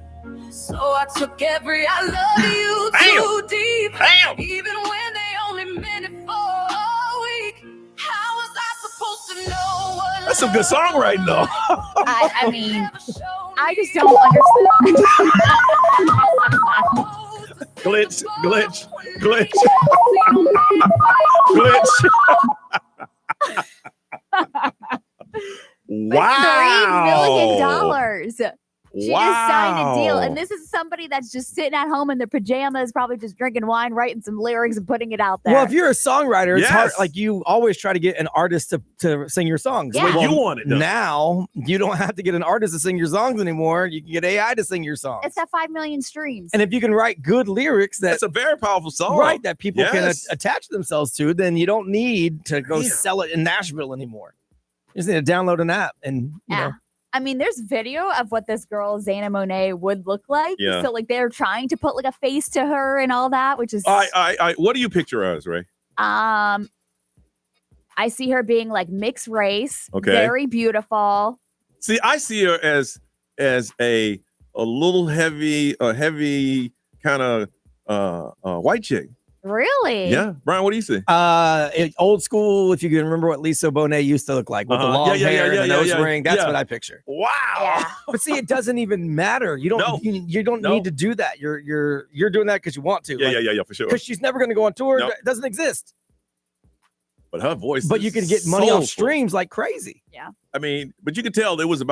So I took every I love you too deep. Damn. Even when they only meant it for a week. How was I supposed to know what That's some good songwriting, though. I mean, I just don't understand. glitch. Glitch. Wow. $3 million. She just signed a deal. Wow. And this is somebody that's just sitting at home in their pajamas, probably just drinking wine, writing some lyrics and putting it out there. Well, if you're a songwriter, it's hard. Yes. Like, you always try to get an artist to sing your songs. Yeah. Well, you want it, though. Now, you don't have to get an artist to sing your songs anymore. You can get AI to sing your songs. It's at 5 million streams. And if you can write good lyrics That's a very powerful song. right, that people can Yes. attach themselves to, then you don't need to go sell it in Nashville anymore. You just need to download an app and, you know. I mean, there's video of what this girl, Zana Monet, would look like. Yeah. So, like, they're trying to put, like, a face to her and all that, which is... What do you picture as, Ray? I see her being, like, mixed race. Okay. Very beautiful. See, I see her as a little heavy kind of white chick. Really? Yeah. Brian, what do you see? Old school, if you can remember what Lisa Bonet used to look like with the long hair and the nose ring. That's what I picture. Wow. Yeah. But see, it doesn't even matter. You don't you don't need to do that. You're doing that because you want to. Yeah, for sure. Because she's never going to go on tour. Nope. It doesn't exist. But her voice. But you can get money off soulful. streams like crazy. Yeah. I mean, but you could tell it wasn't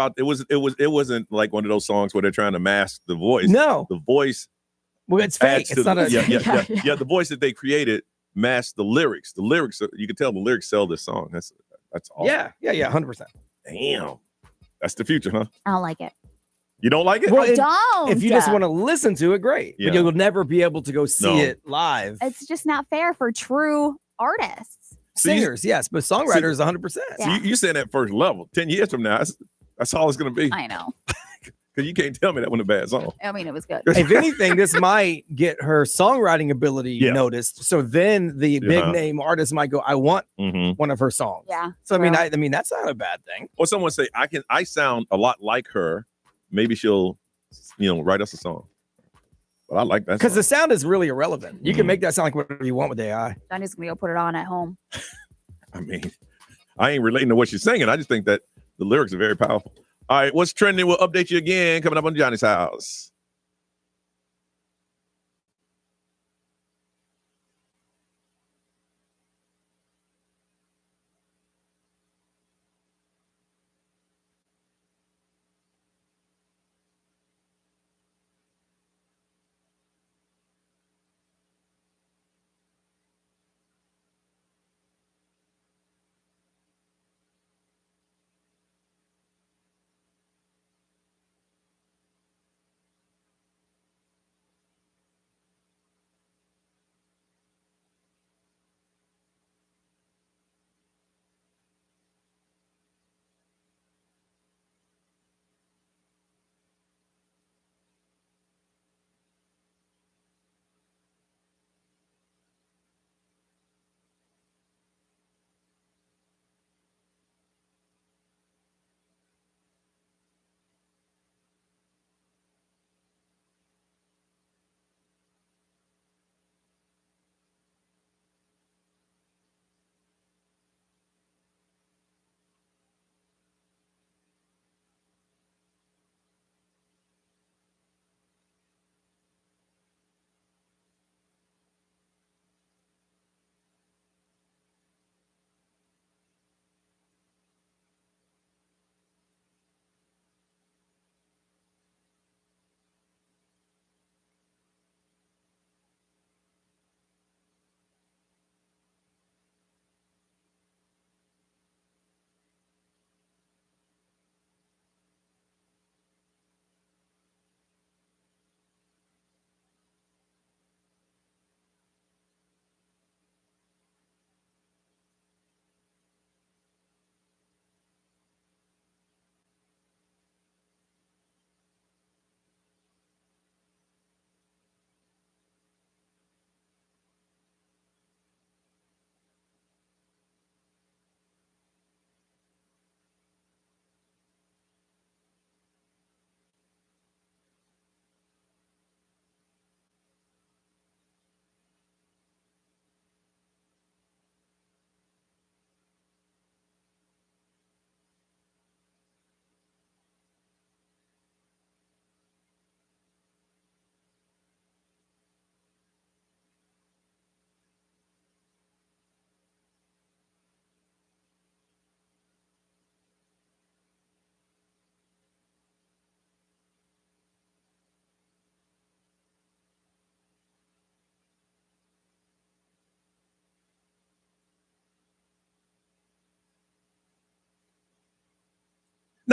like one of those songs where they're trying to mask the voice. No. The voice. Well, it's fake. It's not a the voice that they created masked the lyrics. The lyrics, you can tell the lyrics sell this song. That's awesome. Yeah, 100%. Damn. That's the future, huh? I don't like it. You don't like it? Well, I don't. If you just want to listen to it, great. Yeah. But you'll never be able to go see it live. It's just not fair for true artists. Singers, yes, but songwriters, 100%. So you saying that first level. 10 years from now, that's all it's going to be. I know. Because you can't tell me that wasn't a bad song. I mean, it was good. If anything, this might get her songwriting ability noticed. So then the big name artist might go, I want one of her songs. Yeah. So I mean, that's not a bad thing. Or someone say, I sound a lot like her. Maybe she'll, write us a song. But I like that because song. the sound is really irrelevant. You can make that sound like whatever you want with AI. Johnny's gonna go put it on at home. I mean, I ain't relating to what she's singing. I just think that the lyrics are very powerful. All right, what's trending? We'll update you again coming up on Johnny's House.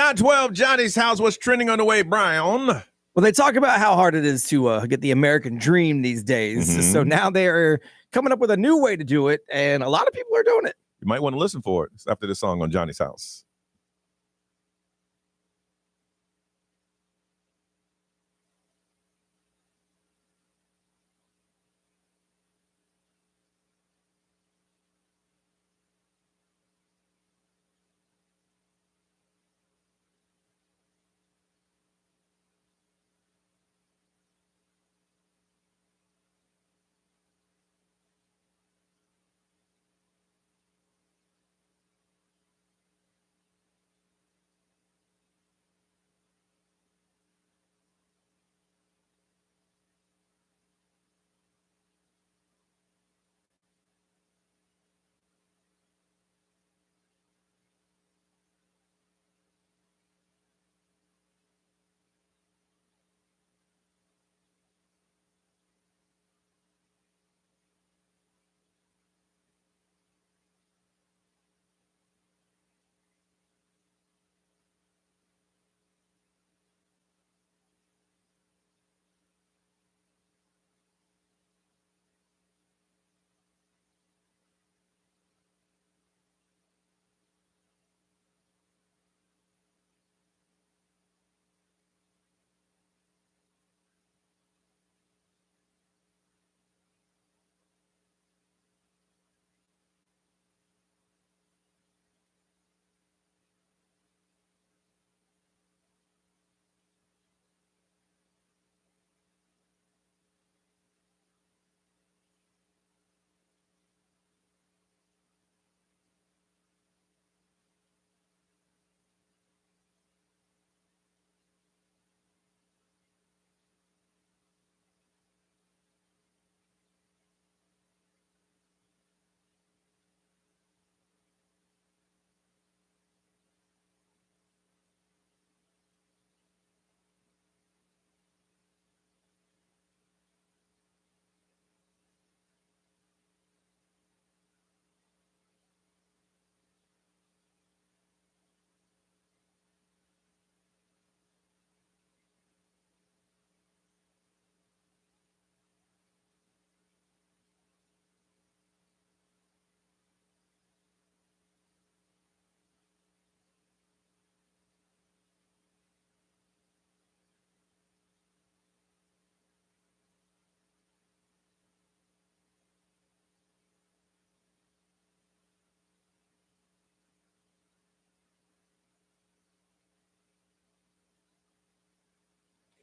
912 Johnny's house. What's trending on the way, Brian? Well, they talk about how hard it is to get the American dream these days. Mm-hmm. So now they're coming up with a new way to do it, and a lot of people are doing it. You might want to listen for it. It's after this song on Johnny's house.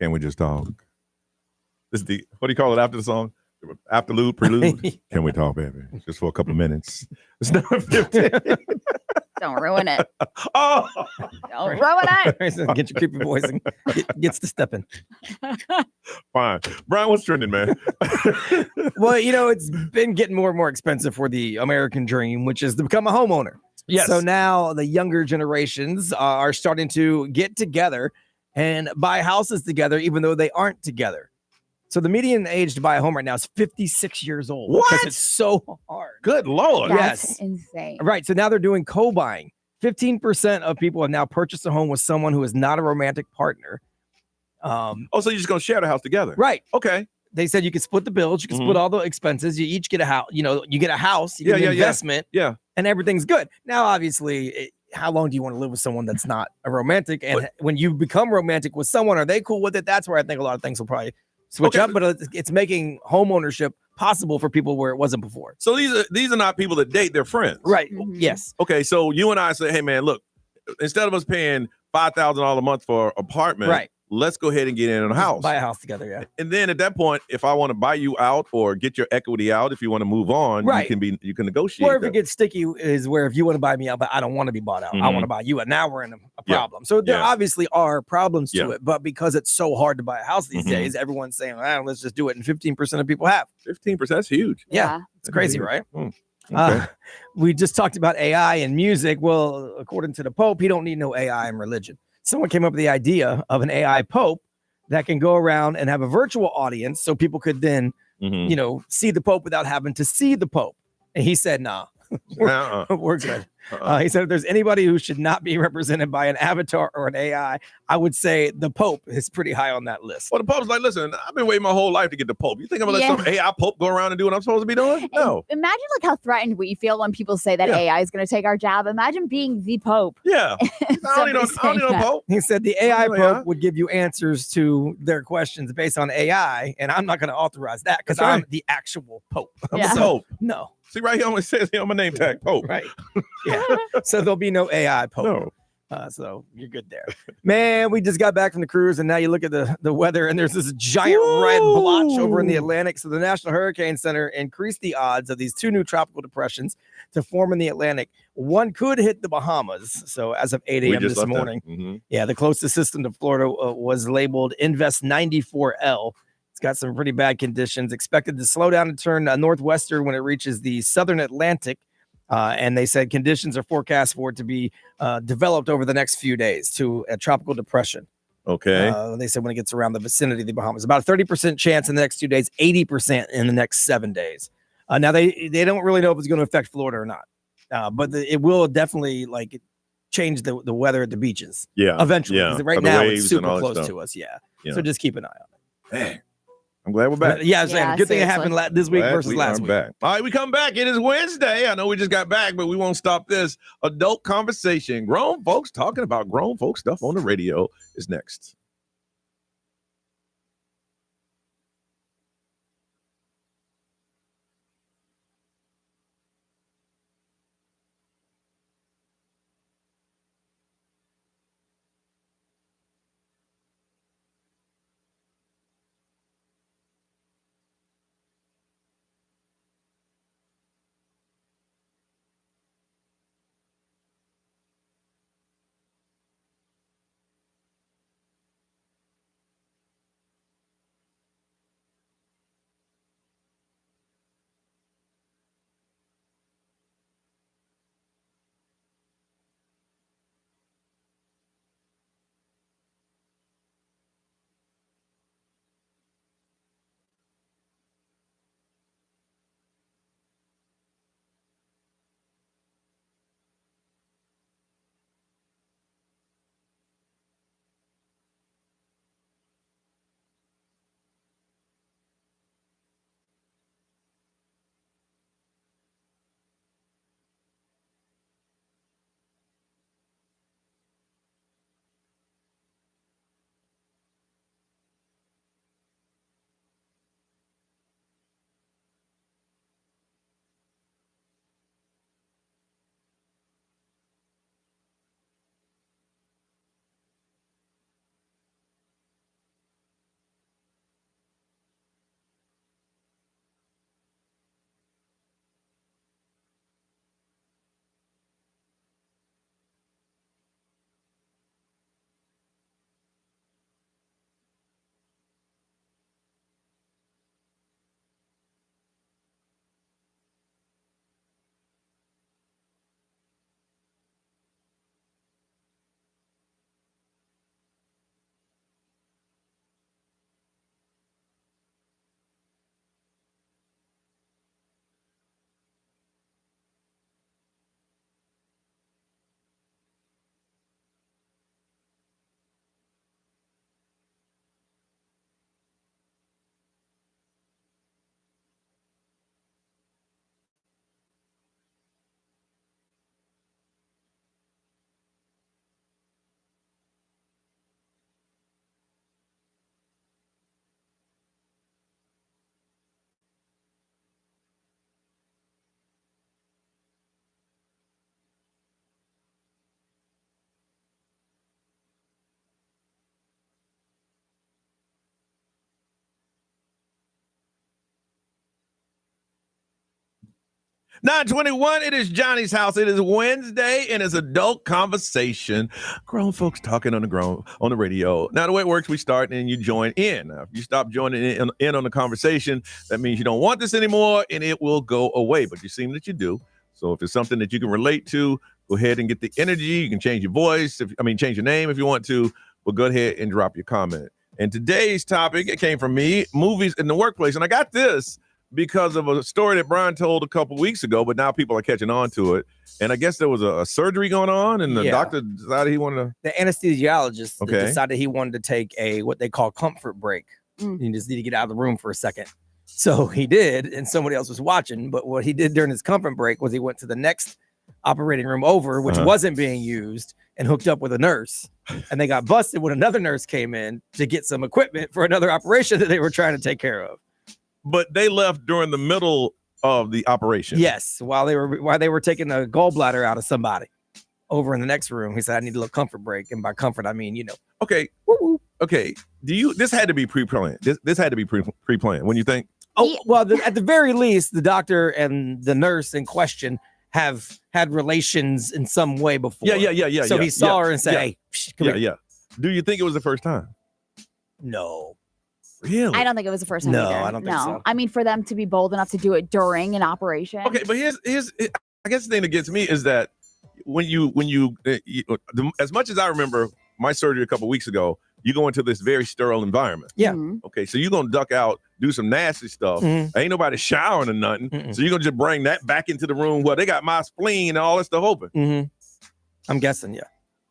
Can we just talk? This is the, what do you call it after the song? Afterlude, prelude? Can we talk, baby? Just for a couple of minutes. It's not 15. Don't ruin it. Oh! Don't ruin it. Get your creepy voice and gets to stepping. Fine. Brian, what's trending, man? Well, it's been getting more and more expensive for the American dream, which is to become a homeowner. Yes. So now the younger generations are starting to get together and buy houses together, even though they aren't together. So the median age to buy a home right now is 56 years old. What? Because it's so hard. Good Lord. That's insane. Right. So now they're doing co-buying. 15% of people have now purchased a home with someone who is not a romantic partner. So you're just going to share the house together? Right. Okay. They said you can split the bills. You can split all the expenses. You each get a house. You get a house. You get an investment. Yeah. And everything's good. Now, obviously, how long do you want to live with someone that's not a romantic? And when you become romantic with someone, are they cool with it? That's where I think a lot of things will probably switch up. But it's making home ownership possible for people where it wasn't before. So these are not people that date their friends. Right. Yes. Okay. So you and I say, hey, man, look, instead of us paying $5,000 a month for an apartment, right, let's go ahead and get in a house. Buy a house together, yeah. And then at that point, if I want to buy you out or get your equity out, if you want to move on, right, you can negotiate. Or if it gets sticky is where if you want to buy me out, but I don't want to be bought out. I want to buy you out. Now we're in a problem. So there obviously are problems to it, but because it's so hard to buy a house these days, everyone's saying, let's just do it. And 15% of people have. 15%, that's huge. Yeah. It's crazy, right? Okay. We just talked about AI and music. Well, according to the Pope, he don't need no AI in religion. Someone came up with the idea of an AI Pope that can go around and have a virtual audience so people could then, see the Pope without having to see the Pope. And he said, nah, we're good. He said, if there's anybody who should not be represented by an avatar or an AI, I would say the Pope is pretty high on that list. Well, the Pope's like, listen, I've been waiting my whole life to get the Pope. You think I'm going to let some AI Pope go around and do what I'm supposed to be doing? No. Imagine like how threatened we feel when people say that AI is going to take our job. Imagine being the Pope. Yeah. I don't need no Pope. He said the AI Pope would give you answers to their questions based on AI, and I'm not going to authorize that because I'm the actual Pope. I'm the Pope. No. See, right here only says on my name tag, Pope. Right. Yeah. So there'll be no AI Pope. No. So you're good there. Man, we just got back from the cruise, and now you look at the weather, and there's this giant red blotch over in the Atlantic. So the National Hurricane Center increased the odds of these two new tropical depressions to form in the Atlantic. One could hit the Bahamas. So as of 8 a.m. this morning, the closest system to Florida was labeled Invest 94L. Got some pretty bad conditions, expected to slow down and turn northwestern when it reaches the southern Atlantic. And they said conditions are forecast for it to be developed over the next few days to a tropical depression. Okay. They said when it gets around the vicinity of the Bahamas, about a 30% chance in the next 2 days, 80% in the next 7 days. Now they don't really know if it's going to affect Florida or not, but it will definitely change the weather at the beaches. Yeah. Eventually. Yeah. Right now it's super close to us. Yeah. So just keep an eye on it. Man. I'm glad we're back. Good thing it happened this week versus last week. Back. All right, we come back. It is Wednesday. I know we just got back, but we won't stop this. Adult conversation. Grown folks talking about grown folk stuff on the radio is next. $9:21. It is Johnny's house. It is Wednesday, and it's adult conversation. Grown folks talking on the radio. Now, the way it works, we start and you join in. Now, if you stop joining in on the conversation, that means you don't want this anymore, and it will go away. But you seem that you do. So if it's something that you can relate to, go ahead and get the energy. You can change your voice. Change your name if you want to. But go ahead and drop your comment. And today's topic, it came from me, movies in the workplace. And I got this because of a story that Brian told a couple weeks ago, but now people are catching on to it. And I guess there was a surgery going on, and the doctor decided he wanted to. The anesthesiologist decided he wanted to take a what they call comfort break. You just need to get out of the room for a second. So he did, and somebody else was watching. But what he did during his comfort break was he went to the next operating room over, which wasn't being used, and hooked up with a nurse. And they got busted when another nurse came in to get some equipment for another operation that they were trying to take care of. But they left during the middle of the operation. Yes, while they were taking the gallbladder out of somebody over in the next room. He said, "I need a little comfort break," and by comfort, I mean Okay. Okay. This had to be pre-planned. This had to be pre-planned. When you think? Oh well, at the very least, the doctor and the nurse in question have had relations in some way before. Yeah. So he saw her and said, "Hey, come here." Yeah. Do you think it was the first time? No. Really? I don't think it was the first time. No, either. I don't think so. I mean, for them to be bold enough to do it during an operation. Okay, but here's I guess the thing that gets me is that when you as much as I remember my surgery a couple weeks ago, you go into this very sterile environment. Yeah. Okay, so you're gonna duck out, do some nasty stuff. Ain't nobody showering or nothing. So you're gonna just bring that back into the room where they got my spleen and all that stuff open. I'm guessing, yeah.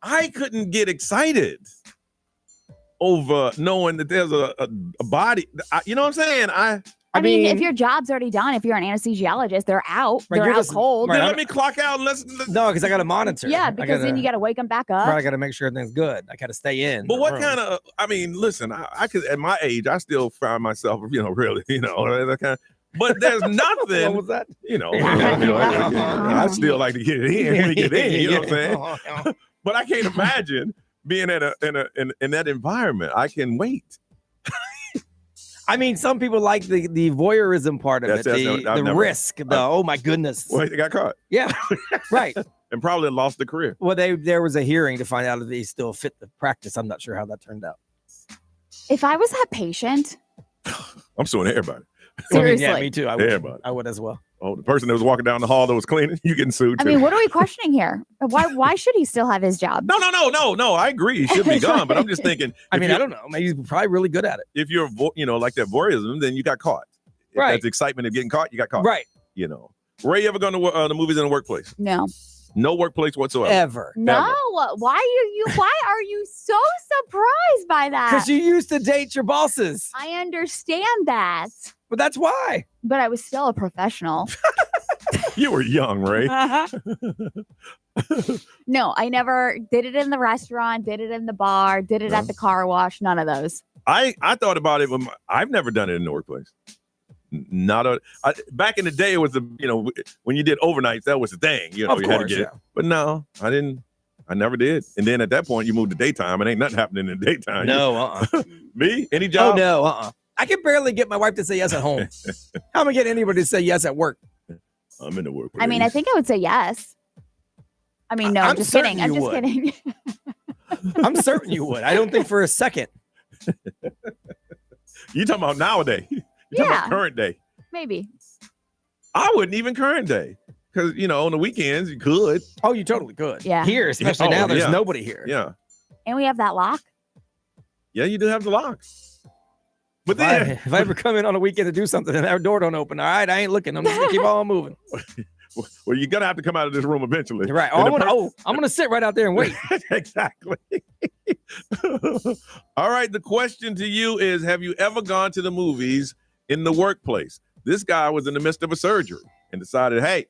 I couldn't get excited over knowing that there's a body. You know what I'm saying? I mean, if your job's already done, if you're an anesthesiologist, they're out. Right, they're out cold. Then let me clock out. No, because I got to monitor. Yeah, because then you got to wake them back up. Right, I got to make sure everything's good. I got to stay in. But what kind of? I mean, listen, I could at my age, I still find myself, really, that kind of. But there's nothing. What was that? I still like to get it in when you get in. You know what I'm saying? But I can't imagine being in that environment. I can wait. I mean, some people like the voyeurism part of it, the risk, oh my goodness. Well, they got caught. Yeah, right. And probably lost their career. Well, there was a hearing to find out if they still fit the practice. I'm not sure how that turned out. If I was that patient, I'm suing everybody. Seriously. Yeah, me too. I would. Everybody. I would as well. Oh, the person that was walking down the hall that was cleaning, you getting sued too. I mean, what are we questioning here? Why should he still have his job? No. I agree. He should be gone. But I'm just thinking. I don't know. Maybe he's probably really good at it. If you're, like that voyeurism, then you got caught. If right. That's excitement of getting caught. You got caught. Right. Ray, you ever gone to the movies in the workplace? No. No workplace whatsoever. Ever. No. Why are you so surprised by that? Because you used to date your bosses. I understand that. But that's why. But I was still a professional. You were young, Ray. No, I never did it in the restaurant, did it in the bar, did it at the car wash. None of those. I thought about it when I've never done it in the workplace. Back in the day, it was when you did overnights, that was the thing. You had to get it. But no, I didn't. I never did. And then at that point, you moved to daytime, and ain't nothing happening in the daytime. No, Me? Any job? Oh no, I can barely get my wife to say yes at home. How am I getting anybody to say yes at work? I'm in the workplace. I mean, I think I would say yes. I mean, no, I'm just kidding. I'm just kidding. I'm certain you would. I don't think for a second. You talking about nowadays? You talking about current day? Maybe. I wouldn't even current day because on the weekends you could. Oh, you totally could. Yeah. Here, especially now, there's nobody here. Yeah. And we have that lock. Yeah, you do have the lock. But if I ever come in on a weekend to do something and our door don't open, all right, I ain't looking. I'm just gonna keep on moving. Well, you're gonna have to come out of this room eventually. Right. I'm gonna sit right out there and wait. Exactly. All right. The question to you is: have you ever gone to the movies in the workplace? This guy was in the midst of a surgery and decided, hey,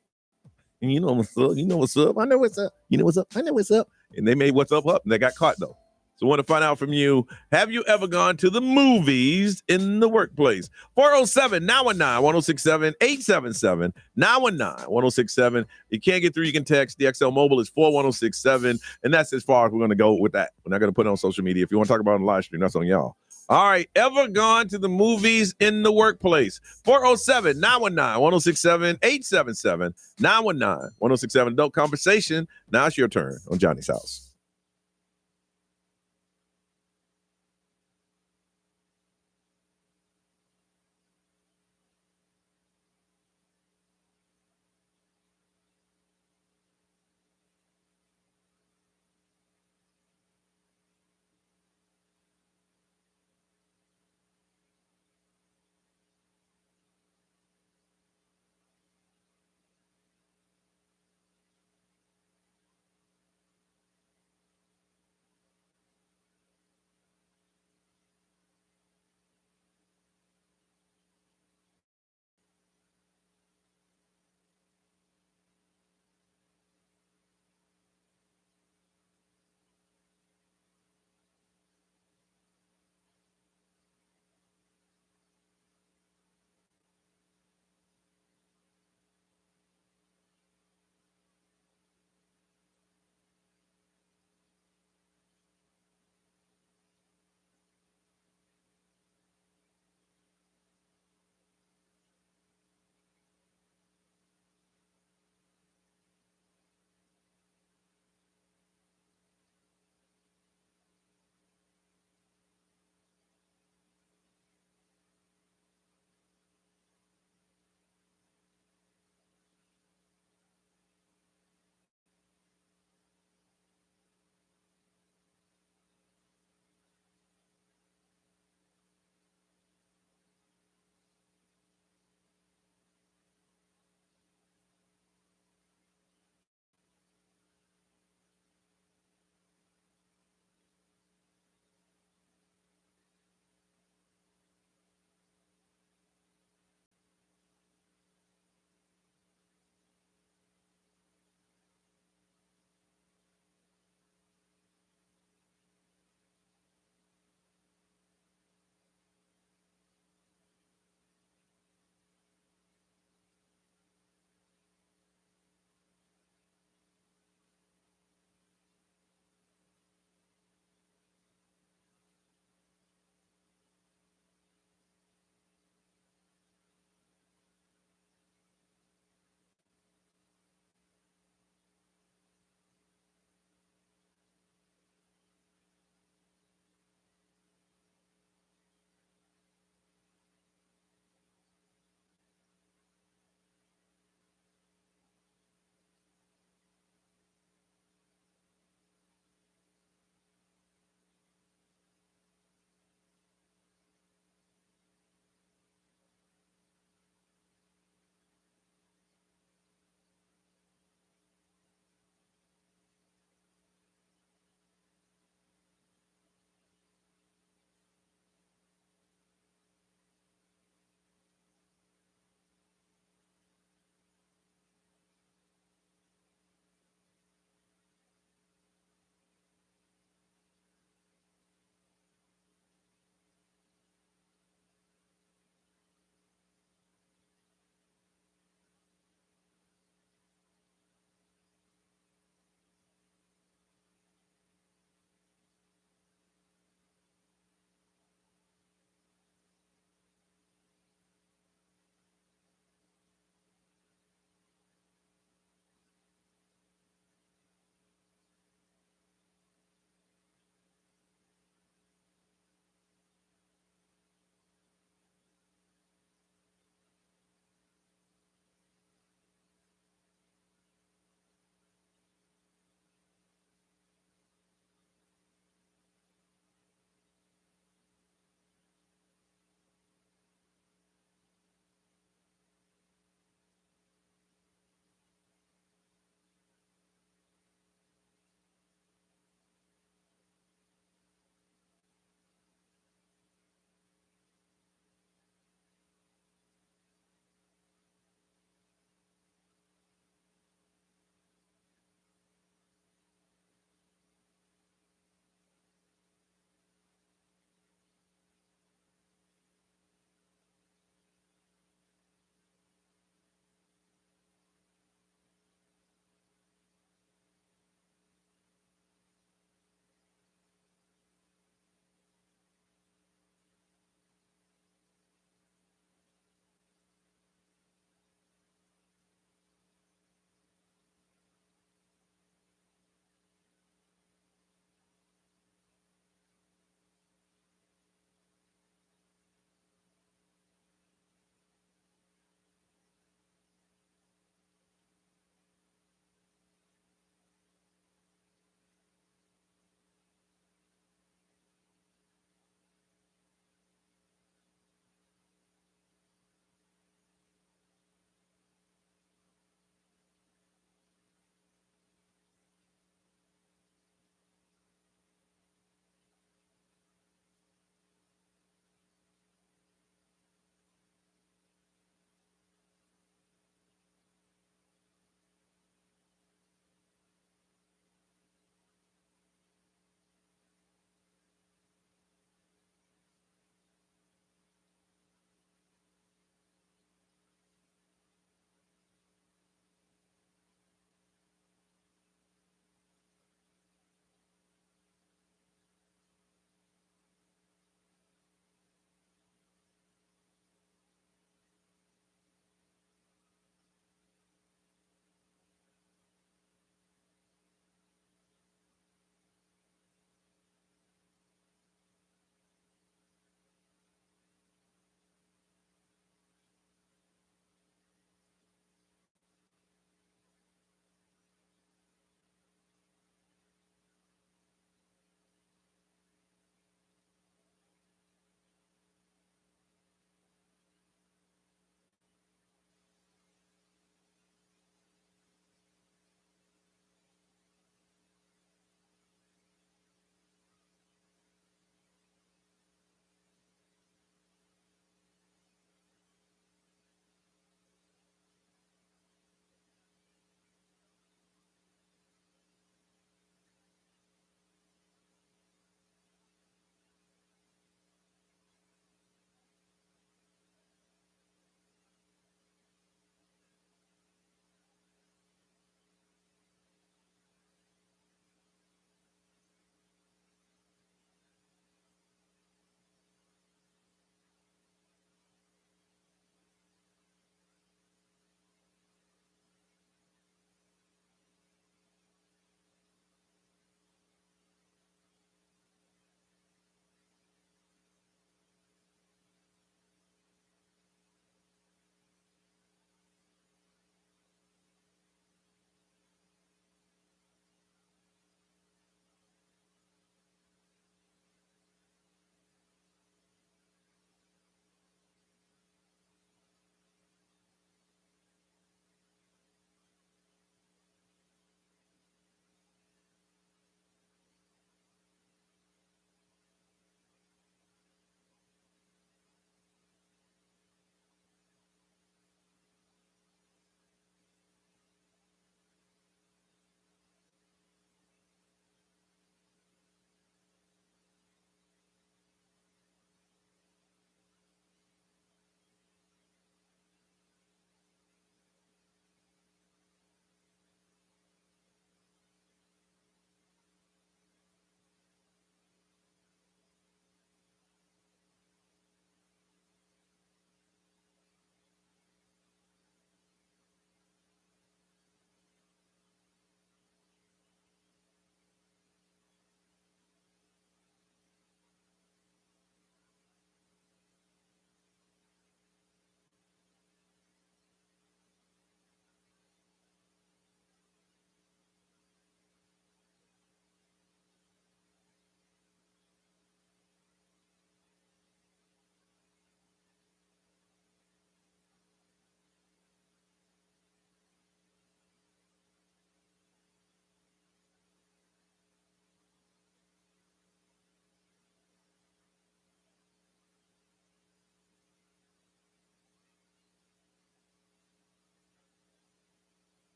you know what's up? You know what's up? I know what's up. You know what's up? I know what's up. And they made what's up, and they got caught though. So I want to find out from you, have you ever gone to the movies in the workplace? 407-919-1067, 877-919-1067. You can't get through, you can text. The XL Mobile is 41067, and that's as far as we're going to go with that. We're not going to put it on social media. If you want to talk about it on the live stream, that's on y'all. All right, ever gone to the movies in the workplace? 407-919-1067, 877-919-1067. Adult conversation. Now it's your turn on Johnny's House.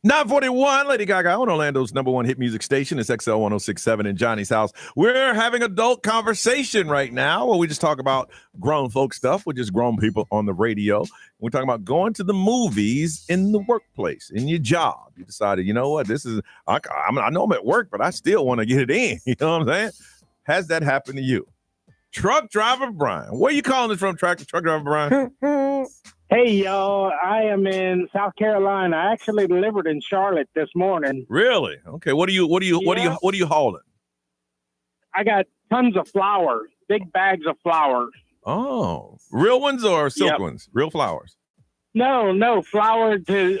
941, Lady Gaga on Orlando's #1 hit music station. It's XL 1067 in Johnny's house. We're having adult conversation right now where we just talk about grown folk stuff. We're just grown people on the radio. We're talking about going to the movies in the workplace, in your job. You decided, you know what, I know I'm at work, but I still want to get it in. You know what I'm saying? Has that happened to you? Truck driver Brian. Where are you calling this from, truck driver Brian? Hey, y'all. I am in South Carolina. I actually delivered in Charlotte this morning. Really? Okay. What are you hauling? I got tons of flour, big bags of flour. Oh, real ones or silk ones? Real flowers? No, flour to.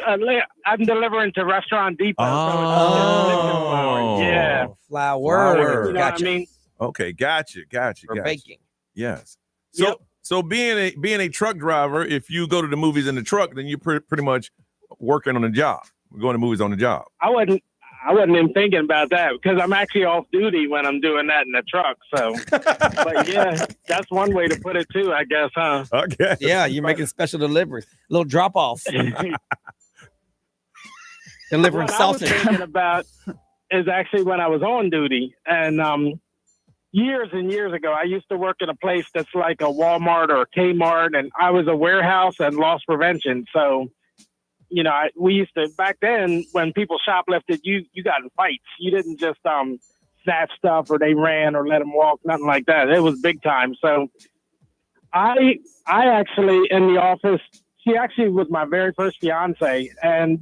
I'm delivering to Restaurant Depot. Oh, yeah, flour. You know what I mean? Okay, gotcha. For baking. Yes. So being a truck driver, if you go to the movies in the truck, then you're pretty much working on a job. Going to movies on the job. I wasn't even thinking about that because I'm actually off duty when I'm doing that in the truck. So, but yeah, that's one way to put it too, I guess, huh? Okay. Yeah, you're making special deliveries, little drop offs. Delivering what sausage. I was thinking about is actually when I was on duty, and years and years ago, I used to work in a place that's like a Walmart or a Kmart, and I was a warehouse and loss prevention. So, you know, we used to, back then, when people shoplifted, you got in fights. You didn't just snatch stuff or they ran or let them walk, nothing like that. It was big time. So I actually, in the office, she actually was my very first fiance,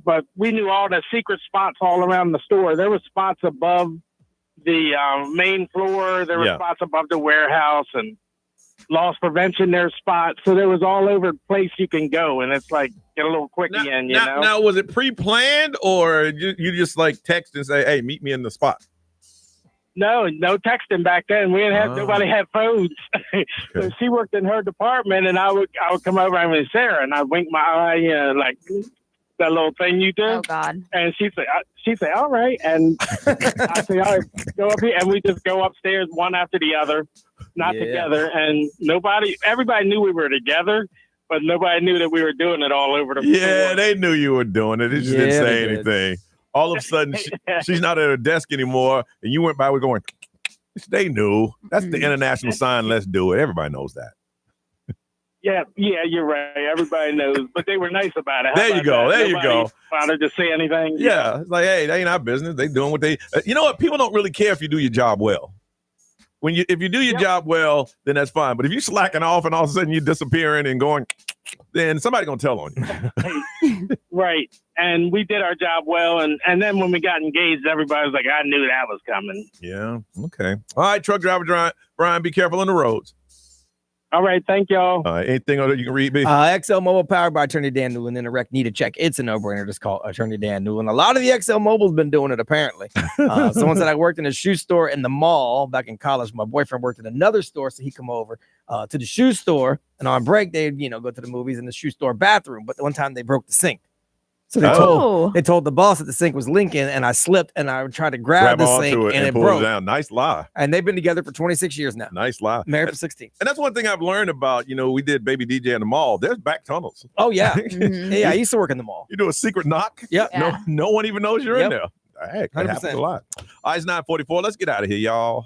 but we knew all the secret spots all around the store. There were spots above the main floor. There were spots above the warehouse and loss prevention. There's spots. So there was all over the place you can go. And it's like, get a little quickie in, you know? Now, was it pre-planned or you just like text and say, hey, meet me in the spot? No texting back then. We didn't have, nobody had phones. So she worked in her department and I would come over and say, Sarah, and I'd wink my eye, like, that little thing you do. Oh God! And she'd say, all right. And I'd say, all right, go up here. And we just go upstairs one after the other, not together. And everybody knew we were together, but nobody knew that we were doing it all over the floor. Yeah, they knew you were doing it. They just didn't say anything. All of a sudden, she's not at her desk anymore. And you went by, we're going, they knew. That's the international sign. Let's do it. Everybody knows that. Yeah, you're right. Everybody knows, but they were nice about it. There you go. There you go. Bothered to say anything. Yeah, it's like, hey, they ain't our business. They doing what they. You know what? People don't really care if you do your job well. If you do your job well, then that's fine. But if you slacking off and all of a sudden you're disappearing and going, then somebody gonna tell on you. Right. And we did our job well, and then when we got engaged, everybody was like, I knew that was coming. Yeah. Okay. All right, truck driver Brian, be careful on the roads. All right, thank y'all. Anything other you can read me? XL Mobile powered by Attorney Dan Newland. In a wreck, need a check. It's a no-brainer. Just call Attorney Dan Newland. A lot of the XL Mobile's been doing it, apparently. Someone said I worked in a shoe store in the mall back in college. My boyfriend worked in another store, so he come over to the shoe store, and on break, they'd go to the movies in the shoe store bathroom. But one time they broke the sink. So they told the boss that the sink was leaking, and I slipped and I tried to grab the sink and it broke. Down. Nice lie. And they've been together for 26 years now. Nice lie. Married for 16. And that's one thing I've learned about, we did Baby DJ in the mall. There's back tunnels. Oh, yeah. Mm-hmm. Yeah, I used to work in the mall. You do a secret knock. Yep. Yeah. No one even knows you're in there. Heck, that happens a lot. All right, it's 9:44. Let's get out of here, y'all.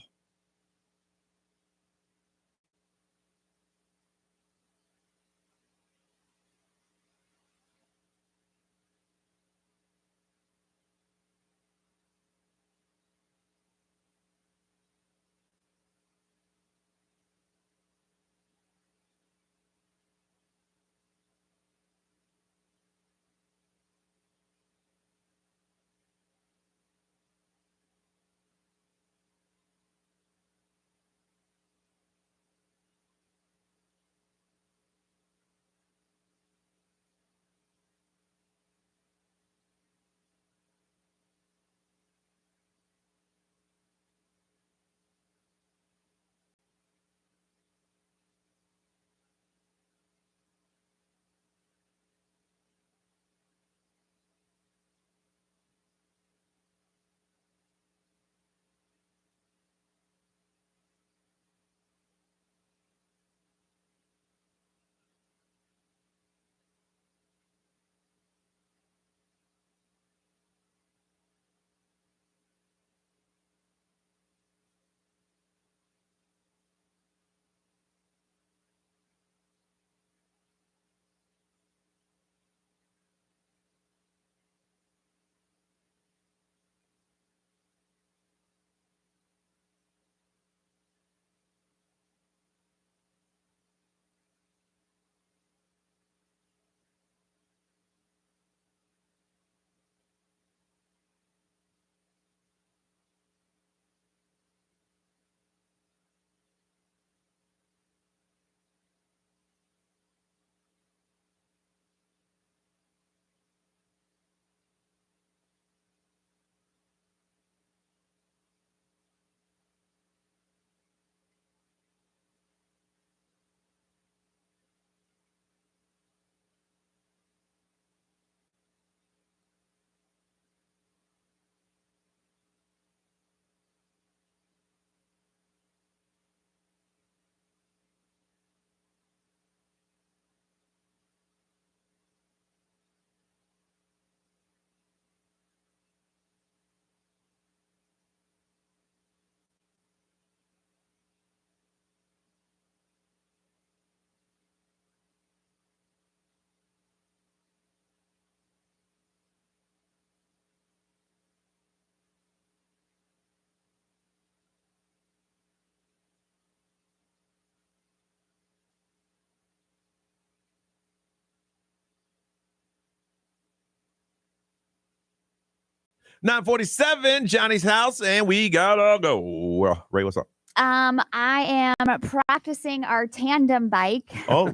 9:47, Johnny's house, and we gotta go. Well, Ray, what's up? I am practicing our tandem bike. Oh,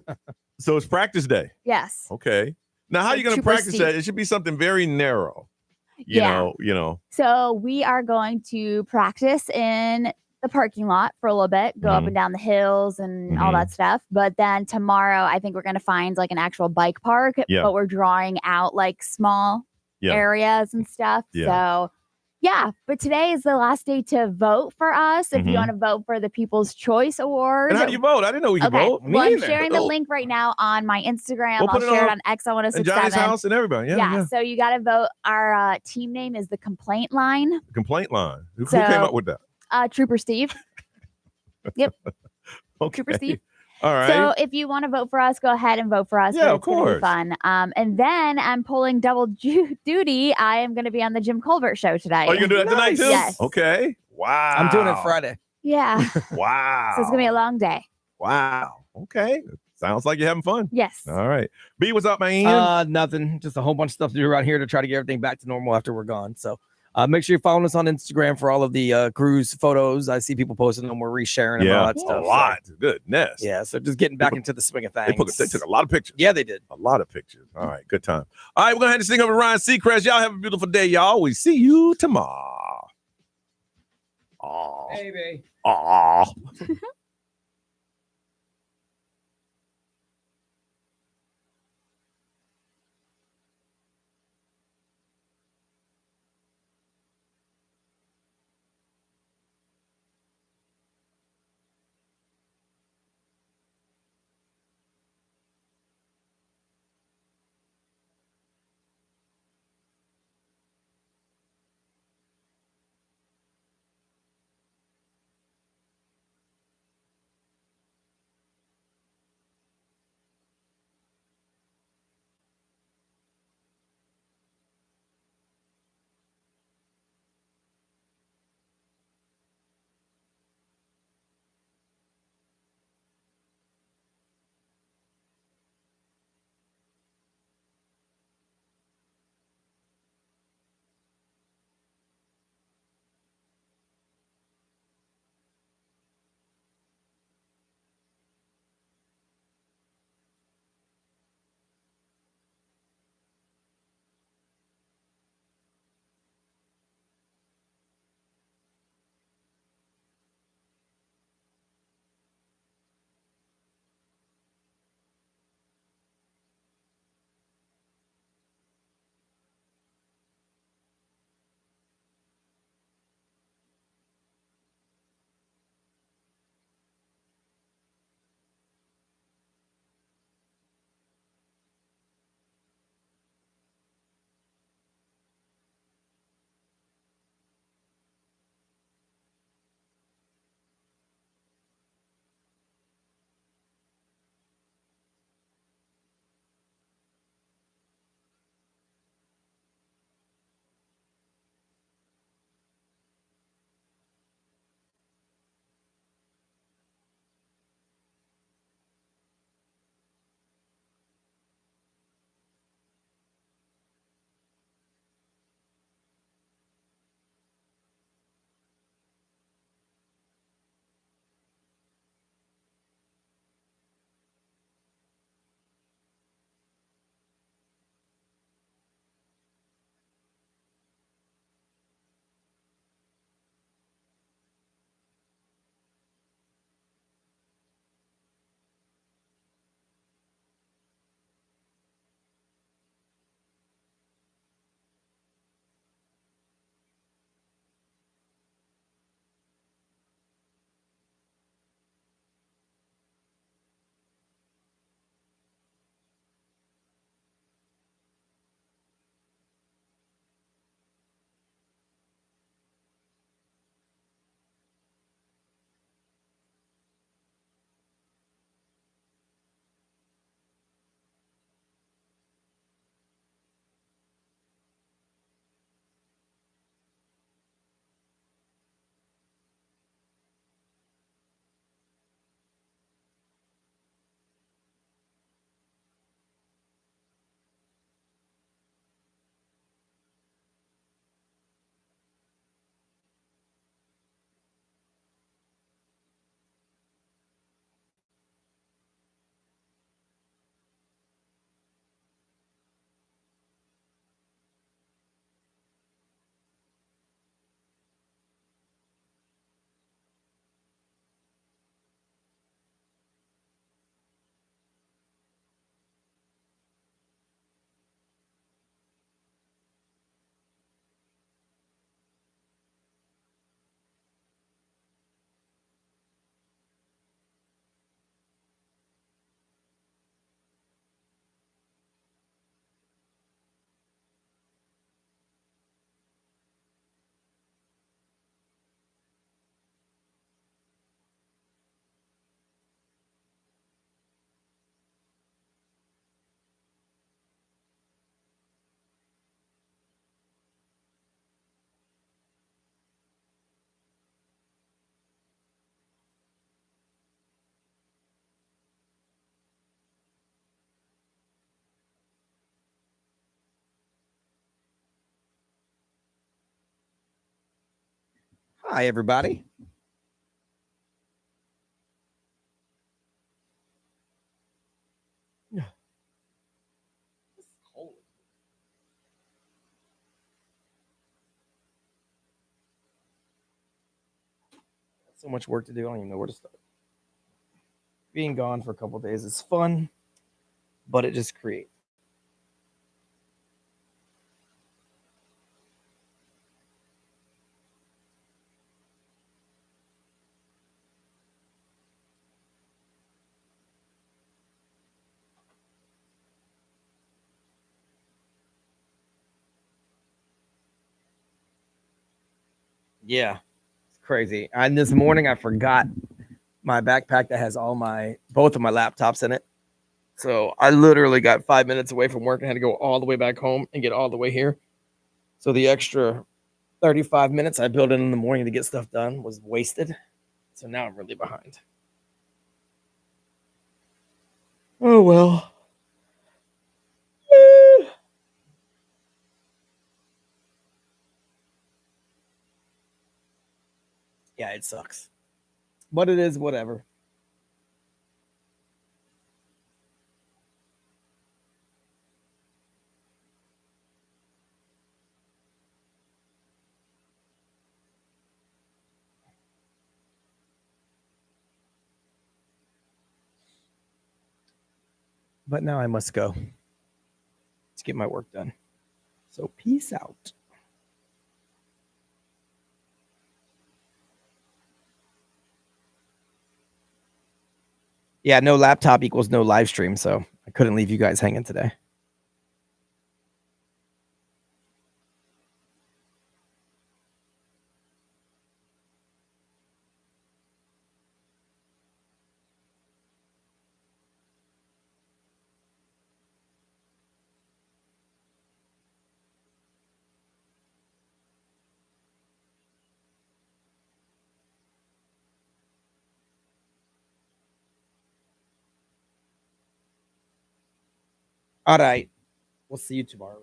so it's practice day. Yes. Okay. Now, how are you going to practice that? It should be something very narrow. You know. So we are going to practice in the parking lot for a little bit, go up and down the hills and all that stuff. But then tomorrow, I think we're going to find like an actual bike park, but we're drawing out like small areas and stuff. So but today is the last day to vote for us. If you want to vote for the People's Choice Award. And how do you vote? I didn't know we could vote. Well, I'm sharing the link right now on my Instagram. I'll share it on X on 1067. And Johnny's house and everybody. Yeah. So you got to vote. Our team name is the Complaint Line. Complaint Line. Who came up with that? Trooper Steve. Yep. Okay. Trooper Steve. All right. So if you want to vote for us, go ahead and vote for us. Yeah, of It's going to course. be fun. And then I'm pulling double duty. I am going to be on the Jim Colbert show today. Oh, you're going to do that tonight too? Yes. Okay. Wow. I'm doing it Friday. Yeah. Wow. So it's going to be a long day. Wow. Okay. Sounds like you're having fun. Yes. All right. B, what's up, man? Nothing. Just a whole bunch of stuff to do around here to try to get everything back to normal after we're gone. So make sure you follow us on Instagram for all of the cruise photos. I see people posting them. We're resharing them and all that stuff. A lot. Goodness. Yeah. So just getting back into the swing of things. They took a lot of pictures. Yeah, they did. A lot of pictures. All right. Good time. All right. We're going to have to sing over Ryan Seacrest. Y'all have a beautiful day, y'all. We see you tomorrow. Aw. Baby. Aw. Hi, everybody. So much work to do. I don't even know where to start. Being gone for a couple of days is fun, but it just creates. Yeah, it's crazy. And this morning I forgot my backpack that has both of my laptops in it. So I literally got 5 minutes away from work and had to go all the way back home and get all the way here. So the extra 35 minutes I built in the morning to get stuff done was wasted. So now I'm really behind. Oh, well. Yeah, it sucks. But it is whatever. But now I must go to get my work done. So peace out. Yeah, no laptop equals no live stream, so I couldn't leave you guys hanging today. All right. We'll see you tomorrow.